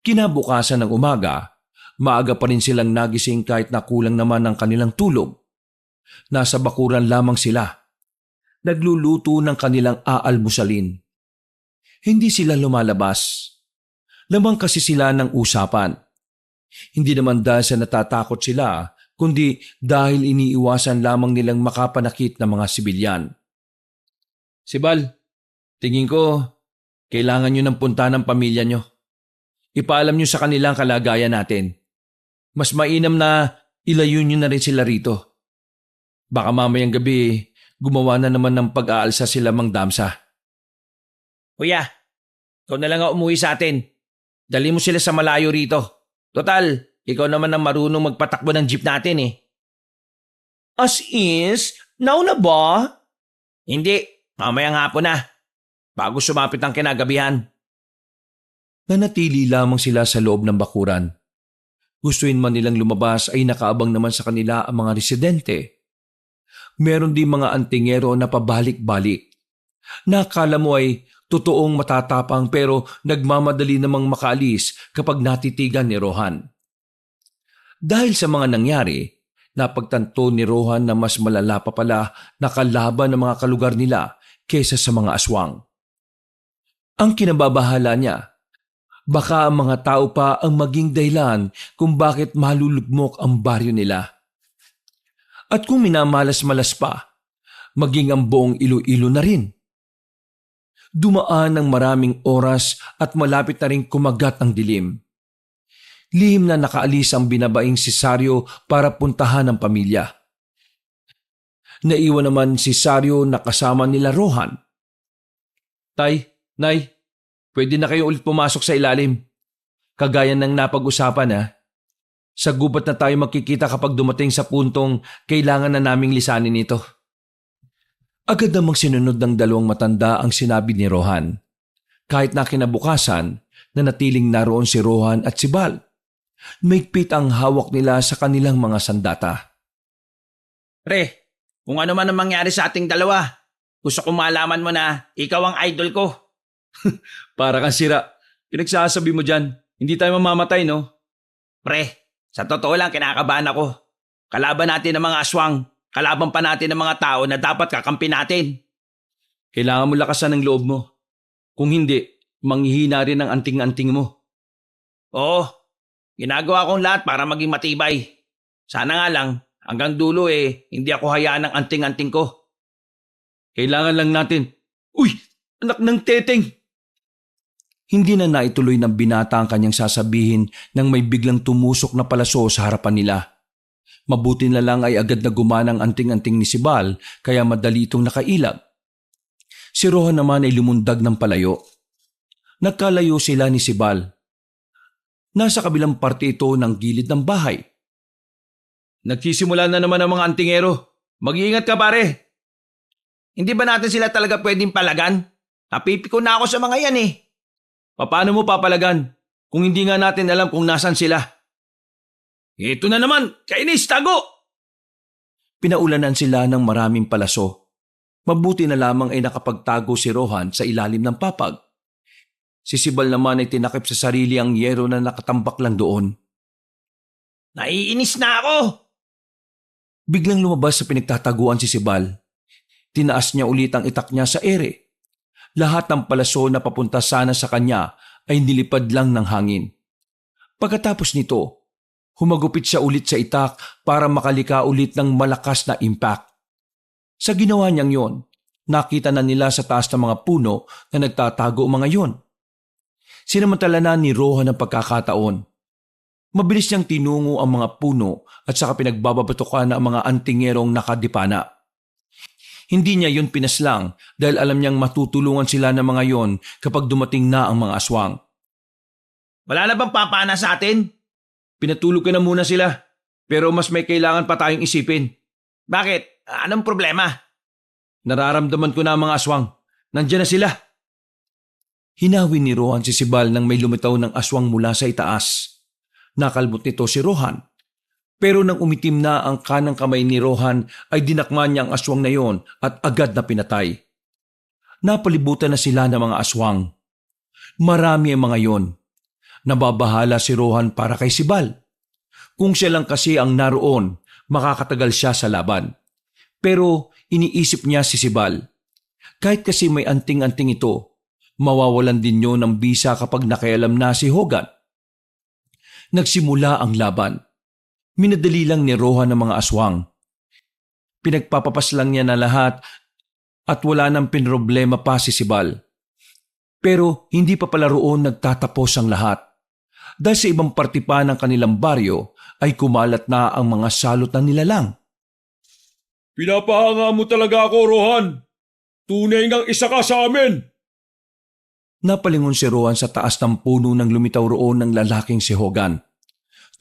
Kinabukasan ng umaga, maaga pa rin silang nagising kahit na kulang naman ang kanilang tulog. Nasa bakuran lamang sila. Nagluluto ng kanilang aalmusalin. Hindi sila lumalabas. Lamang kasi sila ng usapan. Hindi naman dahil sa natatakot sila, kundi dahil iniiwasan lamang nilang makapanakit ng mga sibilyan. Sibal, tingin ko, kailangan nyo ng punta ng pamilya nyo. Ipaalam nyo sa kanilang kalagayan natin. Mas mainam na ilayo nyo na rin sila rito. Baka mamayang gabi, gumawa na naman ng pag-aalsa sila Mang Damsa. Kuya, ikaw na lang ang umuwi sa atin. Dali mo sila sa malayo rito. Total, ikaw naman ang marunong magpatakbo ng jeep natin eh. As is, now na ba? Hindi, mamayang hapon na. Bago sumapit ang kinagabihan. Nanatili lamang sila sa loob ng bakuran. Gustuin man nilang lumabas ay nakaabang naman sa kanila ang mga residente. Meron din mga antingero na pabalik-balik. Nakala mo ay totoong matatapang pero nagmamadali namang makaalis kapag natitigan ni Rohan. Dahil sa mga nangyari, napagtanto ni Rohan na mas malala pa pala na kalaban ng mga kalugar nila kaysa sa mga aswang. Ang kinababahala niya, Baka ang mga tao pa ang maging dahilan kung bakit malulugmok ang baryo nila. At kung minamalas-malas pa, maging ang buong Iloilo na rin. Dumaan ng maraming oras at malapit na rin kumagat ang dilim. Lihim na nakaalis ang binabaing si Sario para puntahan ang pamilya. Naiwan naman si Sario na kasama nila Rohan. Tay, Nay, pwede na kayo ulit pumasok sa ilalim. Kagaya ng napag-usapan ha. Sa gubat na tayo magkikita kapag dumating sa puntong kailangan na naming lisanin ito. Agad namang sinunod ng dalawang matanda ang sinabi ni Rohan. Kahit na kinabukasan, nanatiling naroon si Rohan at si Bal. Maigpit ang hawak nila sa kanilang mga sandata. Pre, kung ano man ang mangyari sa ating dalawa, gusto kong malaman mo na ikaw ang idol ko. Para kang sira. Pinagsasabi mo dyan, hindi tayo mamamatay no? Pre, sa totoo lang kinakabahan ako. Kalaban natin ang mga aswang, kalaban pa natin ang mga tao na dapat kakampi natin. Kailangan mo lakasan ng loob mo. Kung hindi, manghihina rin ang anting-anting mo. Oo, ginagawa kong lahat para maging matibay. Sana nga lang, hanggang dulo hindi ako hayaan ng anting-anting ko. Kailangan lang natin. Uy! Anak ng teteng! Hindi na naituloy ng binata ang kanyang sasabihin nang may biglang tumusok na palaso sa harapan nila. Mabuti na lang ay agad na gumana ang anting-anting ni Sibal kaya madali itong nakailag. Si Rohan naman ay lumundag ng palayo. Nagkalayo sila ni Sibal. Nasa kabilang parte ito ng gilid ng bahay. Nagsisimula na naman ang mga antingero. Mag-iingat ka pare. Hindi ba natin sila talaga pwedeng palagan? Napipiko na ako sa mga yan Paano mo papalagan kung hindi nga natin alam kung nasan sila? Ito na naman, kainis, tago! Pinaulanan sila ng maraming palaso. Mabuti na lamang ay nakapagtago si Rohan sa ilalim ng papag. Si Sibal naman ay tinakip sa sarili ang yero na nakatambak lang doon. Naiinis na ako! Biglang lumabas sa pinagtataguan si Sibal. Tinaas niya ulit ang itak niya sa ere. Lahat ng palaso na papunta sana sa kanya ay nilipad lang ng hangin. Pagkatapos nito, humagupit siya ulit sa itak para makalika ulit ng malakas na impact. Sa ginawa niyang yon, nakita na nila sa taas ng mga puno na nagtatago mga yon. Sinamantala na ni Rohan ang pagkakataon. Mabilis niyang tinungo ang mga puno at saka pinagbababatukan ang mga antingerong nakadipana. Hindi niya yun pinaslang dahil alam niyang matutulungan sila ng mga yon kapag dumating na ang mga aswang. Wala na bang papana sa atin? Pinatulog ka na muna sila, pero mas may kailangan pa tayong isipin. Bakit? Anong problema? Nararamdaman ko na ang mga aswang. Nandiyan na sila. Hinawi ni Rohan si Sibal nang may lumitaw ng aswang mula sa itaas. Nakalbot nito si Rohan. Pero nang umitim na ang kanang kamay ni Rohan ay dinakma niya ang aswang na yon at agad na pinatay. Napalibutan na sila ng mga aswang. Marami ang mga yon. Nababahala si Rohan para kay Sibal. Kung siya lang kasi ang naroon, makakatagal siya sa laban. Pero iniisip niya si Sibal. Kahit kasi may anting-anting ito, mawawalan din yun ng bisa kapag nakialam na si Hogan. Nagsimula ang laban. Minadali lang ni Rohan ang mga aswang. Pinagpapapas lang niya na lahat at wala nang pinroblema pa si Sibal. Pero hindi pa pala roon nagtatapos ang lahat. Dahil sa ibang parte pa ng kanilang baryo ay kumalat na ang mga salot na nilalang. Pinapahanga mo talaga ako, Rohan. Tunay ngang isa ka sa amin. Napalingon si Rohan sa taas ng puno nang lumitaw roon ng lalaking si Hogan.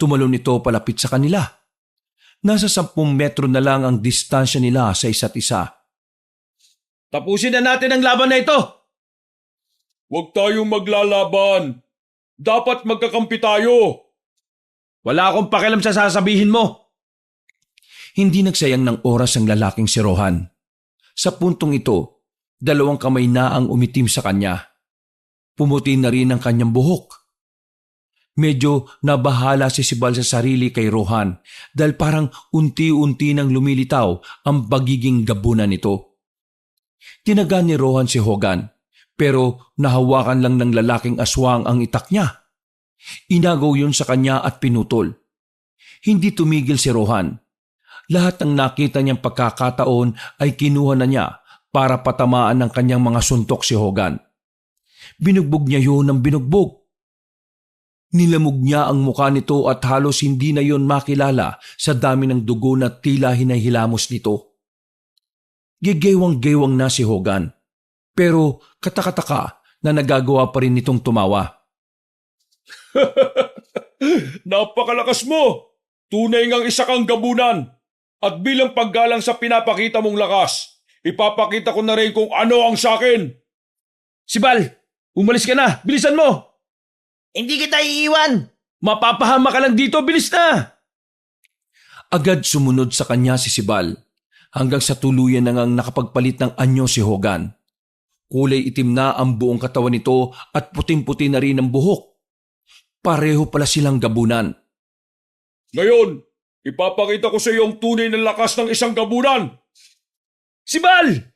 Tumalon ito palapit sa kanila. Nasa 10 metro na lang ang distansya nila sa isa't isa. Tapusin na natin ang laban na ito! Huwag tayong maglalaban. Dapat magkakampi tayo. Wala akong pakialam sa sasabihin mo. Hindi nagsayang ng oras ang lalaking si Rohan. Sa puntong ito, 2 kamay na ang umitim sa kanya. Pumuti na rin ang kanyang buhok. Medyo nabahala si Sibal sa sarili kay Rohan dahil parang unti-unti nang lumilitaw ang pagiging gabunan nito. Tinaga ni Rohan si Hogan pero nahawakan lang ng lalaking aswang ang itak niya. Inagaw yun sa kanya at pinutol. Hindi tumigil si Rohan. Lahat ng nakita niyang pagkakataon ay kinuha na niya para patamaan ng kanyang mga suntok si Hogan. Binugbog niya yun ng binugbog. Nilamog niya ang mukha nito at halos hindi na yon makilala sa dami ng dugo na tila hinahilamos nito. Gigewang-gewang na si Hogan, pero katakataka na nagagawa pa rin nitong tumawa. Napakalakas mo! Tunay ngang isa kang gabunan. At bilang paggalang sa pinapakita mong lakas, ipapakita ko na rin kung ano ang sakin. Sibal, umalis ka na! Bilisan mo! Hindi kita iiwan! Mapapahama ka lang dito! Bilis na! Agad sumunod sa kanya si Sibal, hanggang sa tuluyan na ngang nakapagpalit ng anyo si Hogan. Kulay itim na ang buong katawan nito at puting-puti na rin ang buhok. Pareho pala silang gabunan. Ngayon, ipapakita ko sa iyo ang tunay na lakas ng isang gabunan. Sibal!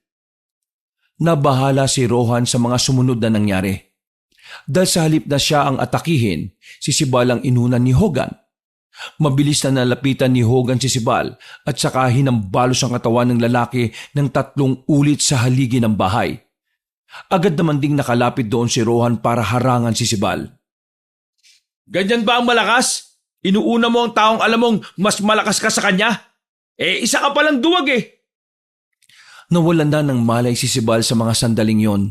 Nabahala si Rohan sa mga sumunod na nangyari. Dahil sa halip na siya ang atakihin, si Sibal ang inunan ni Hogan. Mabilis na nalapitan ni Hogan si Sibal at saka hinambalos ang katawan ng lalaki ng 3 ulit sa haligi ng bahay. Agad naman ding nakalapit doon si Rohan para harangan si Sibal. Ganyan ba ang malakas? Inuuna mo ang taong alam mong mas malakas ka sa kanya? Isa ka palang duwag Nawalan na ng malay si Sibal sa mga sandaling yon.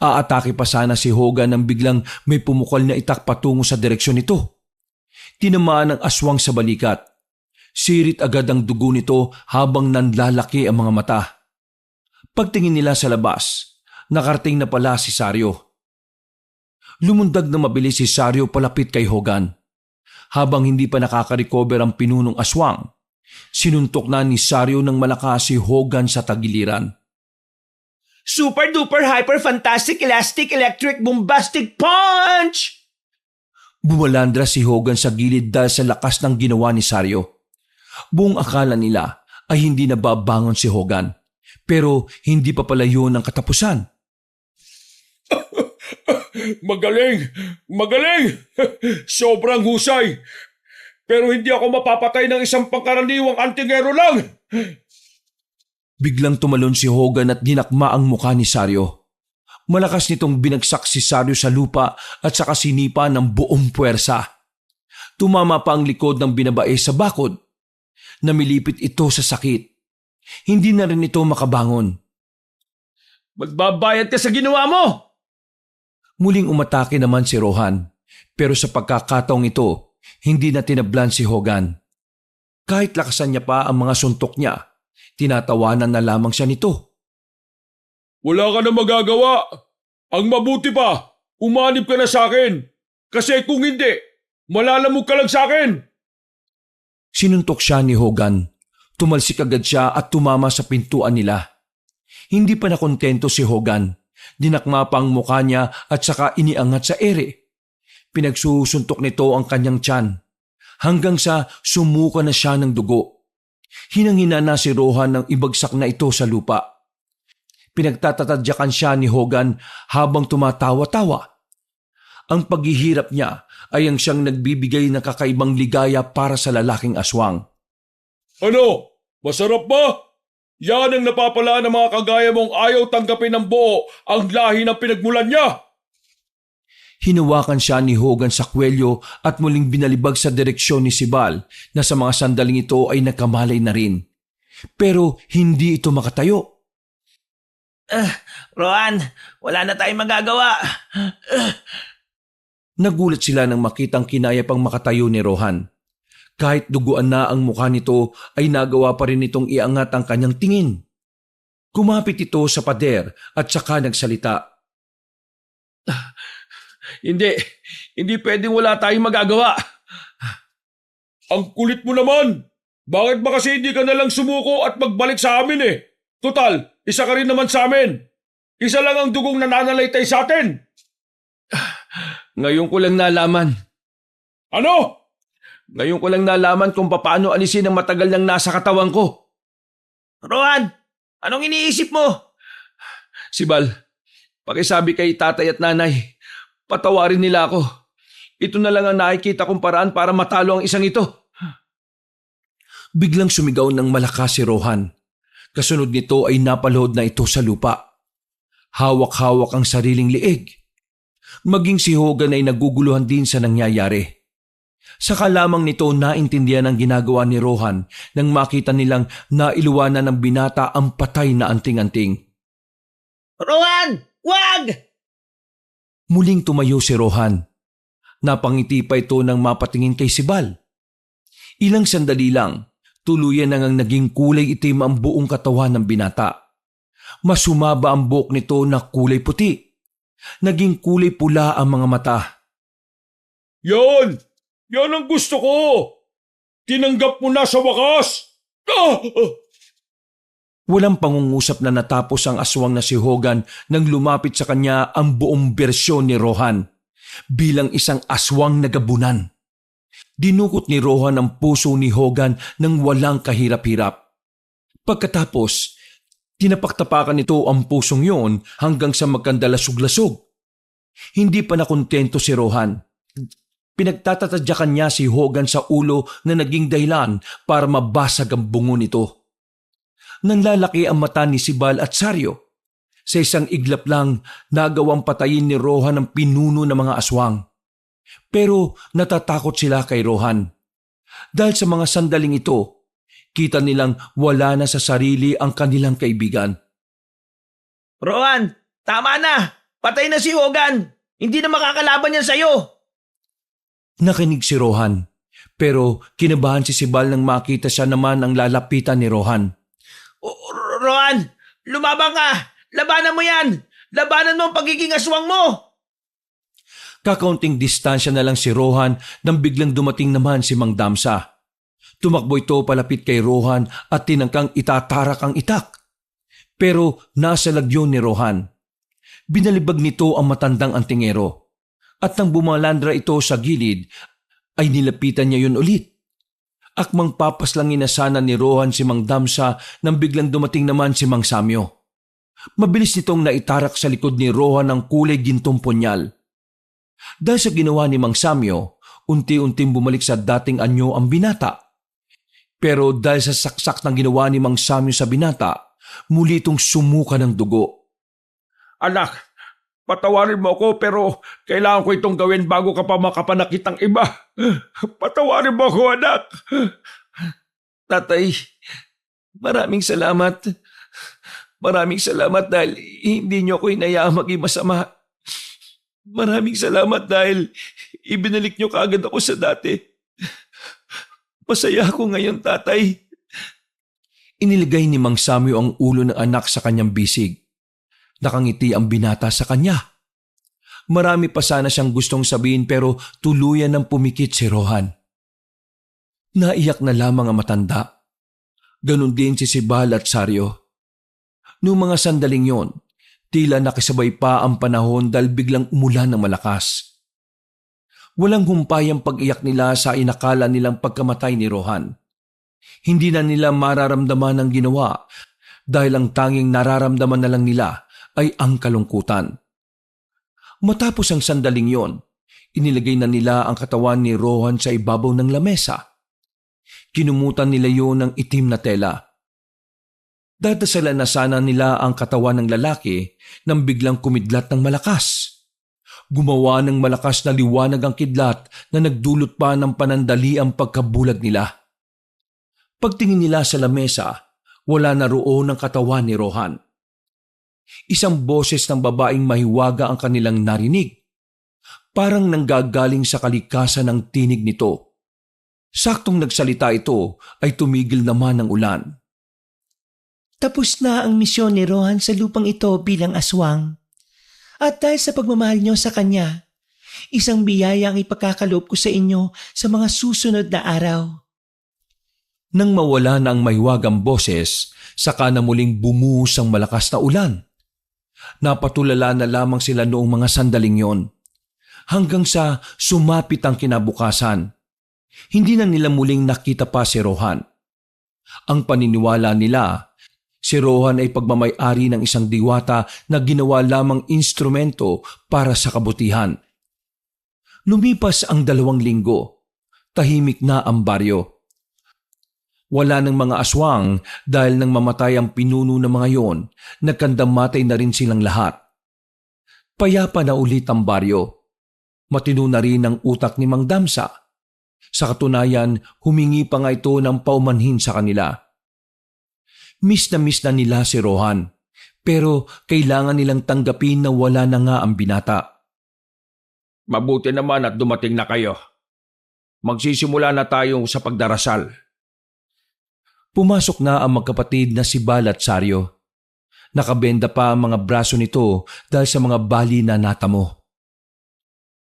Aatake pa sana si Hogan nang biglang may pumukal na itak patungo sa direksyon nito. Tinamaan ng aswang sa balikat. Sirit agad ang dugo nito habang nanlalaki ang mga mata. Pagtingin nila sa labas, nakarating na pala si Sario. Lumundag na mabilis si Sario palapit kay Hogan. Habang hindi pa nakaka-recover ang pinunong aswang, sinuntok na ni Sario ng malakas si Hogan sa tagiliran. Super duper hyper fantastic elastic electric bombastic punch! Bumalandra si Hogan sa gilid dahil sa lakas ng ginawa ni Sario. Buong akala nila ay hindi nababangon si Hogan, pero hindi pa pala yun ang katapusan. Magaling! Magaling! Sobrang husay! Pero hindi ako mapapatay ng isang pangkaraniwang antingero lang! Biglang tumalon si Hogan at dinakma ang mukha ni Sario. Malakas nitong binagsak si Sario sa lupa at saka sinipa ng buong puwersa. Tumama pa ang likod ng binabae sa bakod. Namilipit ito sa sakit. Hindi na rin ito makabangon. Magbabayad ka sa ginawa mo! Muling umatake naman si Rohan, pero sa pagkakataong ito, hindi na tinablan si Hogan. Kahit lakasan niya pa ang mga suntok niya, tinatawanan na lamang siya nito. Wala ka na magagawa. Ang mabuti pa, umanib ka na sa akin. Kasi kung hindi, malalamog ka lang sa akin. Sinuntok siya ni Hogan. Tumalsik agad siya at tumama sa pintuan nila. Hindi pa nakontento si Hogan. Dinakma pa ang mukha niya at saka iniangat sa ere. Pinagsusuntok nito ang kanyang tiyan. Hanggang sa sumuka na siya ng dugo. Hinanghina na si Rohan nang ibagsak na ito sa lupa. Pinagtatatadyakan siya ni Hogan habang tumatawa-tawa. Ang paghihirap niya ay ang siyang nagbibigay ng kakaibang ligaya para sa lalaking aswang. Ano? Masarap ba? Yan ang napapala ng mga kagaya mong ayaw tanggapin ng buo ang lahi ng pinagmulan niya. Hinawakan siya ni Hogan sa kwelyo at muling binalibag sa direksyon ni Sibal na sa mga sandaling ito ay nagkamalay na rin. Pero hindi ito makatayo. Rohan, wala na tayong magagawa. Nagulat sila nang makitang kinaya pang makatayo ni Rohan. Kahit duguan na ang mukha nito ay nagawa pa rin itong iangat ang kanyang tingin. Kumapit ito sa pader at saka nagsalita. Hindi pwedeng wala tayong magagawa. Ang kulit mo naman. Bakit ba kasi hindi ka nalang sumuko at magbalik sa amin Total, isa ka rin naman sa amin. Isa lang ang dugong nananalaytay sa atin. Ngayon ko lang nalaman. Ano? Ngayon ko lang nalaman kung paano alisin ang matagal nang nasa katawan ko. Rohan, anong iniisip mo? Sibal, Pakisabi kay tatay at nanay, patawarin nila ako. Ito na lang ang nakikita kong paraan para matalo ang isang ito. Biglang sumigaw ng malakas si Rohan. Kasunod nito ay napalhod na ito sa lupa. Hawak-hawak ang sariling liig. Maging si Hogan ay naguguluhan din sa nangyayari. Saka lamang nito naintindihan ang ginagawa ni Rohan nang makita nilang nailuwanan ng binata ang patay na anting-anting. Rohan! Wag! Muling tumayo si Rohan. Napangiti pa ito nang mapatingin kay Sibal. Ilang sandali lang, tuluyan nang naging kulay itim ang buong katawan ng binata. Mas humaba ang buhok nito na kulay puti. Naging kulay pula ang mga mata. Yan! Yan ang gusto ko! Tinanggap mo na sa wakas! Ah! Walang pangungusap na natapos ang aswang na si Hogan nang lumapit sa kanya ang buong bersyon ni Rohan bilang isang aswang na gabunan. Dinukot ni Rohan ang puso ni Hogan nang walang kahirap-hirap. Pagkatapos, tinapaktapakan nito ang pusong yon hanggang sa magkandalasog-lasog. Hindi pa nakontento si Rohan. Pinagtatatadyakan niya si Hogan sa ulo na naging dahilan para mabasag ang bungo nito. Nanlalaki ang mata ni Sibal at Saryo. Sa isang iglap lang, nagawang patayin ni Rohan ang pinuno ng mga aswang. Pero natatakot sila kay Rohan. Dahil sa mga sandaling ito, kita nilang wala na sa sarili ang kanilang kaibigan. Rohan, tama na! Patay na si Hogan! Hindi na makakalaban yan sa'yo! Nakinig si Rohan, pero kinabahan si Sibal nang makita siya naman ang lalapitan ni Rohan. Rohan, lumabang ka! Labanan mo yan! Labanan mo ang pagiging aswang mo! Kakaunting distansya na lang si Rohan nang biglang dumating naman si Mang Damsa. Tumakbo ito palapit kay Rohan at tinangkang itatarak ang itak. Pero nasa lagyon ni Rohan. Binalibag nito ang matandang antingero. At nang bumalandra ito sa gilid, ay nilapitan niya yun ulit. Akmang papas lang inasana ni Rohan si Mang Damsa nang biglang dumating naman si Mang Samyo. Mabilis nitong naitarak sa likod ni Rohan ang kulay gintong punyal. Dahil sa ginawa ni Mang Samyo, unti-unting bumalik sa dating anyo ang binata. Pero dahil sa saksak ng ginawa ni Mang Samyo sa binata, muli itong sumuka ng dugo. Anak, patawarin mo ako pero kailangan ko itong gawin bago ka pa makapanakit ng iba. Patawarin mo ako, anak. Tatay, maraming salamat. Maraming salamat dahil hindi niyo ako inayaang maging masama. Maraming salamat dahil ibinalik niyo kaagad ako sa dati. Masaya ako ngayon, tatay. Iniligay ni Mang Samyo ang ulo ng anak sa kanyang bisig. Nakangiti ang binata sa kanya. Marami pa sana siyang gustong sabihin pero tuluyan ng pumikit si Rohan. Naiyak na lamang ang matanda. Ganon din si Sibal at Saryo. Noong mga sandaling yon, tila nakisabay pa ang panahon dahil biglang umulan ng malakas. Walang humpay ang pag-iyak nila sa inakala nilang pagkamatay ni Rohan. Hindi na nila mararamdaman ang ginawa dahil ang tanging nararamdaman na lang nila ay ang kalungkutan. Matapos ang sandaling yon, inilagay na nila ang katawan ni Rohan sa ibabaw ng lamesa. Kinumutan nila yon ng itim na tela. Dadasalan na sana nila ang katawan ng lalaki nang biglang kumidlat ng malakas. Gumawa ng malakas na liwanag ang kidlat na nagdulot pa ng panandali ang pagkabulag nila. Pagtingin nila sa lamesa, wala na roon ang katawan ni Rohan. Isang boses ng babaeng mahiwaga ang kanilang narinig. Parang nanggagaling sa kalikasan ng tinig nito. Saktong nagsalita ito ay tumigil naman ang ulan. Tapos na ang misyon ni Rohan sa lupang ito bilang aswang. At dahil sa pagmamahal niyo sa kanya, isang biyaya ang ipagkakaloob ko sa inyo sa mga susunod na araw. Nang mawala na ang mahiwagang boses, saka na muling bumuhos ang malakas na ulan. Napatulala na lamang sila noong mga sandaling yon. Hanggang sa sumapit ang kinabukasan. Hindi na nila muling nakita pa si Rohan. Ang paniniwala nila, Si Rohan ay pagmamay-ari ng isang diwata na ginawa lamang instrumento para sa kabutihan. Lumipas ang 2 linggo. Tahimik na ang baryo. Wala ng mga aswang dahil nang mamatay ang pinuno ng mga yon, nagkandamatay na rin silang lahat. Payapa na ulit ang baryo. Matino na rin ang utak ni Mang Damsa. Sa katunayan, humingi pa nga ito ng paumanhin sa kanila. Miss na nila si Rohan, pero kailangan nilang tanggapin na wala na nga ang binata. Mabuti naman at dumating na kayo. Magsisimula na tayo sa pagdarasal. Pumasok na ang magkapatid na si Bal at Saryo. Nakabenda pa ang mga braso nito dahil sa mga bali na natamo.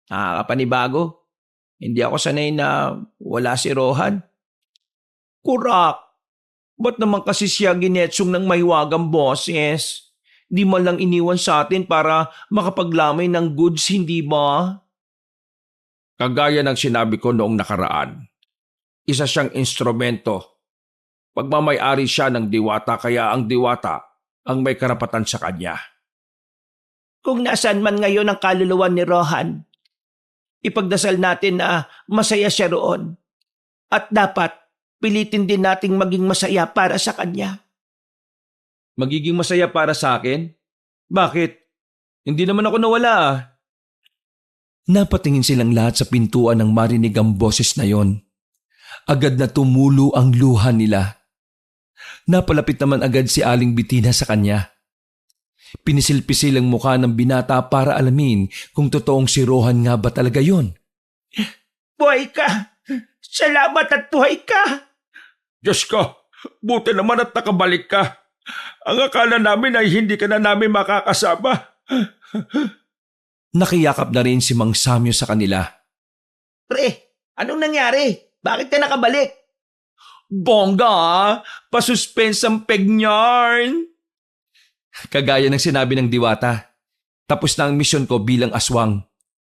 Nakakapanibago. Hindi ako sanay na wala si Rohan. Kurak! Ba't naman kasi siya ginetsong ng mahiwagang boses? Di man lang iniwan sa atin para makapaglamay ng goods, hindi ba? Kagaya ng sinabi ko noong nakaraan, isa siyang instrumento. Pagmamay-ari siya ng diwata kaya ang diwata ang may karapatan sa kanya. Kung nasaan man ngayon ang kaluluwa ni Rohan, ipagdasal natin na masaya siya roon. At dapat pilitin din nating maging masaya para sa kanya. Magiging masaya para sa akin? Bakit? Hindi naman ako nawala ah. Napatingin silang lahat sa pintuan nang marinig ang boses na yon. Agad na tumulo ang luha nila. Napalapit naman agad si Aling Bitina sa kanya. Pinisil-pisil ang mukha ng binata para alamin kung totoong si Rohan nga ba talaga yon. Buhay ka! Salamat at buhay ka! Diyos ko, buti naman at nakabalik ka. Ang akala namin ay hindi ka na namin makakasama. Nakiyakap na rin si Mang Samyo sa kanila. Pre, anong nangyari? Bakit ka nakabalik? Bongga! Pasuspense ang pegnarn! Kagaya ng sinabi ng diwata, tapos na ang misyon ko bilang aswang.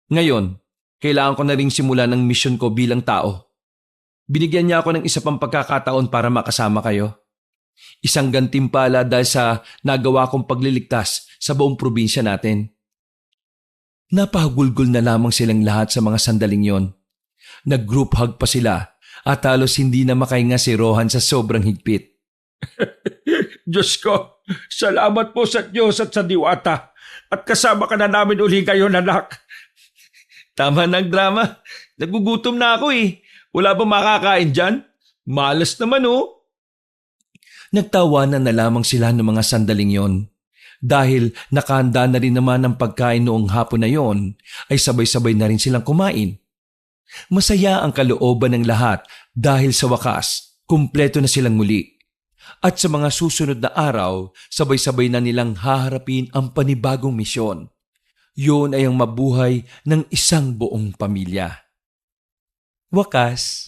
Ngayon, kailangan ko na ring simulan ang misyon ko bilang tao. Binigyan niya ako ng isa pang pagkakataon para makasama kayo. Isang gantimpala dahil sa nagawa kong pagliligtas sa buong probinsya natin. Napahagulgol na lamang silang lahat sa mga sandaling yon. Nag-group hug pa sila at halos hindi na makahinga si Rohan sa sobrang higpit. Diyos ko, salamat po sa Diyos at sa diwata. At kasama ka na namin uli ngayon, anak. Tama ng drama. Nagugutom na ako eh. Wala ba makakain dyan? Malas naman oh. Nagtawanan na lamang sila ng mga sandaling yon. Dahil nakahanda na rin naman ang pagkain noong hapon na yon, ay sabay-sabay na rin silang kumain. Masaya ang kalooban ng lahat dahil sa wakas, kumpleto na silang muli. At sa mga susunod na araw, sabay-sabay na nilang haharapin ang panibagong misyon. Yun ay ang mabuhay ng isang buong pamilya. Wakas.